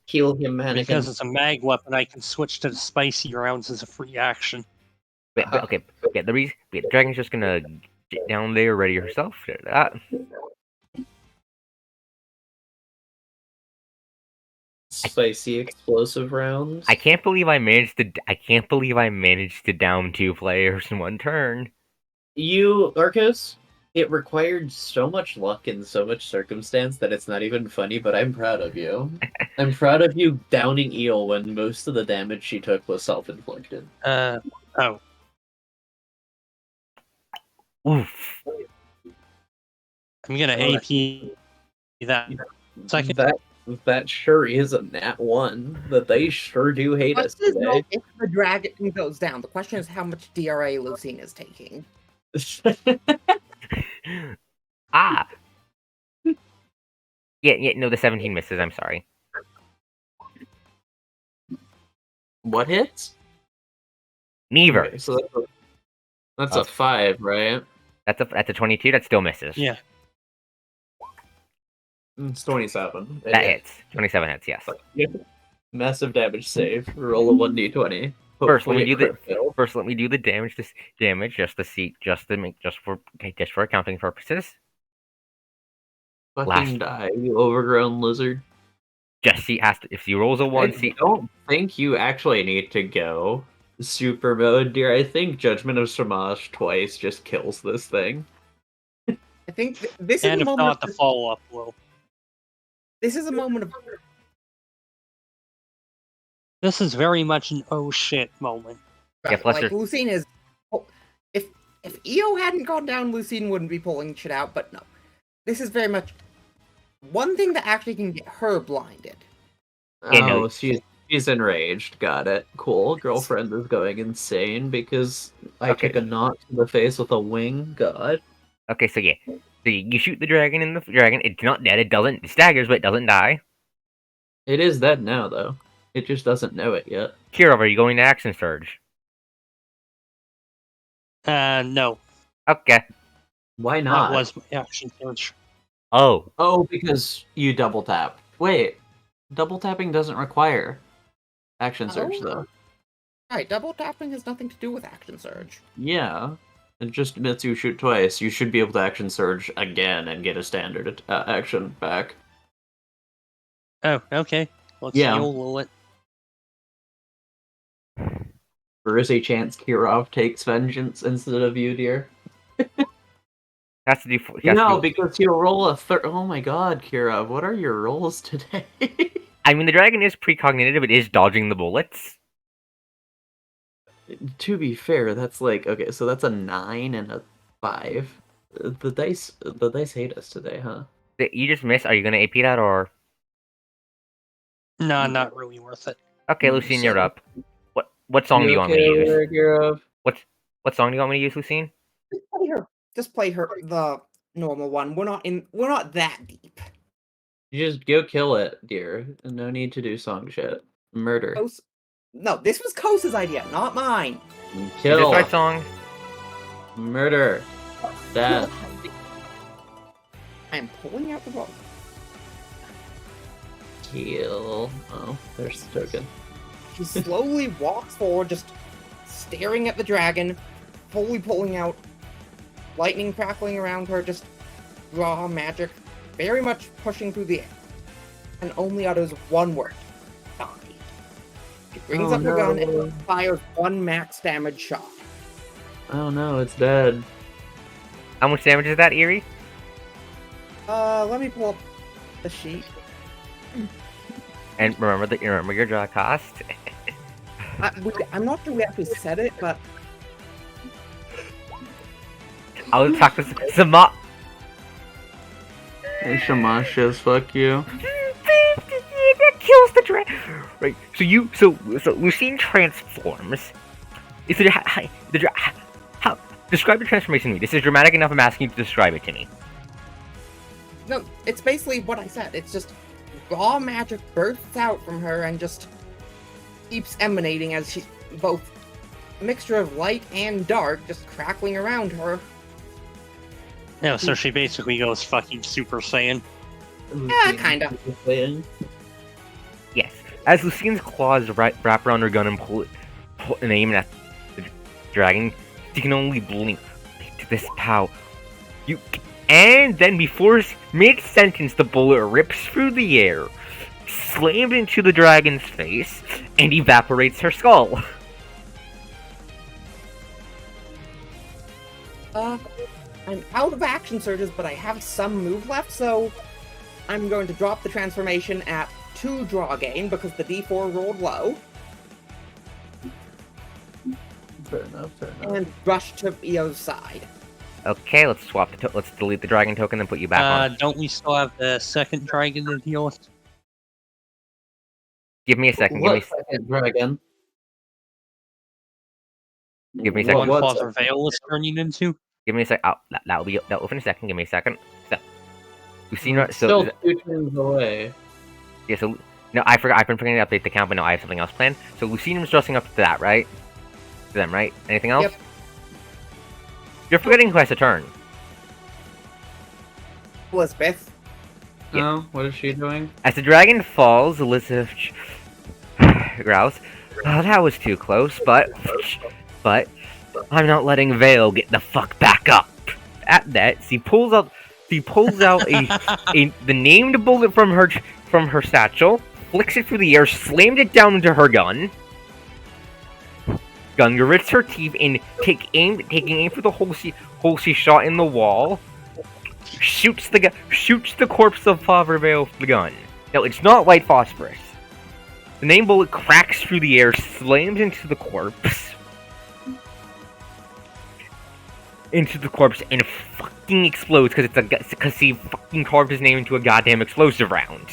Heal him, mannequin. Because it's a mag weapon, I can switch to the spicy rounds as a free action. But okay, yeah, the dragon's just gonna get down there, ready herself. Spicy explosive rounds. I can't believe I managed to down 2 players in one turn. You, Arcos, it required so much luck and so much circumstance that it's not even funny, but I'm proud of you. I'm proud of you downing Eel when most of the damage she took was self-inflicted. Oh. Oof. I'm gonna AP that second. That sure is a nat 1. That they sure do hate us Question is today. not if the dragon goes down. The question is how much DRA Lucine is taking. Ah. Yeah, no, the 17 misses. I'm sorry. What hits? Neither. Okay, so that's a 5, right? That's a 22. That still misses. Yeah. It's 27. That hits. 27 hits. Yes. Massive damage save. Roll a 1d20. First, let me Hopefully do it crit fails. First, let me do the damage. Just for accounting purposes. Fucking die, you overgrown lizard. Jesse has to. If she rolls a 1, I don't think you actually need to go super mode, dear. I think Judgment of Shamash twice just kills this thing. I think this And is a if moment. not, the follow-up will. This is a moment of. This is very much an oh shit moment. Yeah, plus like Lucine is. If EO hadn't gone down, Lucine wouldn't be pulling shit out. But no, this is very much one thing that actually can get her blinded. Yeah, no. She's enraged. Got it. Cool. Girlfriend is going insane because I took a knot to the face with a wing. God. Okay, so yeah. So you shoot the dragon in the dragon. It's not dead. It staggers, but it doesn't die. It is dead now, though. It just doesn't know it yet. Kirov, are you going to action surge? No. Okay. Why not? That was my action surge. Oh. Oh, because you double tap. Wait. Double tapping doesn't require action surge, though. Right, double tapping has nothing to do with action surge. Yeah. It just admits you shoot twice. You should be able to action surge again and get a standard action back. Oh, okay. Let's Yeah. heal it. There is a chance Kirov takes vengeance instead of you, dear. Has to do. Because you roll a third. Oh my god, Kirov, what are your rolls today? I mean, the dragon is precognitive. It is dodging the bullets. To be fair, that's like okay. So that's a 9 and a 5. The dice hate us today, huh? You just missed. Are you gonna AP that or? No, not really worth it. Okay, Lucine, you're up. What song do you want me to use? What song do you want me to use, Lucine? Just play her the normal one. We're not that deep. You just go kill it, dear. No need to do song shit. Murder. No, this was Kosa's idea, not mine. Kill. Is this right song? Murder. Death. I am pulling out the book. Kill. Oh, there's the token. She slowly walks forward, just staring at the dragon, fully pulling out, lightning crackling around her, just raw magic, very much pushing through the air, and only utters one word: die. She brings up her gun and fires one max damage shot. Oh no, it's dead. How much damage is that, Eerie? Let me pull up the sheet. And remember your draw cost. I'm not sure we actually said it, but I'll talk to Sama. Hey, Shamash says fuck you. That kills the dragon. Right. So Lucine transforms. How describe the transformation to me? This is dramatic enough. I'm asking you to describe it to me. no, it's basically what I said. It's just raw magic bursts out from her and just keeps emanating as she both mixture of light and dark just crackling around her. Yeah, so she basically goes fucking Super Saiyan. Yeah, kinda. Yes. As Lucine's claws wrap around her gun and pull and aim at the dragon, she can only blink to this pow. And then before mid-sentence, the bullet rips through the air, slams into the dragon's face, and evaporates her skull. I'm out of action surges, but I have some move left, so I'm going to drop the transformation at 2 draw gain because the D4 rolled low. Fair enough, fair enough. And rush to Io's side. Okay, let's swap let's delete the dragon token and put you back on. Don't we still have the second dragon to deal with? Give me a second. What second dragon? Give me a The second. one Father Vale is turning into? Give me a sec. That will finish a second. Give me a second. So, Lucina. Still 2 turns away. Yeah. So no, I forgot. I've been forgetting to update the count, but no, I have something else planned. So Lucina's dressing up to that, right? To them, right? Anything else? Yep. You're forgetting who has a turn. Elizabeth. Yeah. No, what is she doing? As the dragon falls, Elizabeth growls. Oh, that was too close, but I'm not letting Vale get the fuck back up. At that, she pulls out the named bullet from her satchel, flicks it through the air, slammed it down into her gun. Gun grits her teeth and taking aim for the hole she shot in the wall. Shoots the corpse of Father Vale with the gun. No, it's not white phosphorus. The named bullet cracks through the air, slams into the corpse, and fucking explodes because he fucking carved his name into a goddamn explosive round.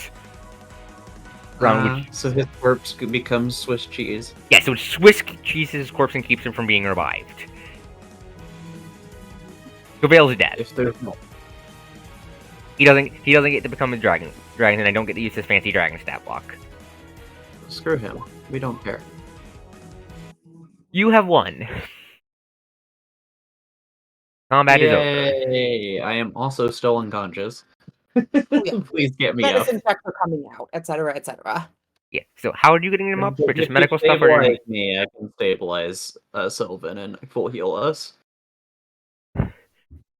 So his corpse becomes Swiss cheese. Yeah, so it Swiss cheeses his corpse and keeps him from being revived. So Vale's dead. If there's no. He doesn't get to become a dragon, and I don't get to use his fancy dragon stat block. Screw him. We don't care. You have won. Combat is over. Yay! I am also still unconscious. Yeah. Please get me up. Medicine checks are coming out, etc., etc. Yeah. So how are you getting them up? For just medical stuff, or Stabilize me? I can stabilize Sylvan and full heal us.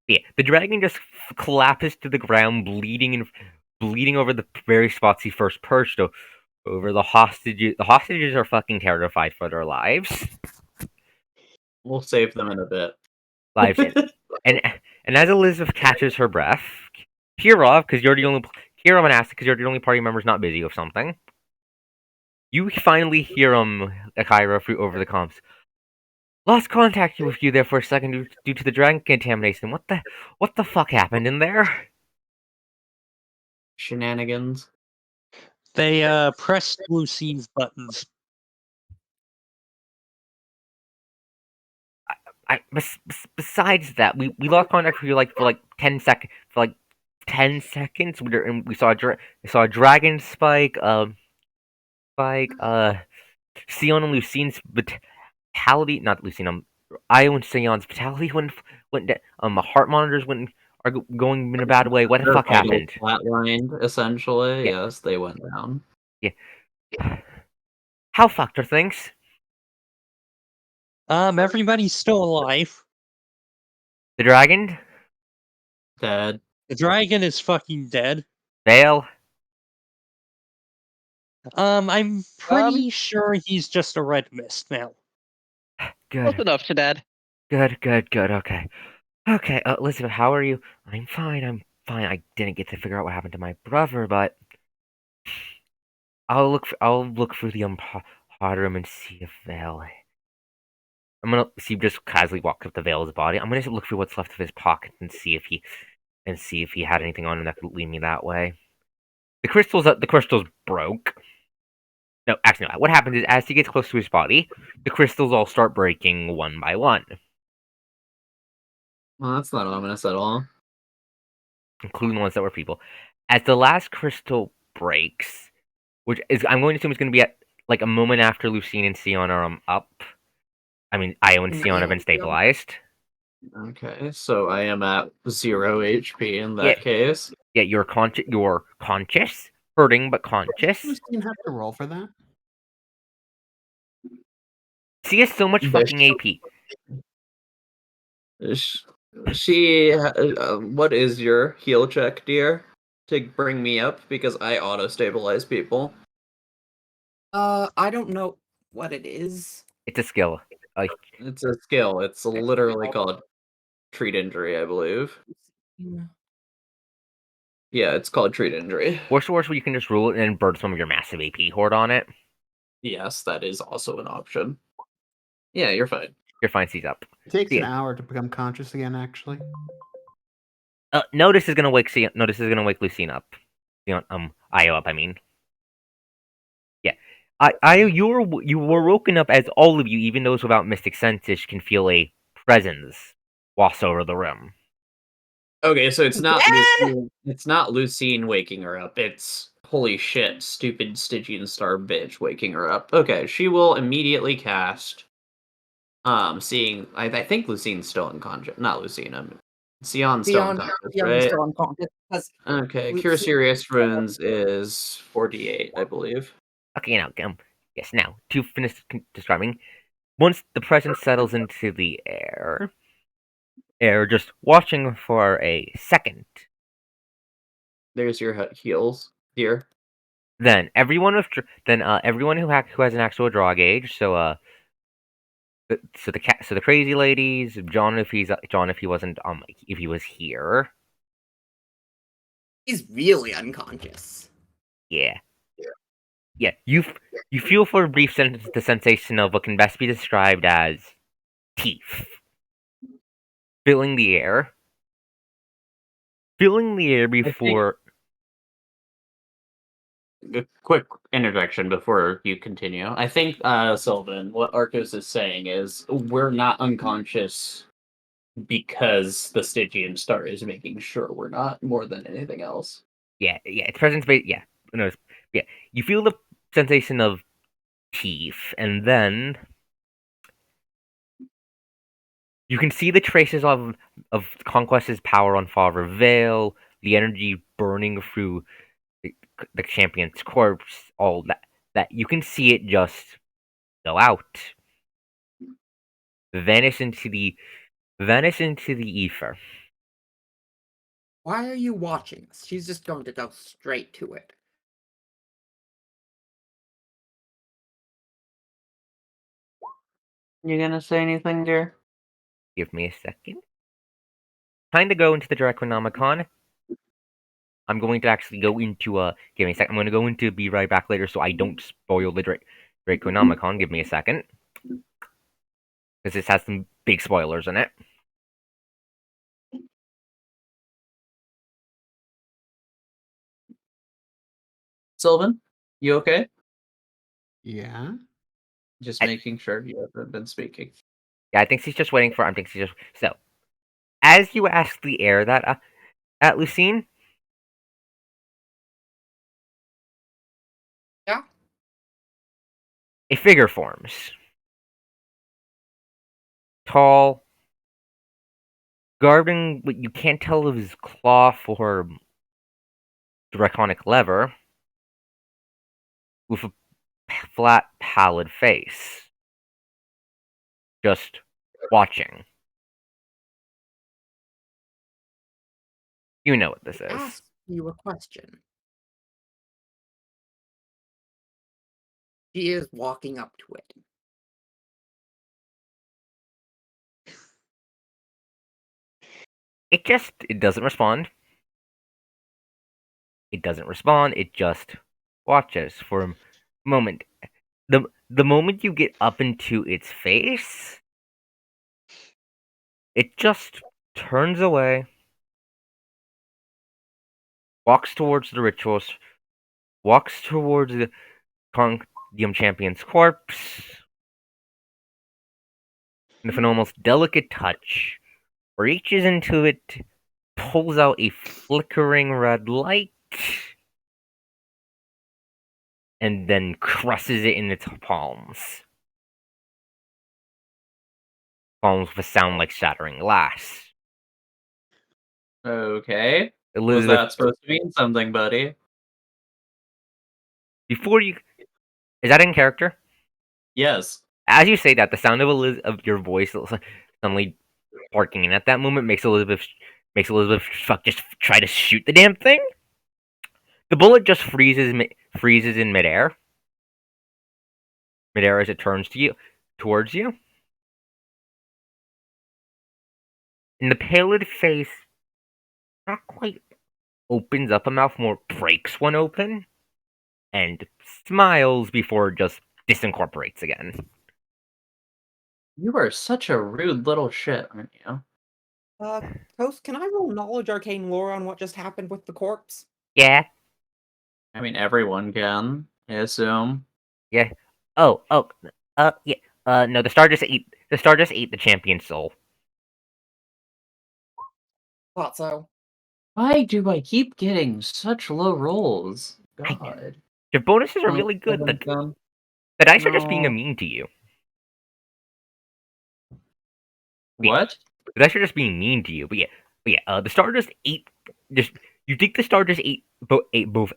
yeah, the dragon just collapses to the ground, bleeding over the very spots he first perched over. The hostages are fucking terrified for their lives. We'll save them in a bit. And as Elizabeth catches her breath, Kirov, because you're the only Kirov and Asta, because you're the only party members not busy with something. You finally hear Akira over the comms. Lost contact with you there for a second due to the dragon contamination. What the fuck happened in there? Shenanigans. They pressed Lucine's buttons. Besides that, we lost contact with you for like 10 seconds. For like 10 seconds, we saw a dragon spike. Sion and Lucine's fatality, not Lucine. Io and Sion's fatality went down. Heart monitors are going in a bad way. What the fuck happened? Flatlined, essentially. Yeah. Yes, they went down. Yeah. How fucked are things? Everybody's still alive. The dragon? Dead. The dragon is fucking dead. Vale? I'm pretty sure he's just a red mist now. Close Good. enough to Dad. Good. Okay. Okay, Elizabeth, how are you? I'm fine. I didn't get to figure out what happened to my brother, but I'll look through the hard room and see if Vale. I'm gonna see just casually walk up to Vale's body. I'm gonna look through what's left of his pocket and see if he had anything on him that could lead me that way. The crystals broke. No, actually, no. What happens is as he gets close to his body, the crystals all start breaking one by one, Well, that's not ominous at all. including the ones that were people. As the last crystal breaks, which is I'm going to assume is going to be at like a moment after Lucine and Sion are up. I mean, Io and Mm, Sion have been yeah. stabilized. Okay, so I am at 0 HP in Yeah. that case. Yeah, you're conscious, hurting but conscious. Does Lucine have to roll for that? She has so much Does fucking she- AP. What is your heal check, dear? To bring me up, because I auto-stabilize people. I don't know what it is. It's a skill. It's a skill. It's literally called treat injury, I believe. Yeah, it's called treat injury. Worst to worst, you can just rule it and then burn some of your massive AP horde on it. Yes, that is also an option. Yeah, you're fine. You're fine, C's up. It takes an Yeah. hour to become conscious again, actually. Notice is gonna wake Lucine up. Io up, I mean. Yeah. Io, you were woken up as all of you, even those without mystic senses, can feel a presence wash over the room. Okay, so it's not Again? Lucine waking her up. It's holy shit, stupid Stygian Star bitch waking her up. Okay, she will immediately cast. Seeing I think Lucine's still unconscious. Not Lucine. Sion's still unconscious, Sion's right? still unconscious. Okay, Lucine- Cure Serious Runes is 48, I believe. Okay, now, yes, now, to finish describing, once the presence settles into the air, just watching for a second, There's your heals here. then everyone who has an actual draw gauge, so the crazy ladies, John if he wasn't if he was here, He's really unconscious. yeah. You feel for a brief sentence the sensation of what can best be described as teeth filling the air before. A quick interjection before you continue. I think, Sylvan, what Arcos is saying is we're not unconscious because the Stygian Star is making sure we're not more than anything else. It's presence based. No, you feel the sensation of teeth, and then you can see the traces of Conquest's power on Father Vale, the energy burning through the champion's corpse, all that you can see it just go out, vanish into the ether. Why are you watching this? She's just going to go straight to it. You gonna say anything, dear? Give me a second. Trying to go into the Draconomicon. I'm going to actually go into give me a second. I'm going to go into be right back later so I don't spoil the Draconomicon. Give me a second. Because this has some big spoilers in it. Sylvan, you okay? Yeah. Just making sure you haven't been speaking. Yeah, I think she's just waiting for. I think she's just. So, as you ask the air that at Lucine. Yeah? A figure forms. Tall, guarding what you can't tell if it's cloth or draconic leather, with a flat, pallid face. Just watching. You know what this is. Ask you a question. She is walking up to it. It doesn't respond. It doesn't respond. It just watches for a moment. The moment you get up into its face, it just turns away, walks towards the rituals, walks towards the Condium Champion's corpse, and with an almost delicate touch, reaches into it, pulls out a flickering red light, and then crushes it in its palms. follows with a sound like shattering glass. Okay. Was Elizabeth, that supposed to mean something, buddy? before you, is that in character? Yes. As you say that, the sound of your voice suddenly barking in at that moment makes Elizabeth just try to shoot the damn thing. The bullet just freezes in midair as it turns towards you. And the pallid face not quite opens up a mouth, more breaks one open, and smiles before it just disincorporates again. You are such a rude little shit, aren't you? Toast, can I roll knowledge arcane lore on what just happened with the corpse? Yeah, I mean, everyone can, I assume. yeah. Yeah. No, the star just ate the champion soul. Thought so. Why do I keep getting such low rolls? God. Your bonuses are Oh, really good. seven gun. The dice are just being No. mean to you. What? The dice are just being mean to you. But yeah. The star just ate. Just you think the star just ate both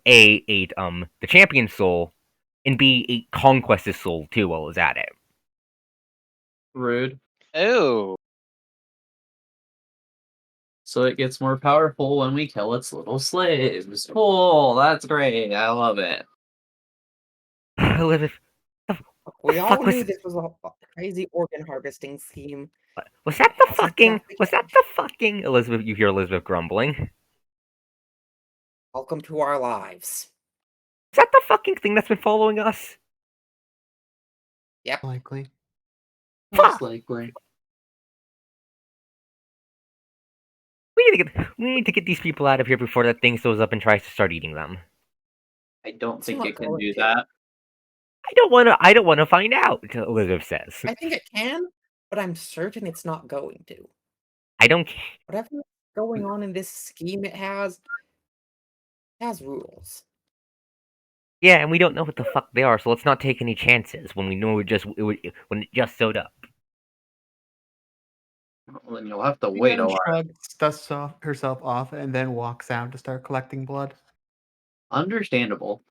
the champion soul, and B ate Conquest's soul too while it was at it. Rude. Oh. So it gets more powerful when we kill its little slaves. Cool, that's great. I love it. Elizabeth, We the all fuck knew was this was a crazy organ harvesting scheme. was that the Wasn't fucking that the was that the fucking Elizabeth? You hear Elizabeth grumbling. Welcome to our lives. Is that the fucking thing that's been following us? Yep. Likely. Most Fuck! likely. We need to get these people out of here before that thing shows up and tries to start eating them. I don't It's think not it can going do to. that. I don't wanna find out, Elizabeth says. I think it can, but I'm certain it's not going to. I don't Whatever's going on in this scheme it has rules. Yeah, and we don't know what the fuck they are, so let's not take any chances when we know when it just showed up. Well, then you'll have to She wait a then while. shrugs, dusts herself off, and then walks out to start collecting blood. Understandable.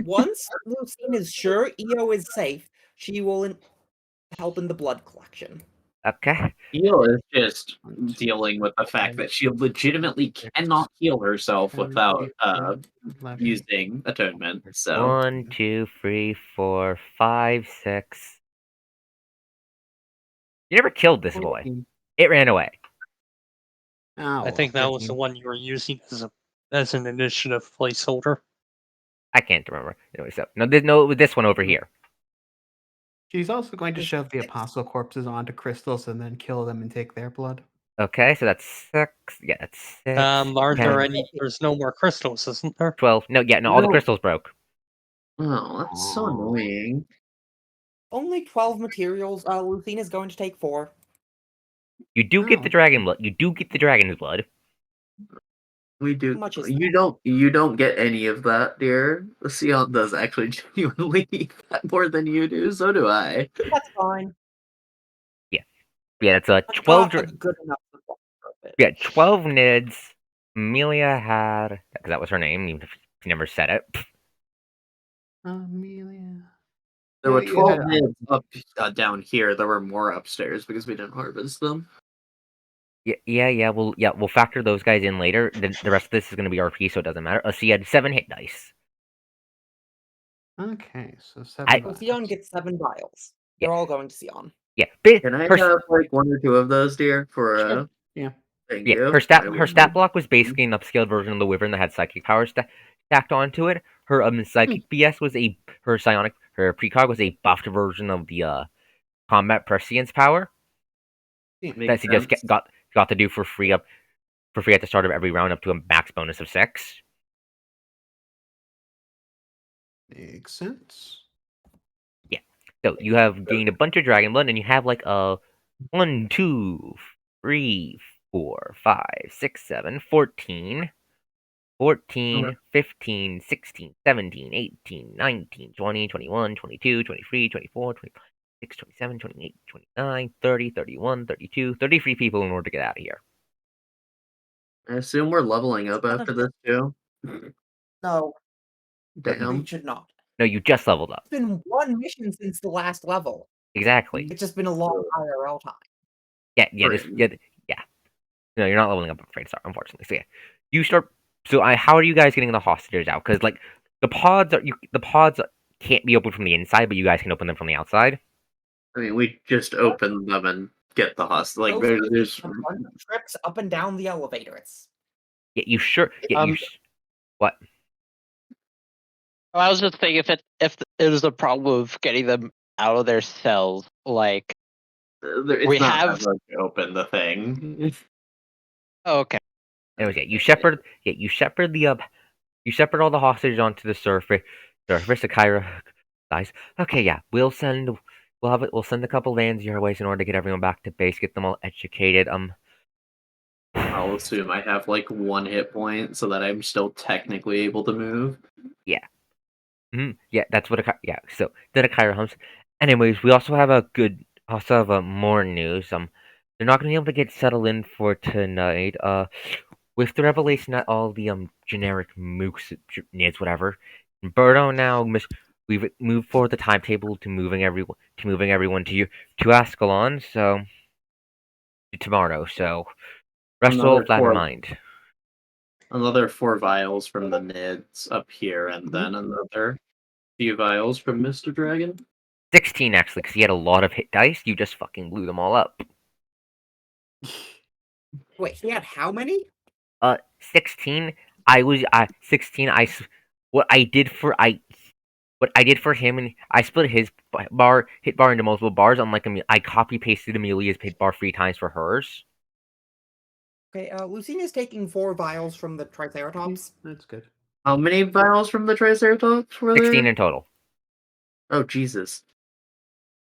Once Lucine is sure EO is safe, she will help in the blood collection. Okay. Eel is just 1, 2, dealing with the fact 5, that she legitimately 6, cannot heal herself 7, without 8, 9, 11, using atonement. So 1, 2, 3, 4, 5, 6. You never killed this boy. 14. It ran away. Oh, I think that was the 13. one you were using as an initiative placeholder. I can't remember. Anyway, so no, this one over here. She's also going to Is shove the 6. apostle corpses onto crystals and then kill them and take their blood. Okay, so that's 6. Yeah, that's 6. Aren't 10, there any? There's no more crystals, isn't there? 12. No, all the No. crystals broke. oh, that's so annoying. Only 12 materials. Lucine is going to take 4. You do get Oh. the dragon blood. You do get the dragon's blood. We do. How much is You don't get any of that, dear. Sion does actually genuinely need that more than you do. So do I. That's fine. Yeah, that's I've 12. got a good enough supply of it. Yeah, 12 nids. Amelia had, because that was her name, even if she never said it. Amelia. There Yeah, were you 12 had mids up down here. There were more upstairs because we didn't harvest them. Yeah. We'll factor those guys in later. The rest of this is going to be RP, so it doesn't matter. So you had 7 hit dice. Okay, so 7 I- So vials. Sion gets 7 vials. They're all going to Sion. Yeah, Can I her, have like 1 or 2 of those, dear? For Sure. Yeah. thank yeah, you. her I stat would- block was basically an upscaled version of the Wyvern that had psychic power stacked onto it. Her psychic BS was her precog was a buffed version of the combat prescience power that Makes she just sense. got to do for free at the start of every round up to a max bonus of 6. Makes sense. So you have gained a bunch of dragon blood, and you have like a 1, 2, 3, 4, 5, 6, 7, 14, 15, 16, 17, 18, 19, 20, 21, 22, 23, 24, 25. 27, 28, 29, 30, 31, 32, 33 people in order to get out of here. I assume we're leveling up after this too. No, Damn. we should not. No, you just leveled up. It's been one mission since the last level. Exactly. It's just been a long IRL time. Yeah. Right. Yeah. No, you're not leveling up, I'm afraid, sorry, unfortunately. So yeah, you start. So how are you guys getting the hostages out? Because like the pods can't be opened from the inside, but you guys can open them from the outside. I mean, we just open them and get the hostage. Like, Those there's a bunch of trips up and down the elevator. It's Yeah, you sure? Yeah, what? I was just thinking if it was a problem of getting them out of their cells, like it's we not have. that hard to open the thing. Oh, okay. Anyways, yeah, you shepherd all the hostages onto the surface. The Kyra guys. Okay, yeah, we'll send a couple vans your ways in order to get everyone back to base, get them all educated. I'll assume I have like 1 hit point so that I'm still technically able to move. Yeah. Yeah, that's what so then a Kyra humps. Anyways, we also have more news. They're not gonna be able to get settled in for tonight. With the revelation that all the generic mooks needs whatever, Birdo now we've moved forward the timetable to moving everyone to Ascalon, so tomorrow. So rest all of that in mind. Another 4 vials from the Nids up here, and then another few vials from Mr. Dragon. 16 actually, because he had a lot of hit dice. You just fucking blew them all up. wait, he had how many? 16. 16. What I did for him, and I split his hit bar into multiple bars. Unlike I copy pasted Amelia's hit bar 3 times for hers. Okay, Lucina's taking 4 vials from the Triceratops. That's good. How many vials from the Triceratops were there? 16 in total. Oh, Jesus.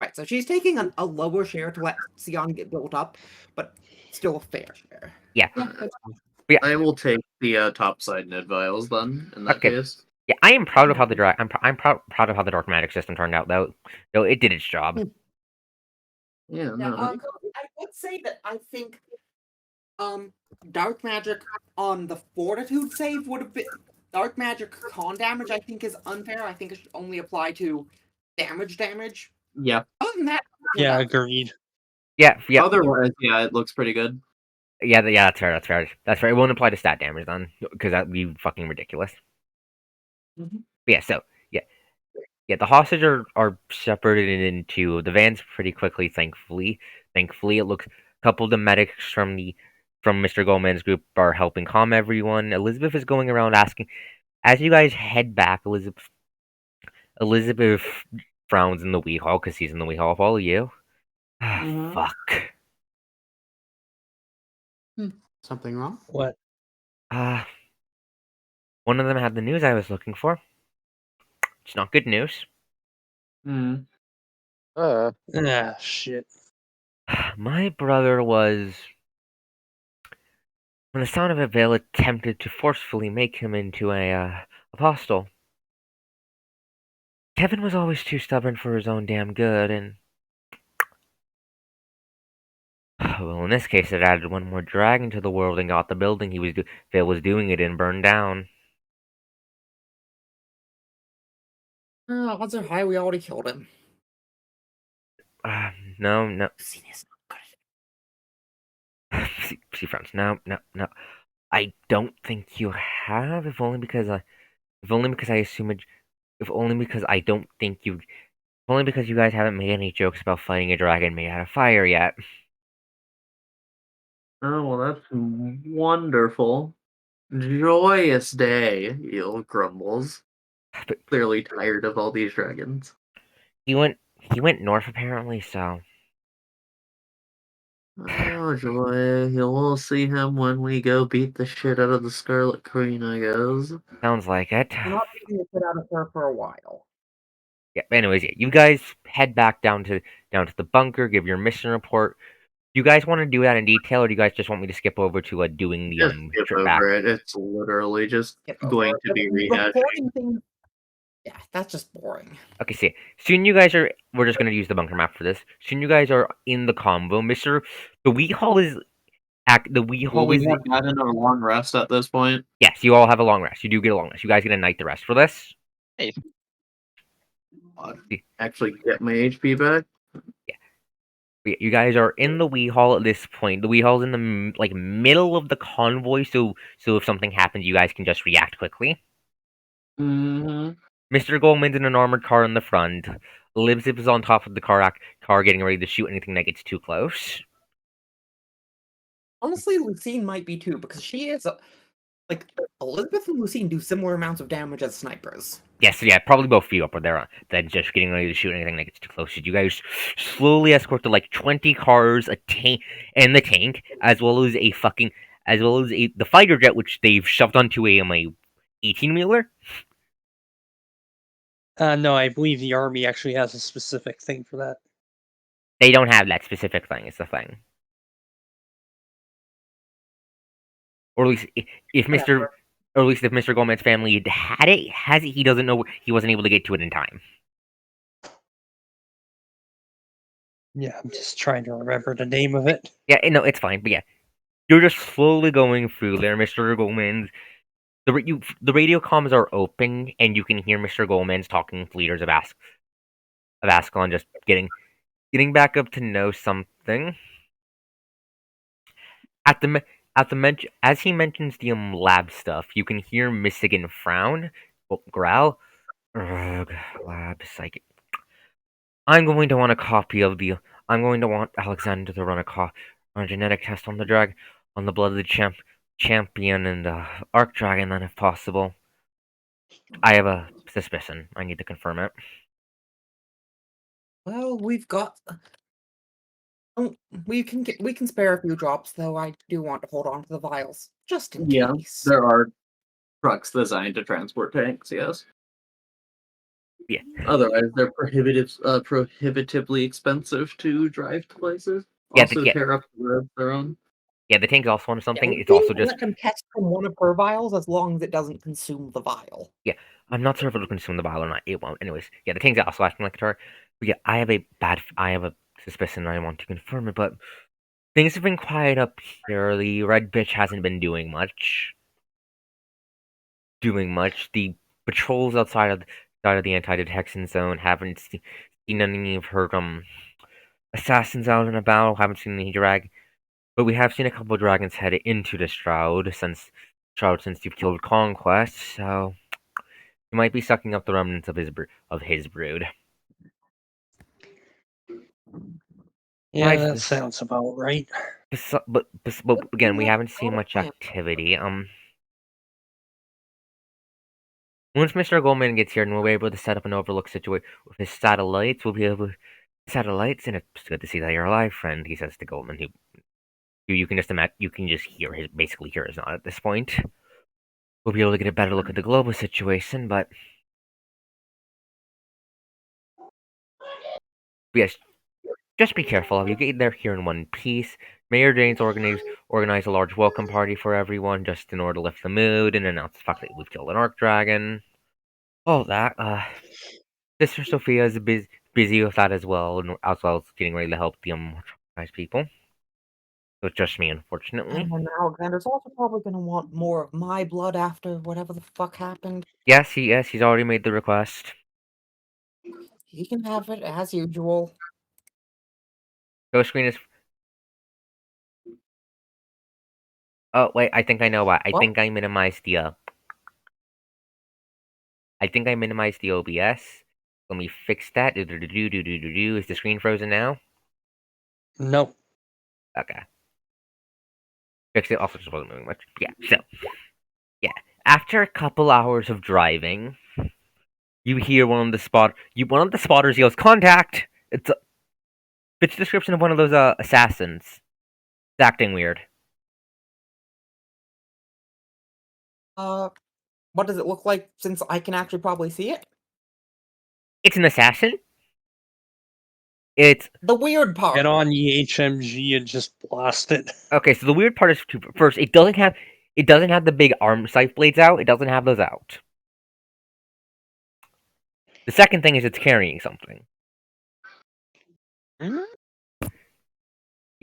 Right, so she's taking a lower share to let Sion get built up, but still a fair share. Yeah. Yeah. I will take the topside Nid vials then, in that case. Yeah, I am proud of how I'm proud of how the dark magic system turned out, though. Though it did its job. Yeah, Now, no. I would say that I think dark magic on the fortitude save would have been dark magic con damage. I think is unfair. I think it should only apply to damage. Yeah. Other than that, Yeah, agreed. Yeah. Otherwise, yeah, it looks pretty good. Yeah, that's fair. That's fair. It won't apply to stat damage then, because that'd be fucking ridiculous. Yeah. So yeah. The hostages are separated into the vans pretty quickly. Thankfully, it looks a couple of the medics from Mr. Goldman's group are helping calm everyone. Elizabeth is going around asking, as you guys head back. Elizabeth frowns in the wee hall because he's in the wee hall of all of you. Fuck. Something wrong? What? One of them had the news I was looking for. It's not good news. Shit. My brother was. When the son of a Vale attempted to forcefully make him into a apostle. Kevin was always too stubborn for his own damn good, and. Well, in this case, it added one more dragon to the world and got the building Vale was doing it in burned down. odds are high we already killed him. No. She frowns. No. I don't think you have. If only because I assume it. If only because I don't think you. If only because you guys haven't made any jokes about fighting a dragon made out of fire yet. Oh, well, that's wonderful. Joyous day, Eel grumbles. But clearly tired of all these dragons. He went north apparently, so. Oh joy, you'll see him when we go beat the shit out of the Scarlet Queen, I guess. Sounds like it. We're not beating the shit out of her for a while. Yeah. Anyways, yeah. You guys head back down to the bunker. Give your mission report. Do you guys want to do that in detail, or do you guys just want me to skip over to doing the skip trip over back? it. It's literally just going to be rehashed. Yeah, that's just boring. Okay, see. Soon you guys are. We're just gonna use the bunker map for this. Soon you guys are in the combo, Mister. The Wee Hall is. The Wee Will Hall is. we have gotten a long rest at this point? Yes, you all have a long rest. You do get a long rest. You guys get a night to rest for this. Hey, Actually, get my HP back. You guys are in the Wee Hall at this point. The Wee Hall's in the middle of the convoy, so if something happens, you guys can just react quickly. Mm-hmm. Mr. Goldman's in an armored car in the front. Libzip is on top of the car, getting ready to shoot anything that gets too close. Honestly, Lucine might be too, because she is like Elizabeth and Lucine do similar amounts of damage as snipers. Yes, yeah, probably both of you up there. Then just getting ready to shoot anything that gets too close. You guys slowly escort to like 20 cars, a tank, and the tank, as well as the fighter jet, which they've shoved onto a 18-wheeler. No, I believe the army actually has a specific thing for that. They don't have that specific thing. It's the thing. Or at least if Mr. Gomez's family had it, he doesn't know. He wasn't able to get to it in time. Yeah, I'm just trying to remember the name of it. Yeah, no, it's fine. But yeah, you're just slowly going through there, Mr. Gomez. The radio comms are open, and you can hear Mr. Gomez talking to leaders of Ascalon, just getting back up to know something. As he mentions the lab stuff, you can hear Michigan frown, growl. Ugh, lab psychic. I'm going to want Alexander to run a genetic test on the blood of the champion and Arc Dragon, then if possible. I have a suspicion. I need to confirm it. Well, we've got. We can spare a few drops, though. I do want to hold on to the vials just in case. There are trucks designed to transport tanks. Yes. Yeah. Otherwise, they're prohibitively expensive to drive to places. Yeah, Also, tear up the roads their own. Yeah, the tank's also on something. Yeah, It's also just. let them test from one of her vials as long as it doesn't consume the vial. Yeah, I'm not sure if it'll consume the vial or not. It won't. Anyways, yeah, the tank's also acting like a tar. But yeah, I have a suspicion and I want to confirm it, but things have been quiet up here. The red bitch hasn't been doing much. The patrols outside of the anti-detection zone haven't seen any of her assassins out and about. Haven't seen any but we have seen a couple of dragons head into the Shroud since you've killed Conquest. So he might be sucking up the remnants of his brood. Yeah, that sounds about right. But again, we haven't seen much activity. Once Mr. Goldman gets here and we'll be able to set up an overlook situation with his satellites, and it's good to see that you're alive, friend. He says to Goldman, who you can just hear basically hear his nod at this point. We'll be able to get a better look at the global situation, but yes, just be careful. If you get there here in one piece, Mayor Jane's organize a large welcome party for everyone, just in order to lift the mood and announce the fact that we've killed an Arc Dragon. All that. Sister Sophia is busy with that as well, and as well as getting ready to help the traumatized people. So it's just me, unfortunately. And Alexander's also probably going to want more of my blood after whatever the fuck happened. Yes, he's already made the request. He can have it as usual. Go screen is. Oh wait, I think I know why. I think I minimized the. I think I minimized the OBS. Let me fix that. Is the screen frozen now? No. Okay. Fix it. Also, just wasn't moving much. Yeah. So. Yeah. After a couple hours of driving, you hear one of the spotters yells, "Contact!" It's a description of one of those assassins. It's acting weird. What does it look like since I can actually probably see it? It's an assassin. It's the weird part. Get on the HMG and just blast it. Okay, so the weird part is first, it doesn't have the big arm sight blades out. It doesn't have those out. The second thing is it's carrying something. You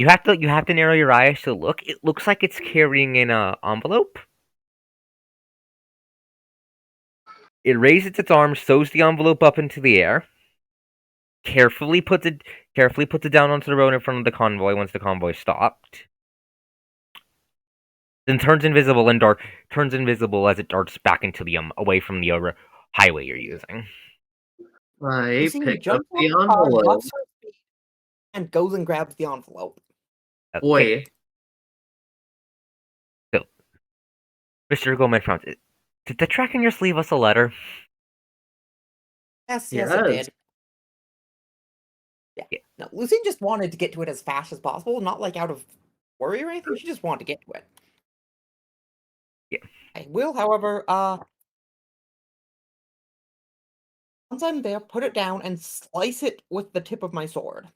have to narrow your eyes to look. It looks like it's carrying an envelope. It raises its arms, throws the envelope up into the air, carefully puts it down onto the road in front of the convoy once the convoy stopped. Then turns invisible as it darts back into the away from the highway you're using. I Lucine picked up jumps the on the car, envelope. buffs her speed, and goes and grabs the envelope. Okay. Boy, So, Mr. Gomez frowns. Did the Trackeners leave us a letter? Yes, it Yes. did. Yeah. No, Lucine just wanted to get to it as fast as possible, not like out of worry or anything. She just wanted to get to it. Yeah. I will, however, once I'm there, put it down and slice it with the tip of my sword.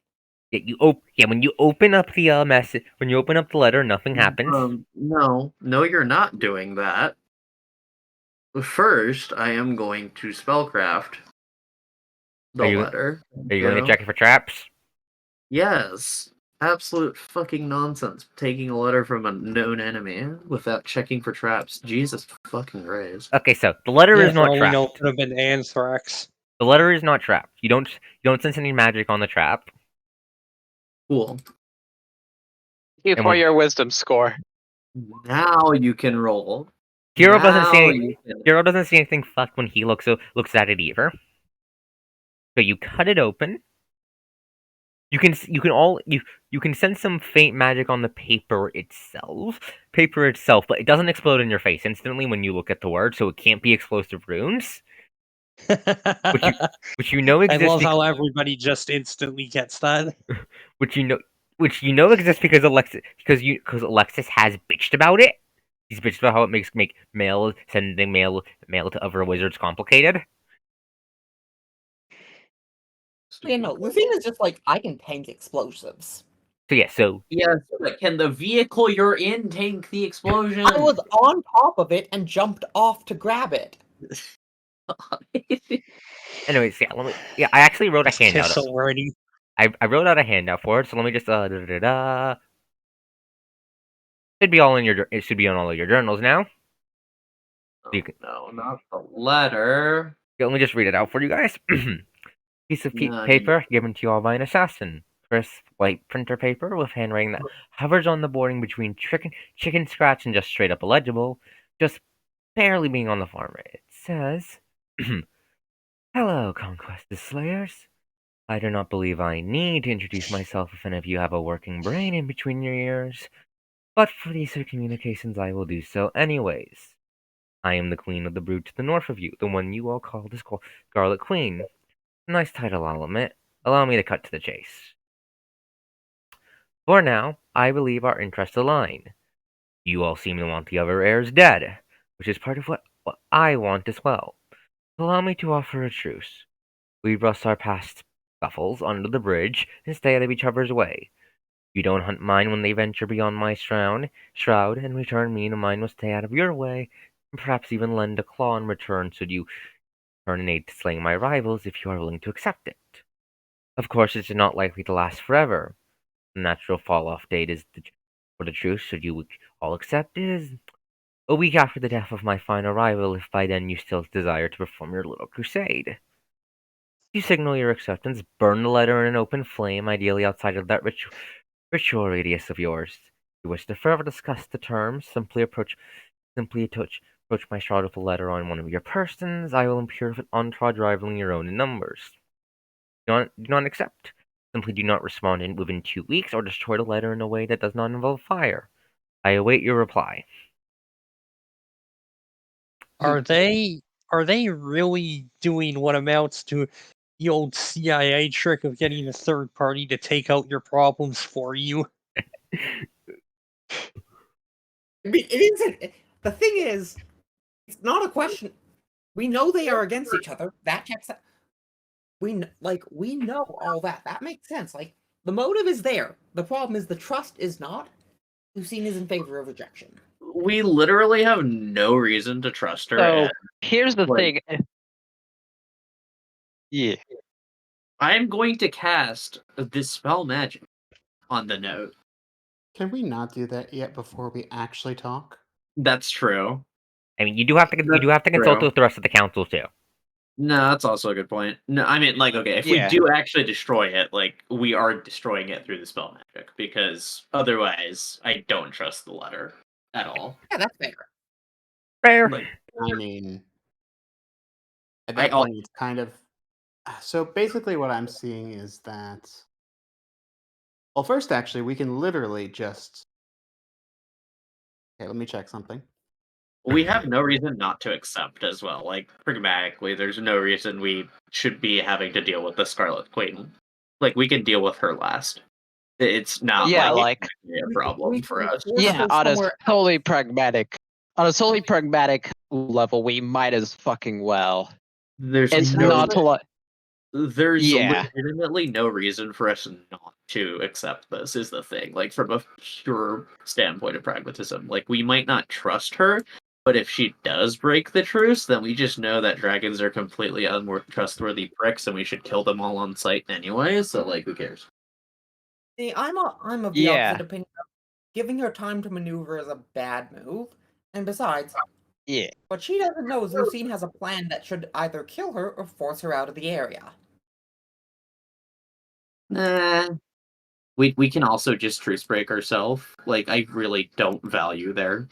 Yeah, when you open up the message, when you open up the letter, nothing happens. No, you're not doing that. First, I am going to spellcraft the letter. Are you going to check it for traps? Yes. Absolute fucking nonsense. Taking a letter from a known enemy without checking for traps. Jesus fucking Christ. Okay, so the letter is not trapped. No, it could have been anthrax. The letter is not trapped. You don't sense any magic on the trap. Cool. Thank you for your wisdom score. Now you can roll. Hero doesn't see anything fucked when he looks at it either. So you cut it open. You can sense some faint magic on the paper itself, but it doesn't explode in your face instantly when you look at the word, so it can't be explosive runes. Which you know exists. I love how everybody just instantly gets that. Which you know exists because Alexis has bitched about it. He's bitched about how it makes sending mail to other wizards complicated. Yeah, no, Lucine is just like, I can tank explosives. Yes, but can the vehicle you're in tank the explosion? I was on top of it and jumped off to grab it. Anyways, I actually wrote a handout. Already. I wrote out a handout for it, so let me just Should be all in your. It should be on all of your journals now. No, not the letter. Yeah, let me just read it out for you guys. Piece of paper given to you all by an assassin. Crisp white printer paper with handwriting that hovers on the boarding between chicken scratch and just straight up illegible, just barely being on the farm. It says, "Hello, Conquest's Slayers. I do not believe I need to introduce myself if any of you have a working brain in between your ears, but for these communications I will do so anyways. I am the Queen of the Brood to the north of you, the one you all call the Scarlet Queen. Nice title, I'll admit. Allow me to cut to the chase. For now, I believe our interests align. You all seem to want the other heirs dead, which is part of what I want as well. Allow me to offer a truce. We rust our past scuffles under the bridge and stay out of each other's way. You don't hunt mine when they venture beyond my shroud, and return me to mine will stay out of your way, and perhaps even lend a claw in return should you turn an aid to slaying my rivals if you are willing to accept it. Of course, it is not likely to last forever. The natural fall-off date for the truce, should you all accept, is a week after the death of my final rival, if by then you still desire to perform your little crusade. You signal your acceptance, burn the letter in an open flame, ideally outside of that ritual radius of yours. If you wish to further discuss the terms, simply approach my shroud with a letter on one of your persons. I will impure if an entourage rivaling your own in numbers. Do not accept. Simply do not respond within 2 weeks, or destroy the letter in a way that does not involve fire. I await your reply." Are they really doing what amounts to the old CIA trick of getting a third party to take out your problems for you? I mean, it isn't. The thing is, it's not a question. We know they are against each other. That checks out. We know all that. That makes sense. Like, the motive is there. The problem is the trust is not. Lucine is in favor of rejection. We literally have no reason to trust her. So here's the thing. Yeah. I'm going to cast Dispel Magic on the note. Can we not do that yet before we actually talk? That's true. I mean, you do have to consult true. with the rest of the council too. No, that's also a good point. No, I mean, like, okay, if we Yeah. do actually destroy it, like, we are destroying it through the spell magic, because otherwise, I don't trust the letter at all. Yeah, that's fair. Fair. Like, I mean, at I that point, it's kind of. So basically, what I'm seeing is that. Well, first, actually, we can literally just. Okay, let me check something. we have no reason not to accept as well. Like, pragmatically, there's no reason we should be having to deal with the Scarlet Queen. Like, we can deal with her last. It's not Yeah, like like a problem for us. yeah, on a somewhere solely pragmatic level, we might as fucking well. There's It's no not to like there's Yeah. legitimately no reason for us not to accept this is the thing. Like from a pure standpoint of pragmatism. Like we might not trust her, but if she does break the truce, then we just know that dragons are completely untrustworthy pricks and we should kill them all on sight anyway, so like who cares? See, I'm of the Yeah. opposite opinion. Giving her time to maneuver is a bad move. And besides, Yeah. what she doesn't know is Lucine has a plan that should either kill her or force her out of the area. Nah. We can also just truce break ourselves. Like I really don't value there.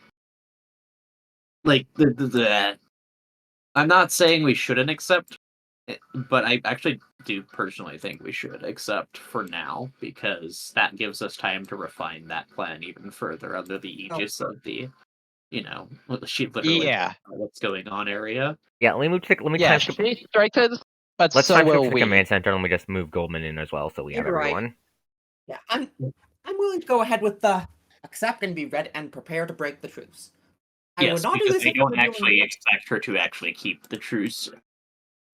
Like I'm not saying we shouldn't accept it, but I actually do personally think we should accept for now because that gives us time to refine that plan even further under the aegis of the, she literally Yeah. what's going on area. Yeah, let me Yeah, time she strikes, but let's so time will skip to the we. command center and we just move Goldman in as well so we have You're right. everyone. Yeah, I'm willing to go ahead with the accept and be ready and prepare to break the truce. I would Yes, not do because this I if we were don't doing actually expect her to actually keep the truce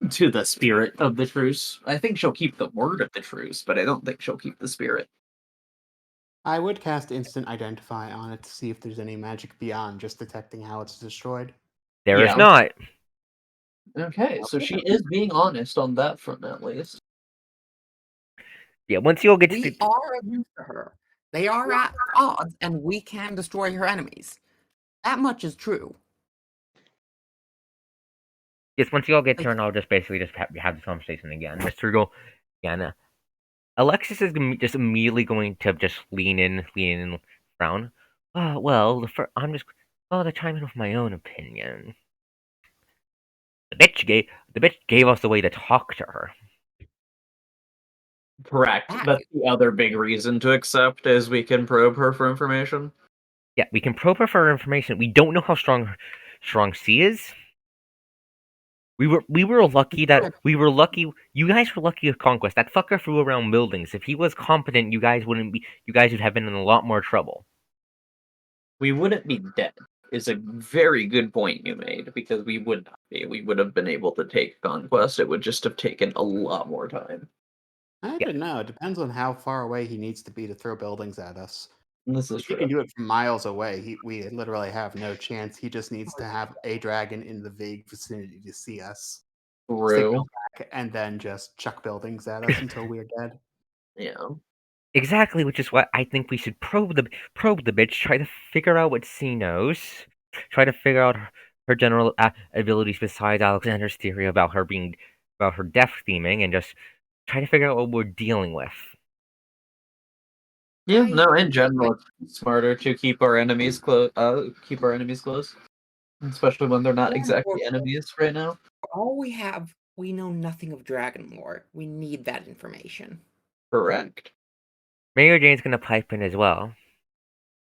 to the spirit of the truce. I think she'll keep the word of the truce, but I don't think she'll keep the spirit. I would cast Instant Identify on it to see if there's any magic beyond just detecting how it's destroyed. There is Yeah. not. Okay, so she is being honest on that front at least. Yeah, once you all get to We are against her. They are at odds, and we can destroy her enemies. That much is true. yes, once you all get turned, I'll just basically just have this conversation again. Mr. Go, yeah, Alexis is just immediately going to just lean in, and frown. Well, I'm just to chime in with my own opinion. The bitch gave us a way to talk to her. Correct. That's the other big reason to accept is we can probe her for information. Yeah, we can probe her for information. We don't know how strong she is. We were lucky that you guys were lucky with Conquest. That fucker flew around buildings. If he was competent, you guys would have been in a lot more trouble. We wouldn't be dead is a very good point you made, because we would not be. We would have been able to take Conquest. It would just have taken a lot more time. I don't know. It depends on how far away he needs to be to throw buildings at us. This is If he can do it from miles away, we literally have no chance. He just needs to have a dragon in the vague vicinity to see us. true. Back and then just chuck buildings at us until we're dead. Yeah. Exactly, which is why I think we should probe the bitch, try to figure out what she knows, try to figure out her general abilities besides Alexander's theory about her death theming, and just try to figure out what we're dealing with. Yeah, no, in general, it's smarter to keep our enemies close. Especially when they're not exactly enemies right now. All we have, we know nothing of Dragon lore. We need that information. Correct. Mayor Jane's gonna pipe in as well.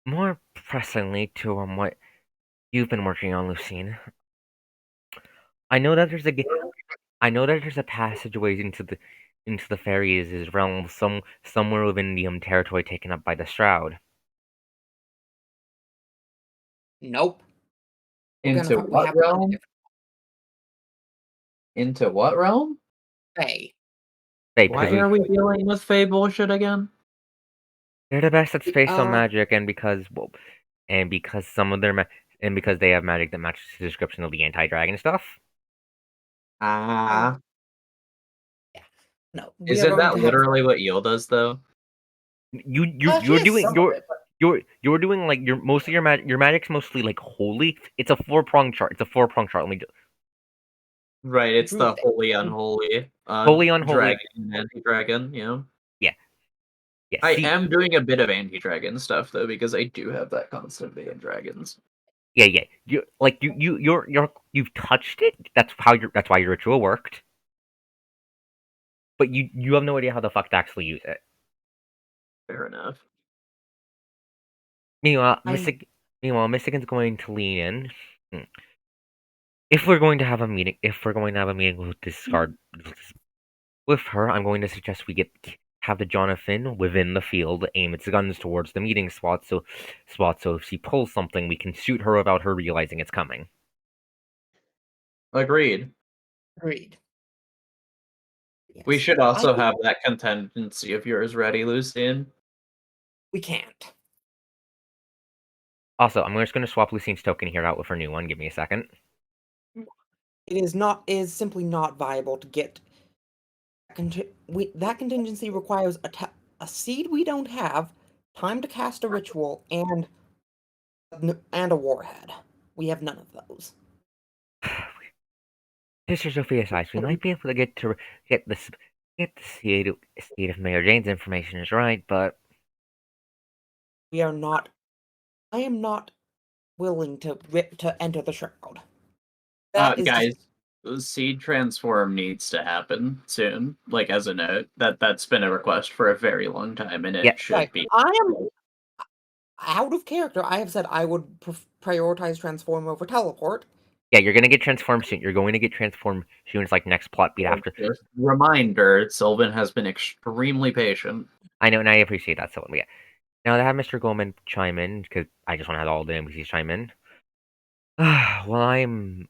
More pressingly to what you've been working on, Lucine. I know that there's a passageway into the fairies' realm somewhere within the territory taken up by the Shroud. Nope. Into what realm? Into what realm? Fae. Why are we dealing with Fae bullshit again? They're the best at space on magic, and because some of their and because they have magic that matches the description of the anti-dragon stuff. No, we are Isn't going that to have. literally what Eel does, though? You're She is doing some of it, but you're doing like your magic's mostly like holy. It's a 4-pronged chart. It's a 4-pronged chart. Let me do Right, it's the Druid. holy unholy. holy unholy. Dragon and anti-dragon, yeah. Yeah, yeah. I See, am doing a bit of anti-dragon stuff though, because I do have that constant in dragons. yeah. You've touched it. That's why your ritual worked. But you have no idea how the fuck to actually use it. Fair enough. Meanwhile, I Mystican's going to lean in. If we're going to have a meeting, with discard with her, I'm going to suggest we have the Jonathan within the field aim its guns towards the meeting spot. So if she pulls something, we can shoot her without her realizing it's coming. Agreed. agreed. We Yes. should also I- have that contingency of yours ready, Lucien. We can't. Also, I'm just going to swap Lucine's token here out with her new one. Give me a second. It is simply not viable to get. That contingency requires a seed we don't have, time to cast a ritual, and a warhead. We have none of those. Sister Sophia sighs. We might be able to get the seed if Mayor Jane's information is right, but We are not. I am not willing to enter the shroud. That is Guys, seed transform needs to happen soon. Like as a note, that's been a request for a very long time, and it Yeah. should right. be. I am out of character. I have said I would prioritize transform over teleport. Yeah, you're gonna get transformed soon. You're going to get transformed soon. It's like next plot beat after. Just reminder: Sylvan has been extremely patient. I know, and I appreciate that, Sylvan. Yeah. Now to have Mr. Goldman chime in, because I just want to have all the NPCs chime in. Well, I am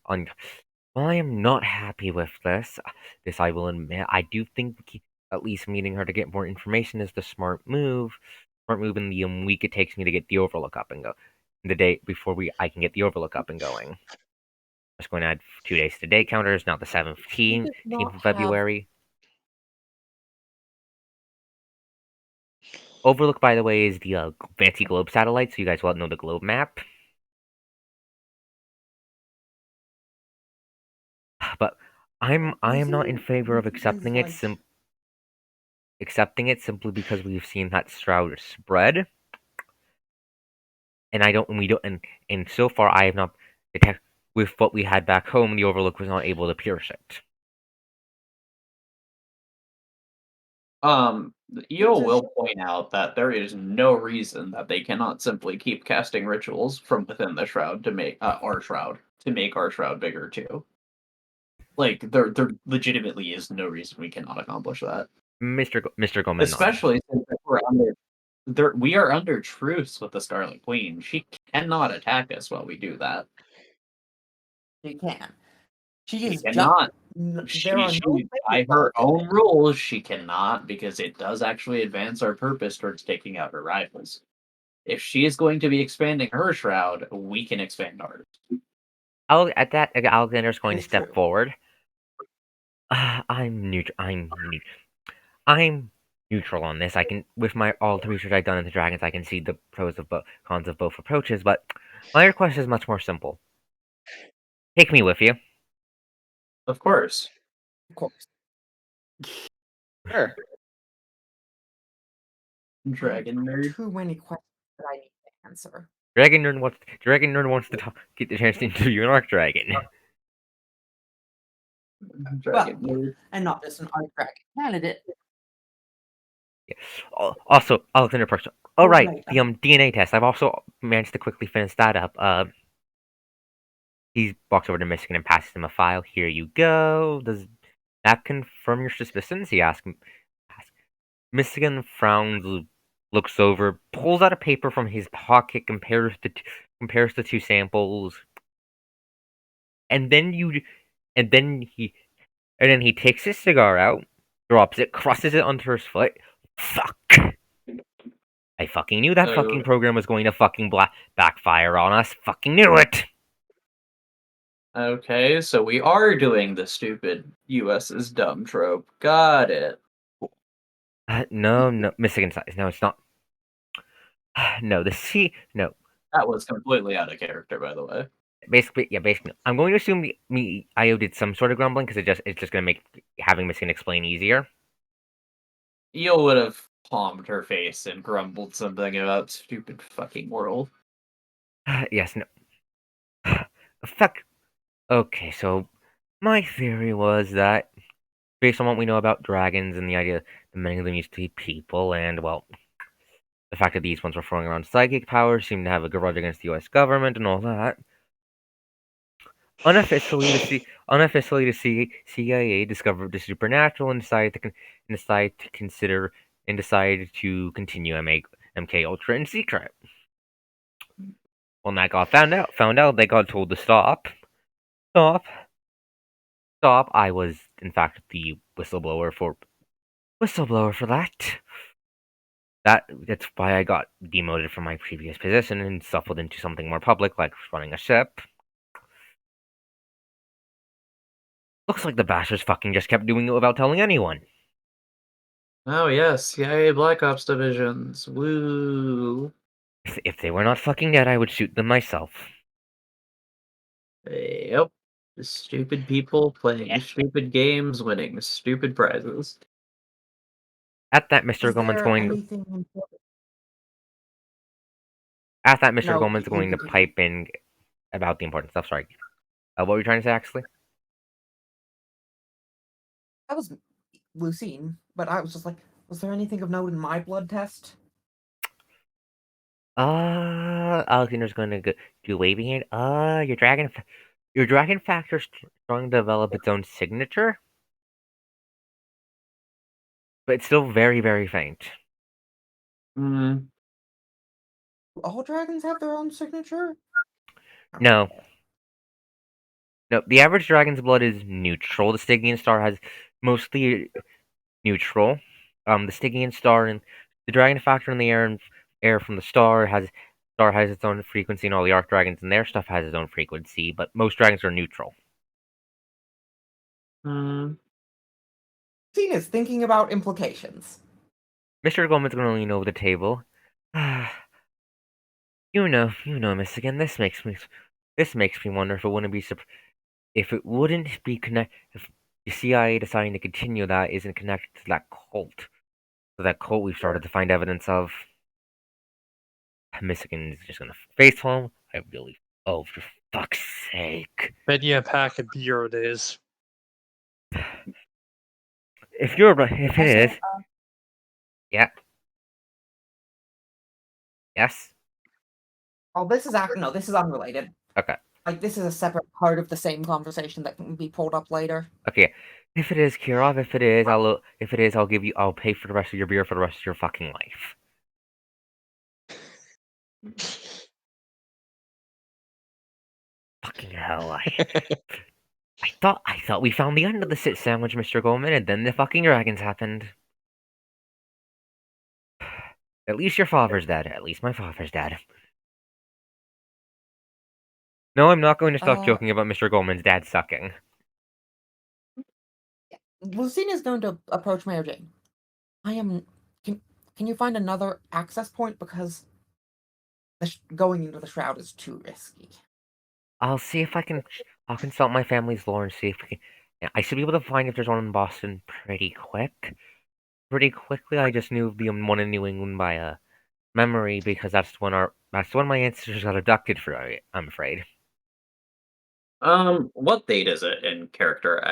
not happy with this. This I will admit. I do think at least meeting her to get more information is the smart move. Smart move in the week it takes me to get the Overlook up and go. The day before I can get the Overlook up and going. Just going to add 2 days to day counters. Now the 17th of February. Overlook, by the way, is the fancy globe satellite, so you guys will know the globe map. But I am not in favor of accepting it. Accepting it simply because we've seen that Shroud spread, and and so far I have not detected with what we had back home. The Overlook was not able to pierce it. Eo will point out that there is no reason that they cannot simply keep casting rituals from within the shroud to make our shroud bigger too. Like there legitimately is no reason we cannot accomplish that. Mr. Gomez, especially since we are under truce with the Scarlet Queen. She cannot attack us while we do that. She can. She is cannot. There are no by her own rules, she cannot, because it does actually advance our purpose towards taking out her rivals. If she is going to be expanding her shroud, we can expand ours. At that, Alexander's going to step forward. I'm neutral. I'm neutral on this. I can, with all the research I've done into dragons, I can see the pros of cons of both approaches. But my request is much more simple. Take me with you. Of course. Of course. Sure. Dragon nerd. Too many questions that I need to answer. Dragon nerd wants to get the chance to interview an Arc Dragon. Dragon Well, nerd. and not just an Arc Dragon candidate. Yeah. Also, Alexander Perks. Oh right, the DNA test. I've also managed to quickly finish that up. He walks over to Michigan and passes him a file. Here you go. Does that confirm your suspicions? He asks. Michigan frowns, looks over, pulls out a paper from his pocket, compares the two samples, and then he takes his cigar out, drops it, crosses it under his foot. Fuck! I fucking knew that fucking program was going to fucking backfire on us. Fucking knew it! Okay, so we are doing the stupid US is dumb trope. Got it. No, Michigan size. No, it's not. No, no. That was completely out of character, by the way. Basically. I'm going to assume Io did some sort of grumbling because it's just going to make having Michigan explain easier. Eel would have palmed her face and grumbled something about stupid fucking world. Yes, no. Fuck. Okay, so my theory was that, based on what we know about dragons and the idea that many of them used to be people, and, well, the fact that these ones were throwing around psychic powers, seem to have a grudge against the US government and all that. Unofficially, the CIA discovered the supernatural and decided to continue MK Ultra in secret. When that got found out, they got told to stop. I was, in fact, the whistleblower for that. That's why I got demoted from my previous position and shuffled into something more public, like running a ship. Looks like the bastards fucking just kept doing it without telling anyone. Oh yes, CIA Black Ops divisions. Woo! If they were not fucking dead, I would shoot them myself. Yep. The stupid people playing stupid games, winning stupid prizes. At that, Mr. Goldman's going. At that, Mr. Goldman's going to pipe in about the important stuff. Sorry. What were you trying to say, actually? That was Lucine, but I was just like, was there anything of note in my blood test? Alexander's going to do waving hand. Your dragon factor's starting to develop its own signature, but it's still very, very faint. Hmm. Do all dragons have their own signature? No. No, the average dragon's blood is neutral. The Stygian star has mostly neutral. The Stygian star and the dragon factor in the air from the star has its own frequency, and all the arc dragons and their stuff has its own frequency. But most dragons are neutral. Hmm. Lucine is thinking about implications. Mr. Goldman's going to lean over the table. You know, Michigan. This makes me wonder if it wouldn't be connected. If the CIA deciding to continue that isn't connected to that cult. So that cult we've started to find evidence of. Michigan is just gonna face palm. I really. Oh, for fuck's sake! Bet you a pack of beer it is. If it is, yeah, yes, Oh, this is unrelated. okay, Like, this is a separate part of the same conversation that can be pulled up later. okay. If it is, Kirov, I'll pay for the rest of your beer for the rest of your fucking life. Fucking hell! I thought we found the end of the sit sandwich, Mr. Goldman, and then the fucking dragons happened. At least your father's dead. At least my father's dead. No, I'm not going to stop joking about Mr. Goldman's dad sucking. Lucine is going to approach Mayor Jane. Can you find another access point, because going into the shroud is too risky. I'll see if I'll consult my family's lore and see if we can. I should be able to find if there's one in Boston pretty quick. Pretty quickly, I just knew of the one in New England by memory because that's when my ancestors got abducted for. I'm afraid. What date is it in character?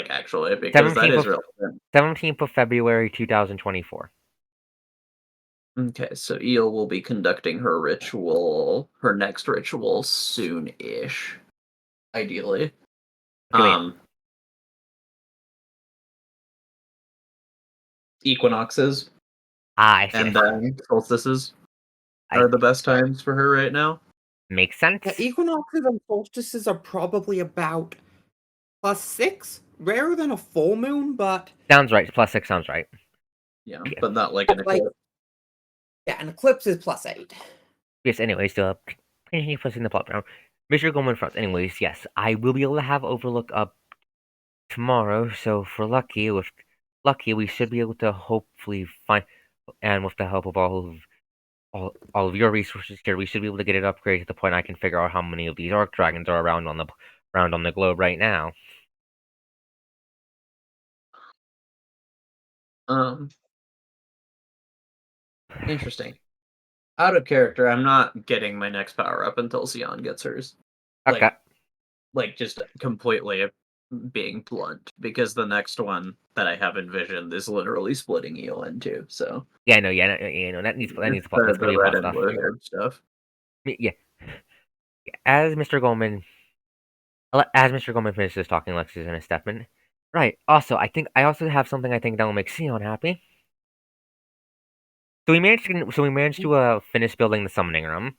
Actually, because that is relevant. 17th of February, 2024. Okay, so Eel will be conducting her next ritual soon-ish, ideally. Equinoxes. And then solstices are the best times for her right now. Makes sense. Yeah, equinoxes and solstices are probably about +6, rarer than a full moon, but sounds right. +6 sounds right. Yeah, but not like an eclipse. Yeah, an eclipse is +8. Yes. Anyways, continue pushing the plot down. Mr. Goldman front. Anyways, yes, I will be able to have Overlook up tomorrow. So if we're lucky, with lucky, we should be able to hopefully find, and with the help of all of your resources here, we should be able to get it upgraded to the point I can figure out how many of these Arc Dragons are around on the globe right now. Interesting. Out of character, I'm not getting my next power up until Sion gets hers. Okay. Like just completely being blunt, because the next one that I have envisioned is literally splitting Eel in two. So Yeah, I know. That needs that's gonna be red fun and stuff. blue haired stuff. Yeah. As Mr. Goldman finishes talking, Lex is gonna step in. Right. Also, I also have something I think that will make Sion happy. So we managed to finish building the summoning room.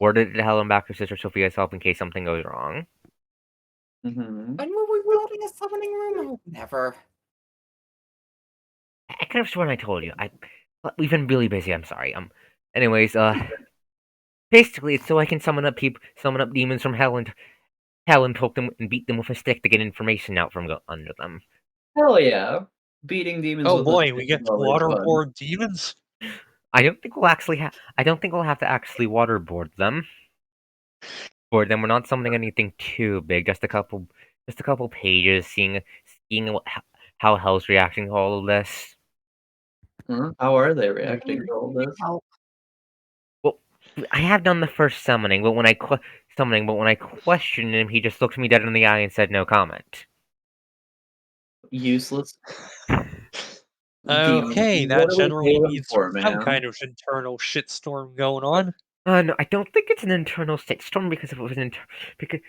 Ordered to Helen back her sister Sophia's help in case something goes wrong. Mm-hmm. When were we building a summoning room? Oh, never. I could have sworn I told you. We've been really busy. I'm sorry. Anyways, basically, it's so I can summon up demons from hell and poke them and beat them with a stick to get information out from under them. Hell yeah. Beating demons Oh with a boy, stick we is get to always fun. waterboard demons. I don't think we'll have to actually waterboard them. Board them. We're not summoning anything too big. Just a couple pages, seeing how Hell's reacting to all of this. How are they reacting to all this? Well, I have done the first summoning, but when I questioned him, he just looked me dead in the eye and said no comment. Useless. Okay, Demon. that What do we generally pay them means for, some man? kind of internal shitstorm going on. No, I don't think it's an internal shitstorm because if it was because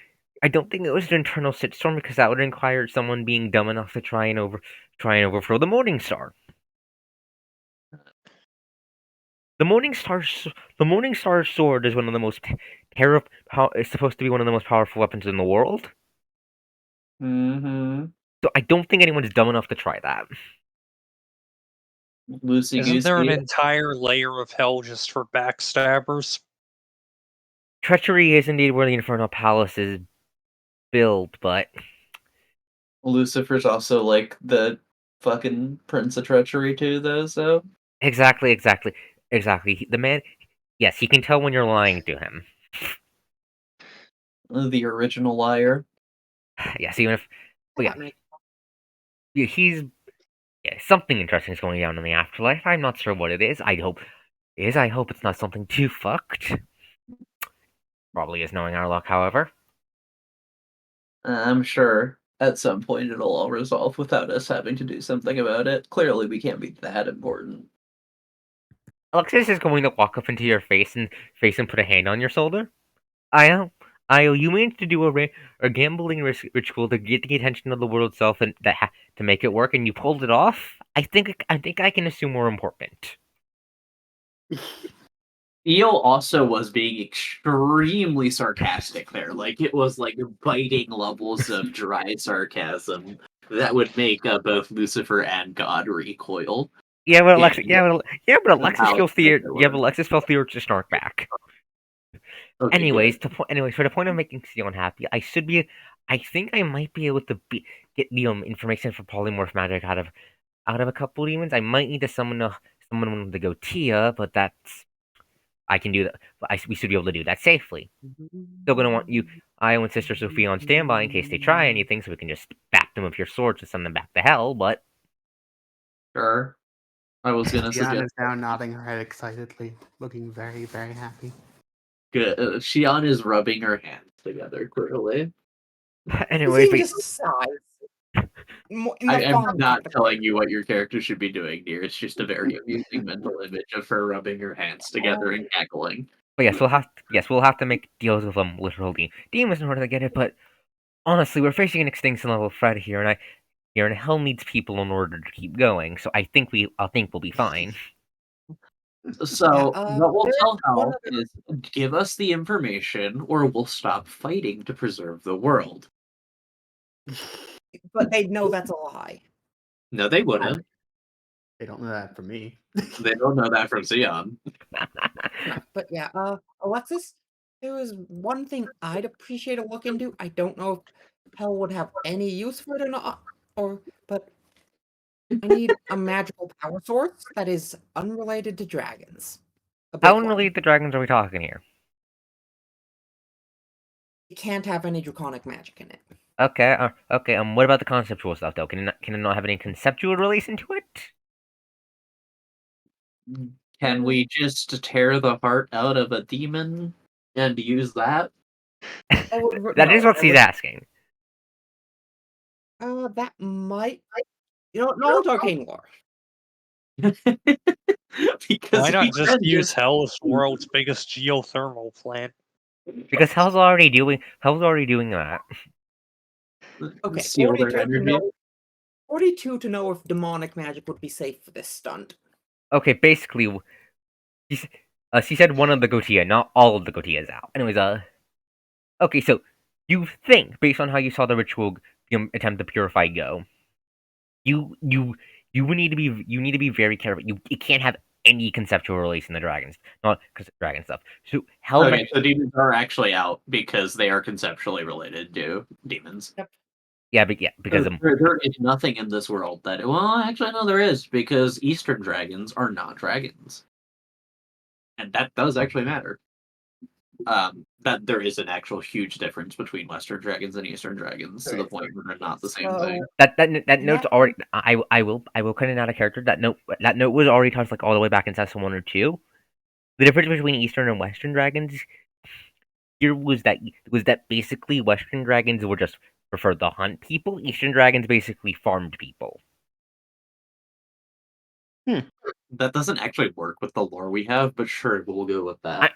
I don't think it was an internal shitstorm because that would require someone being dumb enough to try and overthrow the Morning Star. The Morning Star sword is one of the most it's supposed to be one of the most powerful weapons in the world. Mm-hmm. So I don't think anyone's dumb enough to try that. Loosey Isn't there an goosey. entire layer of hell just for backstabbers? Treachery is indeed where the Infernal Palace is built, but Lucifer's also like the fucking Prince of Treachery too, though. So exactly. The man, yes, he can tell when you're lying to him. the original liar. Yes, even if, but something interesting is going down in the afterlife. I'm not sure what it is. I hope it's not something too fucked. Probably is knowing our luck, however. I'm sure at some point it'll all resolve without us having to do something about it. Clearly, we can't be that important. Alexis is going to walk up into your face and put a hand on your shoulder. Io, you managed to do a gambling ritual to get the attention of the world itself and to make it work, and you pulled it off. I think I can assume we're important. Eel also was being extremely sarcastic there. Like, it was like biting levels of dry sarcasm that would make both Lucifer and God recoil. Yeah, but Alexis feels the urge to snark back. Okay, Anyways, for the point of making Sion happy, I think I might be able to get the information for polymorph magic out of a couple demons. I might need to summon one of the Gotia, but I can do that. We should be able to do that safely. Still gonna want you, Io and Sister Sophia on standby in case they try anything, so we can just bap them with your swords to send them back to hell. But sure. I was gonna Diana suggest. is now nodding her head excitedly, looking very, very happy. Good. Shion is rubbing her hands together clearly. Anyways, just sighs. I'm not telling you what your character should be doing, dear. It's just a very amusing mental image of her rubbing her hands together and cackling. But we'll have to make deals with them literally demons in order to get it. But honestly, we're facing an extinction level threat here, and hell needs people in order to keep going. So I think we'll be fine. So what we'll tell Hell is give us the information, or we'll stop fighting to preserve the world. But they'd know that's a lie. No, they wouldn't. They don't know that from me. They don't know that from Sion. But yeah, Alexis, there was one thing I'd appreciate a look into. I don't know if Hell would have any use for it or not, but I need a magical power source that is unrelated to dragons. A big How one. unrelated to dragons are we talking here? It can't have any draconic magic in it. Okay, okay. What about the conceptual stuff though? Can it not have any conceptual relation to it? Can we just tear the heart out of a demon and use that? That is what she's asking. That might. Knowledge arcane lore. Because Why we not just can use Hell as the world's biggest geothermal plant? Because Hell's already doing that. Okay, steal 42 their to energy. know. 42 to know if demonic magic would be safe for this stunt. Okay, basically, she said one of the Gotia, not all of the Gotias out. Anyways, okay, so you think, based on how you saw the ritual attempt to purify go, you need to be very careful. You can't have any conceptual relation to the dragons, not because of dragon stuff. So Hell. Okay, so demons are actually out because they are conceptually related to demons. Yep. Yeah, because there is nothing in this world that. Well, actually, no, there is, because Eastern dragons are not dragons, and that does actually matter. That there is an actual huge difference between Western dragons and Eastern dragons to the point where they're not the same thing. That note's already. I will cut it out of character. That note was already touched like all the way back in Season 1 or 2. The difference between Eastern and Western dragons here was that basically Western dragons were just preferred to hunt people. Eastern dragons basically farmed people. That doesn't actually work with the lore we have, but sure, we'll go with that.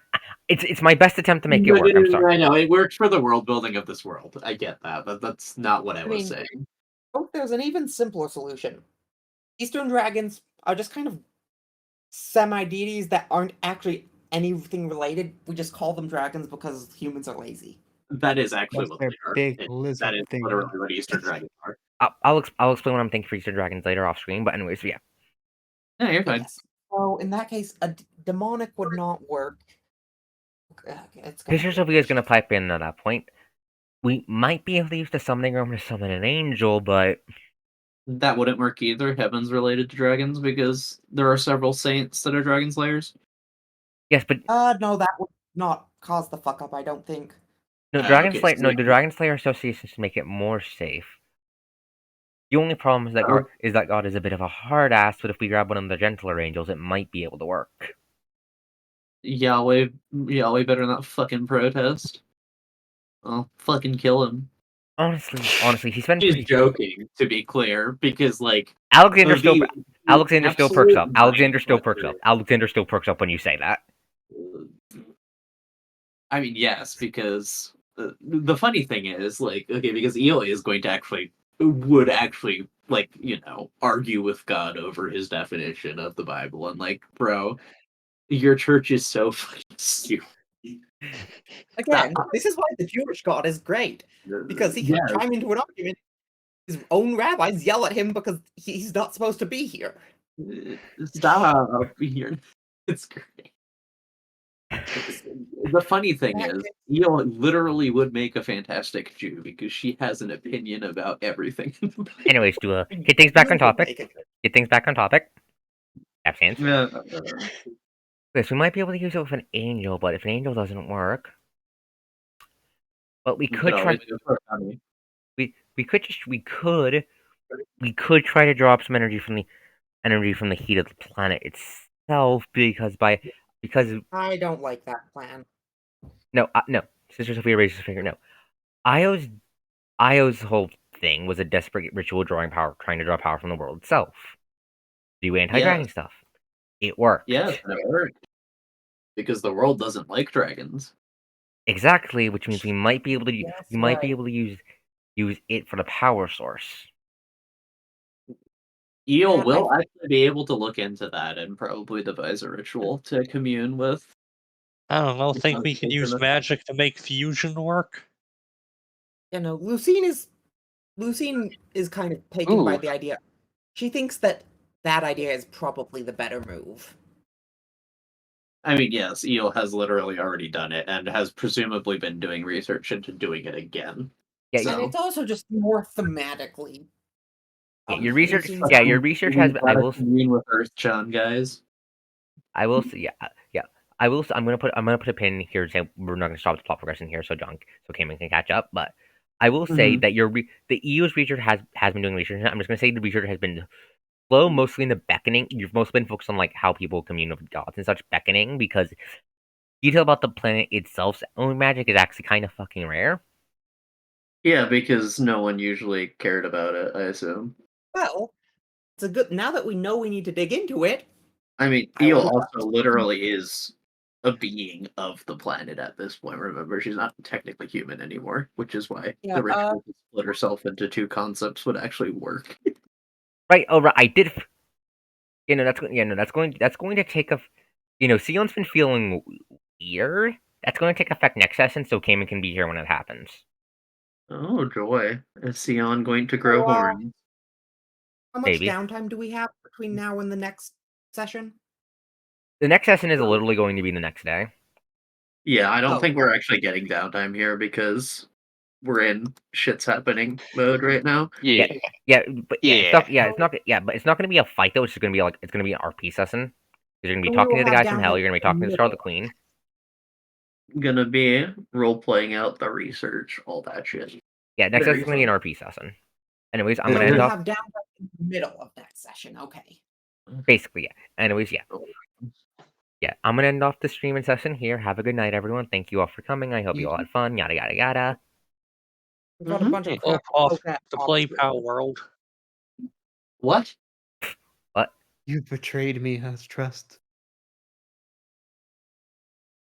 It's my best attempt to make it work. I'm sorry. I know it works for the world building of this world. I get that, but that's not what I was saying. Oh, there's an even simpler solution. Eastern dragons are just kind of semi-deities that aren't actually anything related. We just call them dragons because humans are lazy. That is actually That's what their they are. big That lizard is thing. literally what Eastern dragons are. I'll explain what I'm thinking for Eastern dragons later off screen. But anyways, yeah. Yeah, you're fine. Yes. So in that case, a demonic would not work. Fisher Sophia's gonna pipe in at that point. We might be able to use the summoning room to summon an angel, but that wouldn't work either. Heaven's related to dragons because there are several saints that are dragon slayers. Yes, but no, that would not cause the fuck up. I don't think. No, the Dragon Slayer associations to make it more safe. The only problem is that God is a bit of a hard ass, but if we grab one of the gentler angels, it might be able to work. Yahweh better not fucking protest. I'll fucking kill him. Honestly, he's been She's joking, to be clear, because like Alexander still perks up. Alexander still perks up when you say that. I mean, yes, because the funny thing is, like, okay, because Eoy is going to would actually, like, argue with God over his definition of the Bible, and like, bro, your church is so fucking stupid. Again, this is why the Jewish God is great, because he can chime into an argument. His own rabbis yell at him because he's not supposed to be here. Stop here. It's great. The funny thing is, literally would make a fantastic Jew because she has an opinion about everything. Anyways, to get things back on topic. Absence. Yeah. Yes, we might be able to use it with an angel, but if an angel doesn't work, but we could try. We could try to draw up some energy from the heat of the planet itself, because I don't like that plan. No. Sister Sophia raises her finger. No, Io's whole thing was a desperate ritual trying to draw power from the world itself. Do anti-dragon stuff. It worked. Yeah, it worked. Because the world doesn't like dragons. Exactly, which means we might be able to use it for the power source. Eel will actually be able to look into that and probably devise a ritual to commune with. I don't know. Think we could use magic to make fusion work? Yeah, no. Lucine is kind of taken by the idea. She thinks that idea is probably the better move. I mean, yes, Eel has literally already done it and has presumably been doing research into doing it again. Yeah, and it's also just more thematically Yeah, your research. seems Yeah, fine. your research has. We've I gotta will. commune with Earth-chan, guys. I will. Yeah. Yeah. I will. I'm gonna put a pin here. Say we're not gonna stop the plot progression here, so Cayman can catch up. But I will say that the EU's research has been doing research. I'm just gonna say the research has been slow, mostly in the beckoning. You've mostly been focused on like how people commune with gods and such beckoning, because detail about the planet itself's own magic is actually kind of fucking rare. Yeah, because no one usually cared about it, I assume. Well, it's a good. Now that we know we need to dig into it, I mean, I Eel will- also literally is a being of the planet at this point. Remember, she's not technically human anymore, which is why Yeah, the ritual to split herself into two concepts would actually work. Right. Oh, right. I did. That's going to take a. Sion's been feeling weird. That's going to take effect next session, so Cayman can be here when it happens. Oh joy! Is Sion going to grow horns? how much Maybe. downtime do we have between now and the next session? The next session is literally going to be the next day. Yeah, I don't Oh, think we're actually getting downtime here because we're in shit's happening mode right now. Yeah. But but it's not going to be a fight though. It's just going to be it's going to be an RP session. You're going to be We talking will to the have guys from Hell. You're going to be downtime talking to the Scarlet Queen. Gonna be role playing out the research, all that shit. Yeah, next Very session is going to be an fun. RP session. Anyways, I'm So going to end we'll off have downtime in the middle of that session. Okay. basically. Yeah. Anyways, yeah. Yeah, I'm going to end off the stream and session here. Have a good night, everyone. Thank you all for coming. I hope you all had fun. Yada yada yada. We've got a bunch of Go crap off to to play Power World. What? What? You betrayed me, Trust.